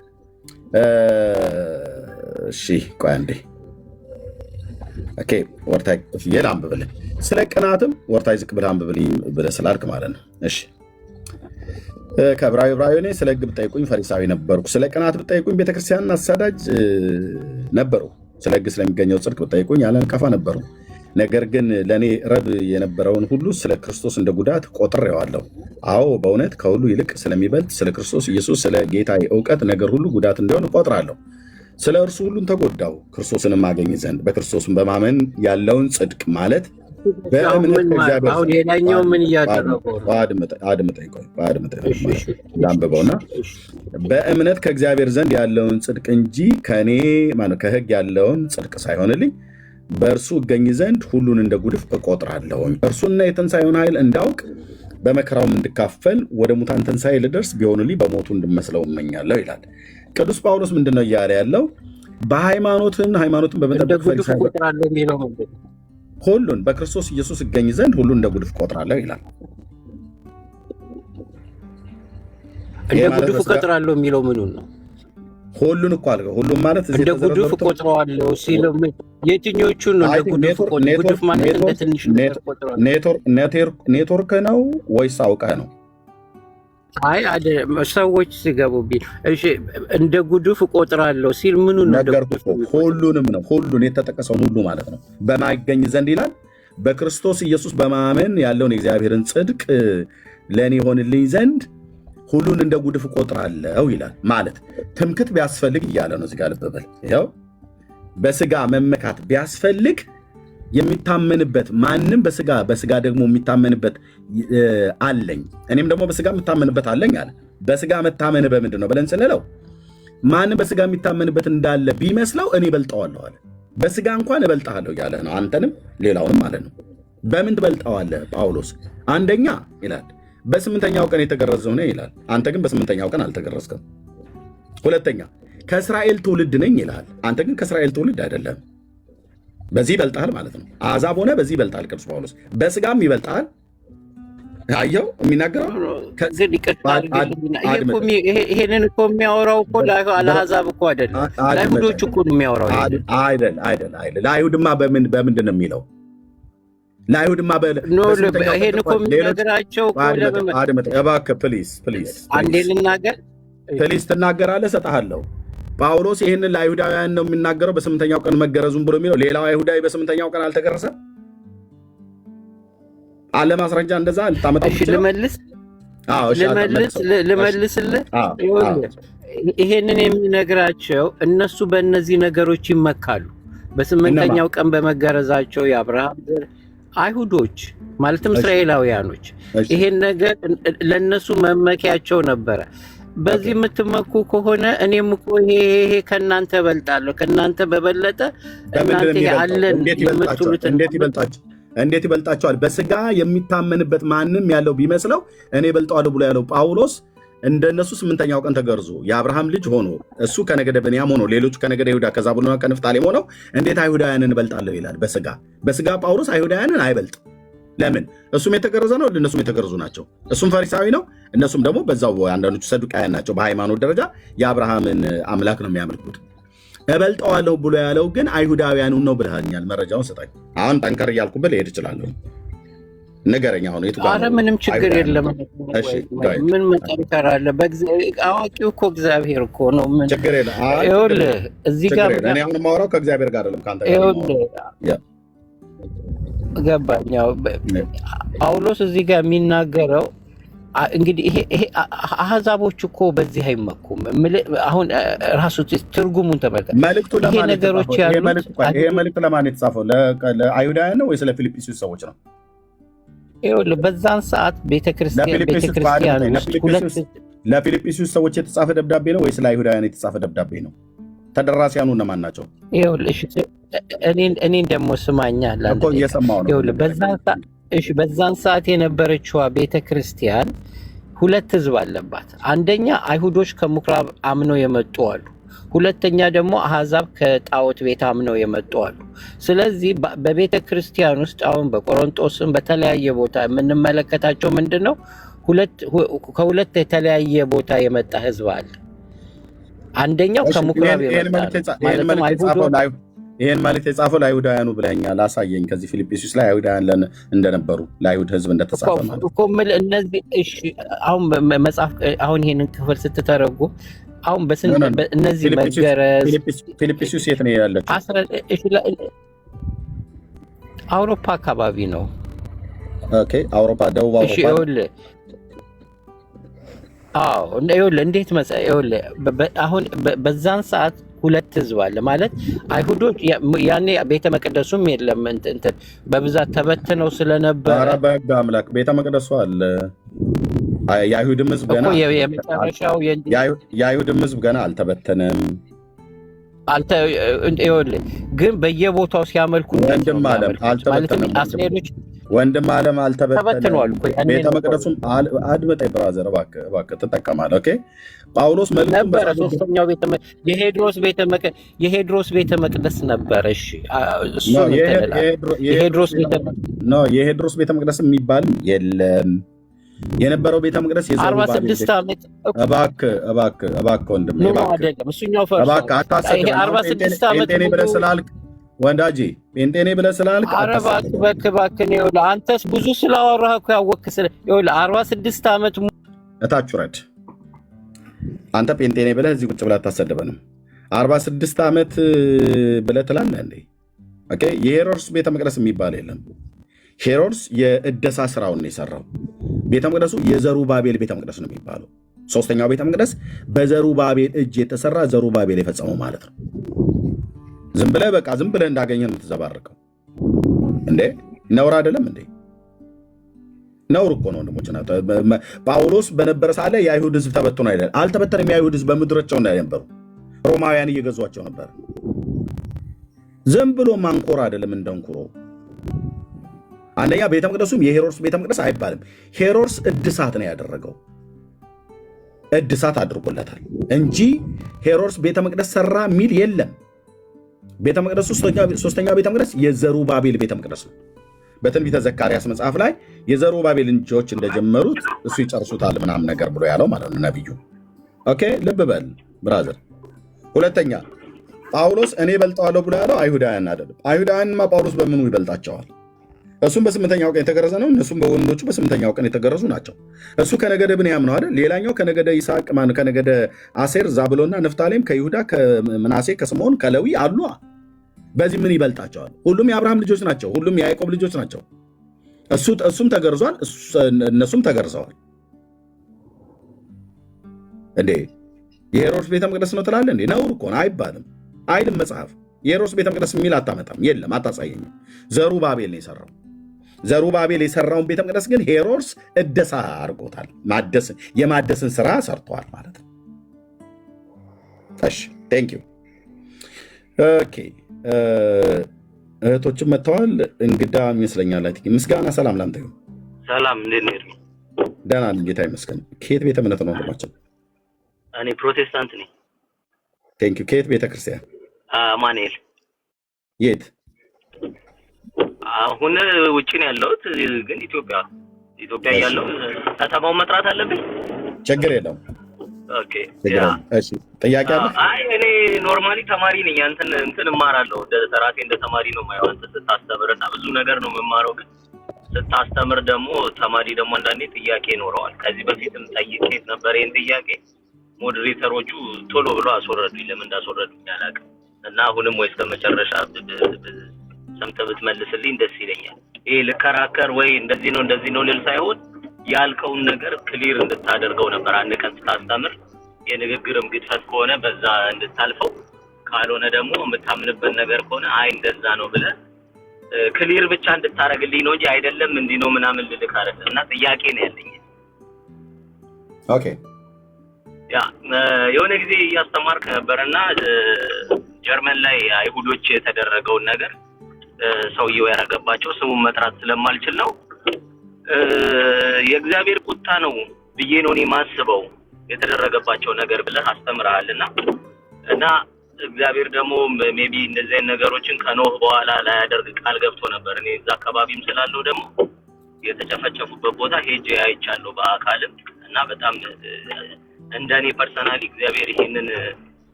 እሺ ቆይ አንዴ። ኦኬ ወርታይ ፍየል አንብብልህ። ስለ ቅናትም ወርታይ ዝቅ ብለህ አንብብልኝ ብለህ ስላልክ ማለት ነው። እሺ ከዕብራዊ ነኝ፣ ስለ ሕግ ብጠይቁኝ ፈሪሳዊ ነበርኩ፣ ስለ ቅናት ብጠይቁኝ ቤተክርስቲያንን አሳዳጅ ነበሩ፣ ስለ ሕግ ስለሚገኘው ጽድቅ ብጠይቁኝ ያለ ነቀፋ ነበሩ። ነገር ግን ለእኔ ረብ የነበረውን ሁሉ ስለ ክርስቶስ እንደ ጉዳት ቆጥሬዋለሁ። አዎ በእውነት ከሁሉ ይልቅ ስለሚበልጥ ስለ ክርስቶስ ኢየሱስ ስለ ጌታ እውቀት ነገር ሁሉ ጉዳት እንደሆነ እቆጥራለሁ። ስለ እርሱ ሁሉን ተጎዳው ክርስቶስንም አገኝ ዘንድ በክርስቶስም በማመን ያለውን ጽድቅ ማለት በእምነት አሁን ሌላኛው ምን እያደረገው ላንብበውና በእምነት ከእግዚአብሔር ዘንድ ያለውን ጽድቅ እንጂ ከእኔ ከሕግ ያለውን ጽድቅ ሳይሆንልኝ በእርሱ እገኝ ዘንድ ሁሉን እንደ ጉድፍ እቆጥራለሁኝ። እርሱና የትንሣኤውን ኃይል እንዳውቅ በመከራውም እንድካፈል ወደ ሙታን ትንሣኤ ልደርስ ቢሆንልኝ በሞቱ እንድመስለው እመኛለሁ ይላል። ቅዱስ ጳውሎስ ምንድነው እያለ ያለው? ሃይማኖትን በመጠበቅ ሁሉን በክርስቶስ ኢየሱስ እገኝ ዘንድ ሁሉን እንደ ጉድፍ እቆጥራለሁ ይላል። እንደ ጉድፍ እቆጥራለሁ የሚለው ምኑን ነው? ሁሉን እኮ አልከው። ሁሉም ማለት እንደ ጉድፍ እቆጥረዋለሁ ሲለው የትኞቹን ነው? እንደ ጉድፍ ማለት እንደ ትንሽ ኔትወርክ ነው ወይስ አውቀህ ነው? አይ ሰዎች ሲገቡብኝ እሺ እንደ ጉድፍ እቆጥራለሁ ሲል ምኑን ነው? ሁሉንም ነው። ሁሉን የተጠቀሰውን ሁሉ ማለት ነው። በማይገኝ ዘንድ ይላል በክርስቶስ ኢየሱስ በማመን ያለውን የእግዚአብሔርን ጽድቅ ለእኔ ይሆንልኝ ዘንድ ሁሉን እንደ ጉድፍ እቆጥራለሁ ይላል። ማለት ትምክት ቢያስፈልግ እያለ ነው እዚህ ጋር ልብ በል። ይኸው በስጋ መመካት ቢያስፈልግ የሚታመንበት ማንም በስጋ ደግሞ የሚታመንበት አለኝ፣ እኔም ደግሞ በስጋ የምታመንበት አለኝ አለ። በስጋ መታመን በምንድን ነው ብለን ስንለው ማንም በስጋ የሚታመንበት እንዳለ ቢመስለው እኔ እበልጠዋለሁ አለ። በስጋ እንኳን እበልጠሃለሁ እያለ ነው፣ አንተንም ሌላውንም ማለት ነው። በምን ትበልጠዋለህ ጳውሎስ? አንደኛ ይላል በስምንተኛው ቀን የተገረዝሁ ነኝ ይላል። አንተ ግን በስምንተኛው ቀን አልተገረዝክም። ሁለተኛ ከእስራኤል ትውልድ ነኝ ይላል። አንተ ግን ከእስራኤል ትውልድ አይደለም። በዚህ ይበልጣል ማለት ነው። አሕዛብ ሆነ በዚህ ይበልጣል ቅዱስ ጳውሎስ። በስጋም ይበልጣል። አየው የሚናገረው ይሄንን እኮ የሚያወራው እኮ ለአሕዛብ እኮ አይደለም፣ ለአይሁዶች እኮ ነው የሚያወራው። አይደል ለአይሁድማ በምንድን ነው የሚለው? ለአይሁድማ ይሄን እኮ የሚነግራቸው እባክህ ፕሊዝ አንዴ ልናገር፣ ፕሊዝ ትናገራለህ፣ እሰጥሃለሁ። ጳውሎስ ይህንን ለአይሁዳውያን ነው የሚናገረው በስምንተኛው ቀን መገረዙን ብሎ የሚለው። ሌላው አይሁዳዊ በስምንተኛው ቀን አልተገረሰም አለ ማስረጃ እንደዛ ልታመጣው? ልመልስልህ። ይሄንን የሚነግራቸው እነሱ በእነዚህ ነገሮች ይመካሉ። በስምንተኛው ቀን በመገረዛቸው የአብርሃም ዘር አይሁዶች ማለትም እስራኤላውያኖች ይሄን ነገር ለእነሱ መመኪያቸው ነበረ። በዚህ የምትመኩ ከሆነ እኔም እኮ ይሄ ከእናንተ እበልጣለሁ፣ ከእናንተ በበለጠ እናንተ አለን የምትሉት እንዴት ይበልጣቸዋል? በስጋ የሚታመንበት ማንም ያለው ቢመስለው እኔ እበልጠዋለሁ ብሎ ያለው ጳውሎስ እንደነሱ ስምንተኛው ቀን ተገርዞ የአብርሃም ልጅ ሆኖ እሱ ከነገደ ብንያም ሆኖ ሌሎቹ ከነገደ ይሁዳ ከዛብሎንና ከንፍታሌም ሆነው እንዴት አይሁዳውያንን እበልጣለሁ ይላል? በስጋ ጳውሎስ አይሁዳውያንን አይበልጥ። ለምን? እሱም የተገረዘ ነው፣ እነሱም የተገረዙ ናቸው። እሱም ፈሪሳዊ ነው፣ እነሱም ደግሞ በዛው አንዳንዶቹ ሰዱቃውያን ናቸው። በሃይማኖት ደረጃ የአብርሃምን አምላክ ነው የሚያመልኩት። እበልጠዋለሁ ብሎ ያለው ግን አይሁዳውያኑን ነው ብለኛል። መረጃውን ስጠኝ። አሁን ጠንከር እያልኩብህ ልሄድ እችላለሁ። ንገረኝ። አሁን ኧረ ምንም ችግር የለም። ምን መጠንከር አለ? አዋቂው እኮ እግዚአብሔር እኮ ነው። ምን ችግር የለም። ይኸውልህ እዚህ ጋር እኔ አሁን የማወራው ከእግዚአብሔር ጋር አይደለም ከአንተ ጋር ገባኝ። ጳውሎስ እዚህ ጋር የሚናገረው እንግዲህ ይሄ አሕዛቦች እኮ በዚህ አይመኩም። አሁን ራሱ ትርጉሙን ተመልከት። ይሄ ነገሮች ያሉት ይሄ መልእክት ለማን የተጻፈው? ለአይሁዳውያን ነው ወይስ ለፊልጵስዩስ ሰዎች ነው? ይኸውልህ በዛን ሰዓት ቤተክርስቲያኖች ለፊልጵስዩስ ሰዎች የተጻፈ ደብዳቤ ነው ወይስ ለአይሁዳውያን የተጻፈ ደብዳቤ ነው? ተደራሲያኑ እነማን ናቸው? ይኸውልህ እኔን ደግሞ ስማኛ እየሰማሁ ነው። በዛን ሰዓት የነበረችዋ ቤተክርስቲያን ሁለት ህዝብ አለባት። አንደኛ አይሁዶች ከምኩራብ አምነው የመጡ አሉ። ሁለተኛ ደግሞ አሕዛብ ከጣዖት ቤት አምነው የመጡ አሉ። ስለዚህ በቤተ ክርስቲያን ውስጥ አሁን በቆሮንቶስም በተለያየ ቦታ የምንመለከታቸው ምንድን ነው? ከሁለት የተለያየ ቦታ የመጣ ህዝብ አለ። አንደኛው ከምኩራብ የመጣ ይህን መልእክት የጻፈው ለአይሁዳውያኑ ብለኛል። አሳየኝ ከዚህ ፊልጵስዩስ ላይ አይሁዳውያን እንደነበሩ ለአይሁድ ህዝብ እንደተጻፈ ማለት እነዚህ አሁን መጽሐፍ አሁን ይህንን ክፍል ስትተረጉ አሁን እነዚህ መገረዝ ፊልጵስዩስ የት ነው ያለችው? አውሮፓ አካባቢ ነው። ኦኬ አውሮፓ፣ ደቡብ አውሮፓ። ይኸውልህ እንዴት ይኸውልህ አሁን በዛን ሰዓት ሁለት ህዝብ አለ ማለት አይሁዶች ያኔ ቤተ መቅደሱም የለም እንትን በብዛት ተበትነው ስለነበረ። ኧረ በሕግ አምላክ ቤተ መቅደሱ አለ። የአይሁድም ህዝብ ገና የአይሁድም ህዝብ ገና አልተበተነም። ይኸውልህ ግን በየቦታው ሲያመልኩ ወንድም ዓለም አልተበተነም። ወንድም ዓለም አልተበተነም። ቤተ መቅደሱም አድመጠኝ ብራዘር እባክህ ትጠቀማለህ። ኦኬ ጳውሎስ ነበረ ሶስተኛው የሄድሮስ ቤተ መቅደስ ነበረ። እሺ እሱ የሄድሮስ ቤተ መቅደስ የሚባል የለም። የነበረው ቤተ መቅደስ 46 ዓመት እባክህ ወንድም አይደለም እሱኛው ፈርሶ 46 ዓመት ብለህ ስላልክ ወንዳጄ ጴንጤኔ ብለህ ስላልክ እባክህ ይኸውልህ አንተስ ብዙ ስላወራህ እኮ ያወቅህ ይኸውልህ 46 ዓመት እታች ውረድ። አንተ ጴንጤኔ ብለህ እዚህ ቁጭ ብለህ አታሰድበንም። 46 ዓመት ብለህ ትላለህ እንዴ? ኦኬ የሄሮድስ ቤተ መቅደስ የሚባል የለም። ሄሮድስ የእደሳ ስራውን ነው የሰራው። ቤተ መቅደሱ የዘሩባቤል ቤተ መቅደስ ነው የሚባለው። ሶስተኛው ቤተ መቅደስ በዘሩባቤል እጅ የተሰራ ዘሩባቤል የፈጸመው ማለት ነው። ዝም ብለህ እንዳገኘህ ነው የምትዘባረቀው። እንዴ? ነውር አይደለም እንዴ? ነውር እኮ ነው ወንድሞች። ጳውሎስ በነበረ ሳለ የአይሁድ ህዝብ ተበትኖ አይደል? አልተበተንም። የአይሁድ ህዝብ በምድራቸው ነበሩ። ሮማውያን እየገዟቸው ነበር። ዝም ብሎ ማንቆር አይደለም እንደንኩሮ። አንደኛ ቤተ መቅደሱም የሄሮድስ ቤተ መቅደስ አይባልም። ሄሮድስ እድሳት ነው ያደረገው፣ እድሳት አድርጎለታል እንጂ ሄሮድስ ቤተ መቅደስ ሰራ የሚል የለም። ቤተ መቅደሱ ሶስተኛው ቤተ መቅደስ የዘሩባቤል ቤተ መቅደስ ነው። በትንቢተ ዘካርያስ መጽሐፍ ላይ የዘሩባቤል ልጆች እንደጀመሩት እሱ ይጨርሱታል ምናምን ነገር ብሎ ያለው ማለት ነው ነቢዩ። ኦኬ ልብ በል ብራዘር። ሁለተኛ ጳውሎስ እኔ በልጠዋለሁ ብሎ ያለው አይሁዳውያን አይደለም። አይሁዳውያንማ ጳውሎስ በምኑ ይበልጣቸዋል? እሱም በስምንተኛው ቀን የተገረዘ ነው። እነሱም በወንዶቹ በስምንተኛው ቀን የተገረዙ ናቸው። እሱ ከነገደ ብንያም ነው አይደል? ሌላኛው ከነገደ ይስሐቅ ከነገደ አሴር፣ ዛብሎና ነፍታሌም፣ ከይሁዳ፣ ከምናሴ፣ ከስምዖን፣ ከሌዊ አሉ። በዚህ ምን ይበልጣቸዋል? ሁሉም የአብርሃም ልጆች ናቸው። ሁሉም የያዕቆብ ልጆች ናቸው። እሱም ተገርዟል፣ እነሱም ተገርዘዋል። እንዴ የሄሮድስ ቤተ መቅደስ ነው ትላለህ እንዴ? ነውር እኮ ነው። አይባልም አይልም መጽሐፍ። የሄሮድስ ቤተ መቅደስ የሚል አታመጣም። የለም አታሳየኝም። ዘሩባቤል ነው የሰራው። ዘሩባቤል የሰራውን ቤተ መቅደስ ግን ሄሮድስ እደሳ አድርጎታል። የማደስን ስራ ሰርተዋል ማለት ነው። እሺ ቴንክ ዩ። ኦኬ እህቶችም መጥተዋል። እንግዳ ይመስለኛል። ምስጋና ሰላም ላንተ ይሁን። ሰላም እንዴት ነው? ደህና ነኝ ጌታ ይመስገን። ከየት ቤተ እምነት ነው ወንድማችን? እኔ ፕሮቴስታንት ነኝ። ቴንክ ዩ። ከየት ቤተ ክርስቲያን? አማኑኤል። የት? አሁን ውጭ ነው ያለሁት፣ ግን ኢትዮጵያ ያለው ከተማውን መጥራት አለብኝ? ችግር የለውም። ኦኬ እሺ ጥያቄ አለ? አይ እኔ ኖርማሊ ተማሪ ነኝ። እንትን እማራለሁ። ራሴ እንደ ተማሪ ነው የማየው። አንተ ስታስተምር እና ብዙ ነገር ነው የምማረው። ግን ስታስተምር ደግሞ ተማሪ ደግሞ አንዳንዴ ጥያቄ ይኖረዋል። ከዚህ በፊትም ጠይቄት ነበር ይህን ጥያቄ። ሞዴሬተሮቹ ቶሎ ብሎ አስወረዱኝ። ለምን እንዳስወረዱኝ አላውቅም። እና አሁንም ወይ እስከ መጨረሻ ሰምተህ ብትመልስልኝ ደስ ይለኛል። ይሄ ልከራከር ወይ እንደዚህ ነው ልል ሳይሆን ያልከውን ነገር ክሊር እንድታደርገው ነበር። አንድ ቀን ስታስተምር የንግግርም ግድፈት ከሆነ በዛ እንድታልፈው፣ ካልሆነ ደግሞ የምታምንበት ነገር ከሆነ አይ እንደዛ ነው ብለህ ክሊር ብቻ እንድታደርግልኝ ነው እንጂ አይደለም እንዲህ ነው ምናምን ልልክ አይደለም። እና ጥያቄ ነው ያለኝ። ኦኬ ያ የሆነ ጊዜ እያስተማርክ ነበርና ጀርመን ላይ አይሁዶች የተደረገውን ነገር ሰውየው ያደረገባቸው ስሙን መጥራት ስለማልችል ነው የእግዚአብሔር ቁጣ ነው ብዬ ነው እኔ ማስበው የተደረገባቸው ነገር ብለህ አስተምረሃልና እና እግዚአብሔር ደግሞ ሜቢ እንደዚህ አይነት ነገሮችን ከኖህ በኋላ ላያደርግ ቃል ገብቶ ነበር። እኔ እዛ አካባቢም ስላለው ደግሞ የተጨፈጨፉበት ቦታ ሄጄ አይቻለሁ በአካልም እና በጣም እንደኔ ፐርሰናሊ እግዚአብሔር ይሄንን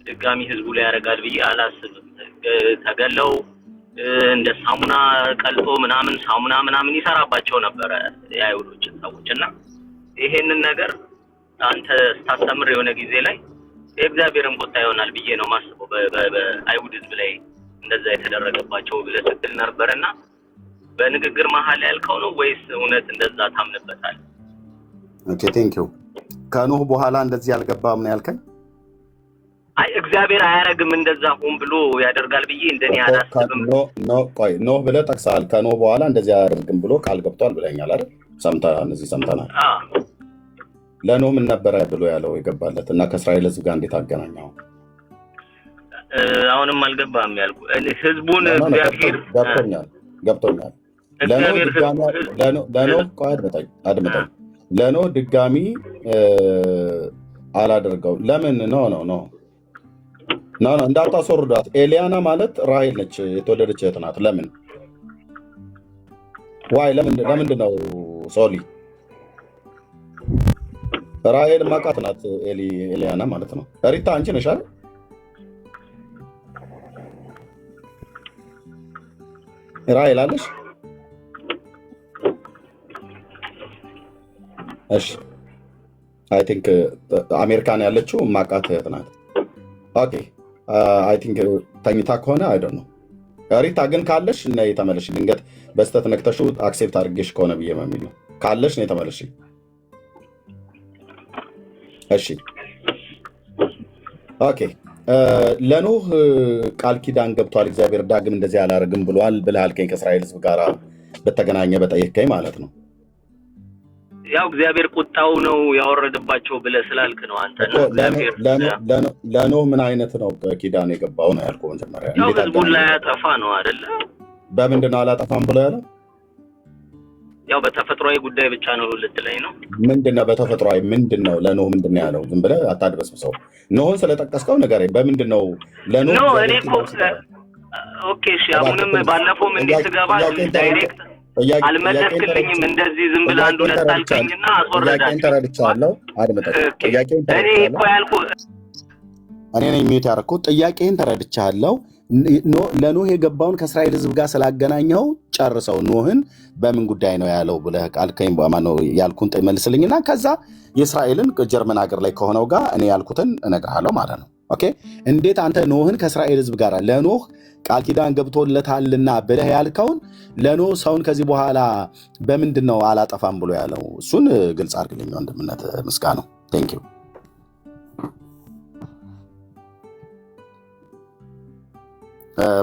ድጋሚ ህዝቡ ላይ ያደርጋል ብዬ አላስብም። ተገለው እንደ ሳሙና ቀልጦ ምናምን ይሰራባቸው ነበረ የአይሁዶችን ሰዎች እና ይሄንን ነገር አንተ ስታስተምር የሆነ ጊዜ ላይ የእግዚአብሔርን ቁጣ ይሆናል ብዬ ነው ማስበው በአይሁድ ህዝብ ላይ እንደዛ የተደረገባቸው ብለህ ስትል ነበርና በንግግር መሀል ያልከው ነው ወይስ እውነት እንደዛ ታምንበታል? ኦኬ ቴንክ ዩ። ከኖህ በኋላ እንደዚህ ያልገባም ነው ያልከኝ? አይ እግዚአብሔር አያረግም እንደዛ ሆን ብሎ ያደርጋል ብዬ እንደኔ አላስብም። ቆይ ኖህ ብለህ ጠቅሰሃል። ከኖህ በኋላ እንደዚህ አያደርግም ብሎ ቃል ገብቷል ብለኛል አይደል? ሰምተናል። ለኖህ ምን ነበረ ብሎ ያለው የገባለት እና ከእስራኤል ህዝብ ጋር እንዴት አገናኘው? አሁንም አልገባም ያልኩ ህዝቡን እግዚአብሔር ገብቶኛል። ለኖህ ቆይ አድምጠኝ። ለኖህ ድጋሚ አላደርገውም። ለምን? ኖ እንዳታስወርዷት። ኤሊያና ማለት ራሄል ነች፣ የተወደደች እህት ናት። ለምን ዋይ ለምንድን ነው ሶሊ? ራሄል ማቃት ናት። ኤሊያና ማለት ነው። ሪታ አንቺ ነሽ አይደል? ራሄል አለሽ? እሺ አይ ቲንክ አሜሪካን ያለችው ማቃት እህት ናት። ኦኬ አይ ቲንክ ተኝታ ከሆነ አይ ዶንት ኖ። ሪታ ግን ካለሽ እና የተመለሽ ድንገት በስተት ነክተሹ አክሴፕት አድርጌሽ ከሆነ ብዬ የሚል ነው። ካለሽ ነው የተመለሽ። እሺ ኦኬ ለኖህ ቃል ኪዳን ገብቷል እግዚአብሔር ዳግም እንደዚህ አላደርግም ብሏል ብለህ አልከኝ። ከእስራኤል ሕዝብ ጋር በተገናኘ በጠየቀኝ ማለት ነው። ያው እግዚአብሔር ቁጣው ነው ያወረደባቸው ብለህ ስላልክ ነው አንተ እና እግዚአብሔር ለኖህ ምን አይነት ነው ኪዳን የገባው ነው ያልኩህ። መጀመሪያ ያው ህዝቡን ላይ ያጠፋ ነው አይደለ? በምንድን ነው አላጠፋም ብሎ ያለው? ያው በተፈጥሯዊ ጉዳይ ብቻ ነው ልትለኝ ነው? ምንድነው በተፈጥሯዊ ምንድነው? ለኖህ ምንድነው ያለው? ዝም ብለህ አታድበስብሰው። ኖህን ስለጠቀስከው ንገረኝ። በምንድነው ለኖህ? ኖ እኔ እኮ ኦኬ እሺ፣ አሁንም ባለፈውም እንዴት ስገባ ዳይሬክት አልመለስክልኝም። እንደዚህ ዝም ብለህ አንዱ ለታልከኝና አስወረዳኝ። ተረድቻለሁ። አድምጠኝ። ጥያቄን እኔ እኮ ያልኩህ እኔ ነኝ ሚዩት ያደረኩት። ጥያቄን ተረድቻለሁ። ለኖህ የገባውን ከእስራኤል ሕዝብ ጋር ስላገናኘው ጨርሰው ኖህን በምን ጉዳይ ነው ያለው ብለህ ቃልከኝ በማነው ያልኩን መልስልኝና ከዛ የእስራኤልን ጀርመን ሀገር ላይ ከሆነው ጋር እኔ ያልኩትን እነግርሃለሁ ማለት ነው። ኦኬ እንዴት አንተ ኖህን ከእስራኤል ሕዝብ ጋር ለኖህ ቃል ኪዳን ገብቶለታልና ብለህ ያልከውን ለኖህ ሰውን ከዚህ በኋላ በምንድን ነው አላጠፋም ብሎ ያለው? እሱን ግልጽ አድርግልኝ ወንድምነት ምስጋናው። ቴንክ ዩ።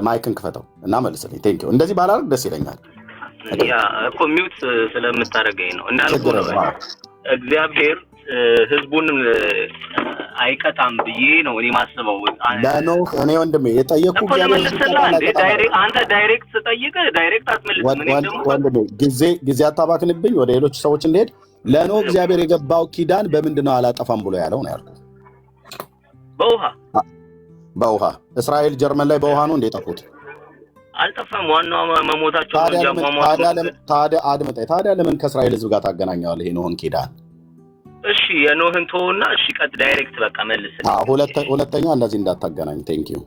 ማይክን ክፈተው እና መልስልኝ። ቴንክ ዩ። እንደዚህ ባላደርግ ደስ ይለኛል። ያ እኮ ሚውት ስለምታደርገኝ ነው እንዳልኩህ ነው። እግዚአብሔር ህዝቡን አይቀጣም ብዬ ነው እኔ ማስበው። ለኖህ እኔ ወንድሜ የጠየቅኩህ አንተ ዳይሬክት ስጠይቅህ ዳይሬክት አትመልስም። ወንድሜ ጊዜ አታባክንብኝ ወደ ሌሎች ሰዎች እንሄድ። ለኖህ እግዚአብሔር የገባው ኪዳን በምንድን ነው አላጠፋም ብሎ ያለው ነው ያልኩህ? በውሃ እስራኤል ጀርመን ላይ በውሃ ነው እንደ የጠፉት? አልጠፋም። ዋናው መሞታቸው ነው እንጂ ታዲያ ለምን ከእስራኤል ህዝብ ጋር ታገናኘዋለህ የኖህን ኪዳን? እሺ የኖህን ተውና፣ እሺ ቀጥ ዳይሬክት በቃ መልስልኝ። ሁለተኛ እንደዚህ እንዳታገናኝ። ቴንክ ዩ።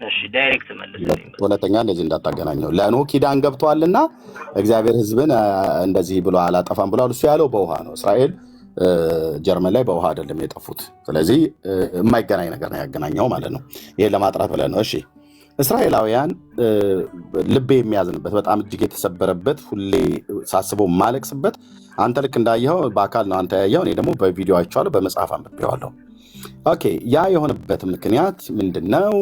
እሺ ዳይሬክት መልስልኝ። ሁለተኛ እንደዚህ እንዳታገናኘው። ለኖህ ኪዳን ገብቷልና እግዚአብሔር ህዝብን እንደዚህ ብሎ አላጠፋም ብሏል። እሱ ያለው በውሃ ነው። እስራኤል ጀርመን ላይ በውሃ አይደለም የጠፉት። ስለዚህ የማይገናኝ ነገር ነው ያገናኘው ማለት ነው። ይሄን ለማጥራት ብለህ ነው። እሺ እስራኤላውያን ልቤ የሚያዝንበት በጣም እጅግ የተሰበረበት ሁሌ ሳስበው ማለቅስበት አንተ ልክ እንዳየኸው በአካል ነው አንተ ያየኸው፣ እኔ ደግሞ በቪዲዮ አይቼዋለሁ፣ በመጽሐፍ አንብቤዋለሁ። ኦኬ ያ የሆነበት ምክንያት ምንድን ነው?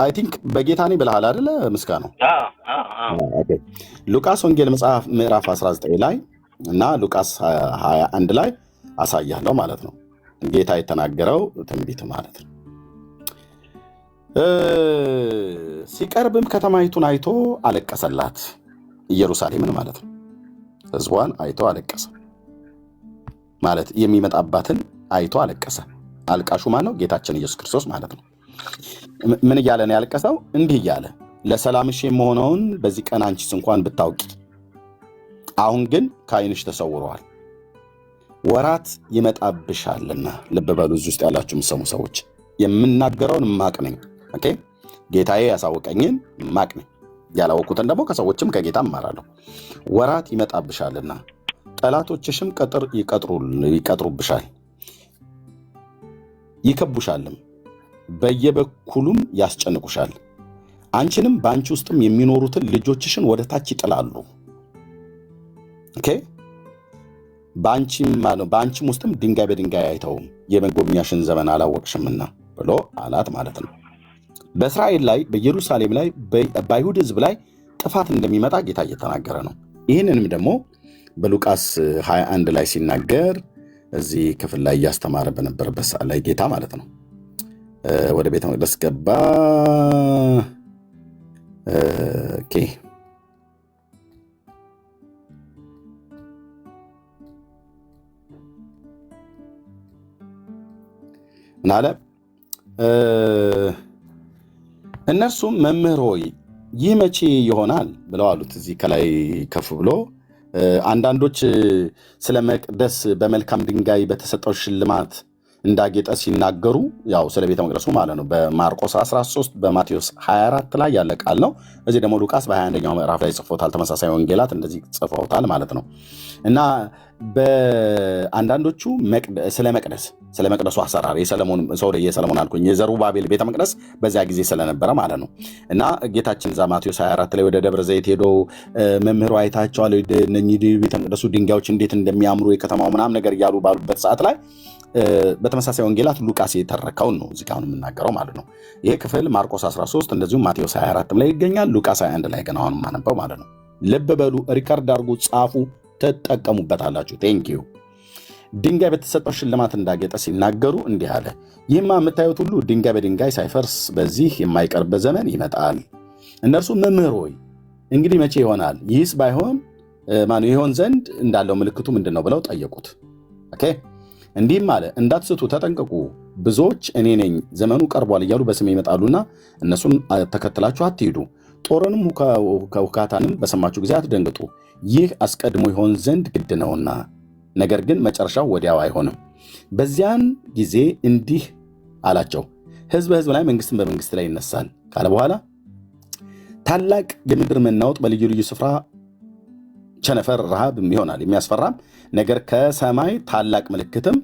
አይ ቲንክ በጌታ ነኝ ብለሃል አይደለ? ምስጋናው ሉቃስ ወንጌል መጽሐፍ ምዕራፍ 19 ላይ እና ሉቃስ 21 ላይ አሳያለሁ ማለት ነው። ጌታ የተናገረው ትንቢት ማለት ነው። ሲቀርብም ከተማይቱን አይቶ አለቀሰላት፣ ኢየሩሳሌምን ማለት ነው። ሕዝቧን አይቶ አለቀሰ ማለት የሚመጣባትን አይቶ አለቀሰ። አልቃሹ ማን ነው? ጌታችን ኢየሱስ ክርስቶስ ማለት ነው። ምን እያለ ነው ያለቀሰው? እንዲህ እያለ ለሰላምሽ የምሆነውን በዚህ ቀን አንቺስ እንኳን ብታውቂ፣ አሁን ግን ከዓይንሽ ተሰውረዋል። ወራት ይመጣብሻልና። ልብ በሉ፣ እዚህ ውስጥ ያላችሁ የምትሰሙ ሰዎች የምናገረውን ማቅ ነኝ። ኦኬ ጌታዬ ያሳወቀኝን ማቅ ነኝ፣ ያላወቁትን ደግሞ ከሰዎችም ከጌታ እማራለሁ። ወራት ይመጣብሻልና ጠላቶችሽም ቅጥር ይቀጥሩብሻል፣ ይከቡሻልም፣ በየበኩሉም ያስጨንቁሻል። አንቺንም በአንቺ ውስጥም የሚኖሩትን ልጆችሽን ወደ ታች ይጥላሉ። ኦኬ በአንቺም ውስጥም ድንጋይ በድንጋይ አይተውም፣ የመጎብኛሽን ዘመን አላወቅሽምና ብሎ አላት ማለት ነው። በእስራኤል ላይ፣ በኢየሩሳሌም ላይ፣ በአይሁድ ሕዝብ ላይ ጥፋት እንደሚመጣ ጌታ እየተናገረ ነው። ይህንንም ደግሞ በሉቃስ 21 ላይ ሲናገር እዚህ ክፍል ላይ እያስተማረ በነበረበት ሰዓት ላይ ጌታ ማለት ነው ወደ ቤተ መቅደስ ገባ። ኦኬ ምን አለ? እነርሱም መምህር ሆይ ይህ መቼ ይሆናል ብለው አሉት። እዚህ ከላይ ከፍ ብሎ አንዳንዶች ስለ መቅደስ በመልካም ድንጋይ በተሰጠው ሽልማት እንዳጌጠ ሲናገሩ፣ ያው ስለ ቤተ መቅደሱ ማለት ነው። በማርቆስ 13 በማቴዎስ 24 ላይ ያለ ቃል ነው። እዚህ ደግሞ ሉቃስ በ21ኛው ምዕራፍ ላይ ጽፎታል። ተመሳሳይ ወንጌላት እንደዚህ ጽፈውታል ማለት ነው። እና በአንዳንዶቹ ስለ መቅደሱ አሰራር የሰለሞን አልኩኝ የዘሩባቤል ቤተ መቅደስ በዚያ ጊዜ ስለነበረ ማለት ነው። እና ጌታችን እዛ ማቴዎስ 24 ላይ ወደ ደብረ ዘይት ሄዶ መምህሩ አይታቸዋል እነኚህ ቤተ መቅደሱ ድንጋዮች እንዴት እንደሚያምሩ የከተማው ምናምን ነገር እያሉ ባሉበት ሰዓት ላይ በተመሳሳይ ወንጌላት ሉቃስ የተረከውን ነው እዚህ ጋር የምናገረው ማለት ነው። ይሄ ክፍል ማርቆስ 13 እንደዚሁም ማቴዎስ 24 ላይ ይገኛል። ሉቃስ 21 ላይ ግን አሁን የማነበው ማለት ነው። ልብ በሉ፣ ሪከርድ አድርጉ፣ ጻፉ፣ ትጠቀሙበታላችሁ። ቴንኪዩ። ድንጋይ በተሰጠው ሽልማት እንዳጌጠ ሲናገሩ እንዲህ አለ፣ ይህማ የምታዩት ሁሉ ድንጋይ በድንጋይ ሳይፈርስ በዚህ የማይቀርበት ዘመን ይመጣል። እነርሱ መምህር ሆይ እንግዲህ መቼ ይሆናል? ይህስ ባይሆን ይሆን ዘንድ እንዳለው ምልክቱ ምንድን ነው ብለው ጠየቁት። ኦኬ እንዲህም አለ፣ እንዳትስቱ ተጠንቀቁ፣ ብዙዎች እኔ ነኝ ዘመኑ ቀርቧል እያሉ በስሜ ይመጣሉና እነሱን ተከትላችሁ አትሂዱ። ጦርንም ሁካታንም በሰማችሁ ጊዜ አትደንግጡ፣ ይህ አስቀድሞ ይሆን ዘንድ ግድ ነውና፣ ነገር ግን መጨረሻው ወዲያው አይሆንም። በዚያን ጊዜ እንዲህ አላቸው፣ ሕዝብ በሕዝብ ላይ መንግስትን በመንግስት ላይ ይነሳል ካለ በኋላ ታላቅ የምድር መናወጥ በልዩ ልዩ ስፍራ ቸነፈር፣ ረሃብ ይሆናል። የሚያስፈራም ነገር ከሰማይ ታላቅ ምልክትም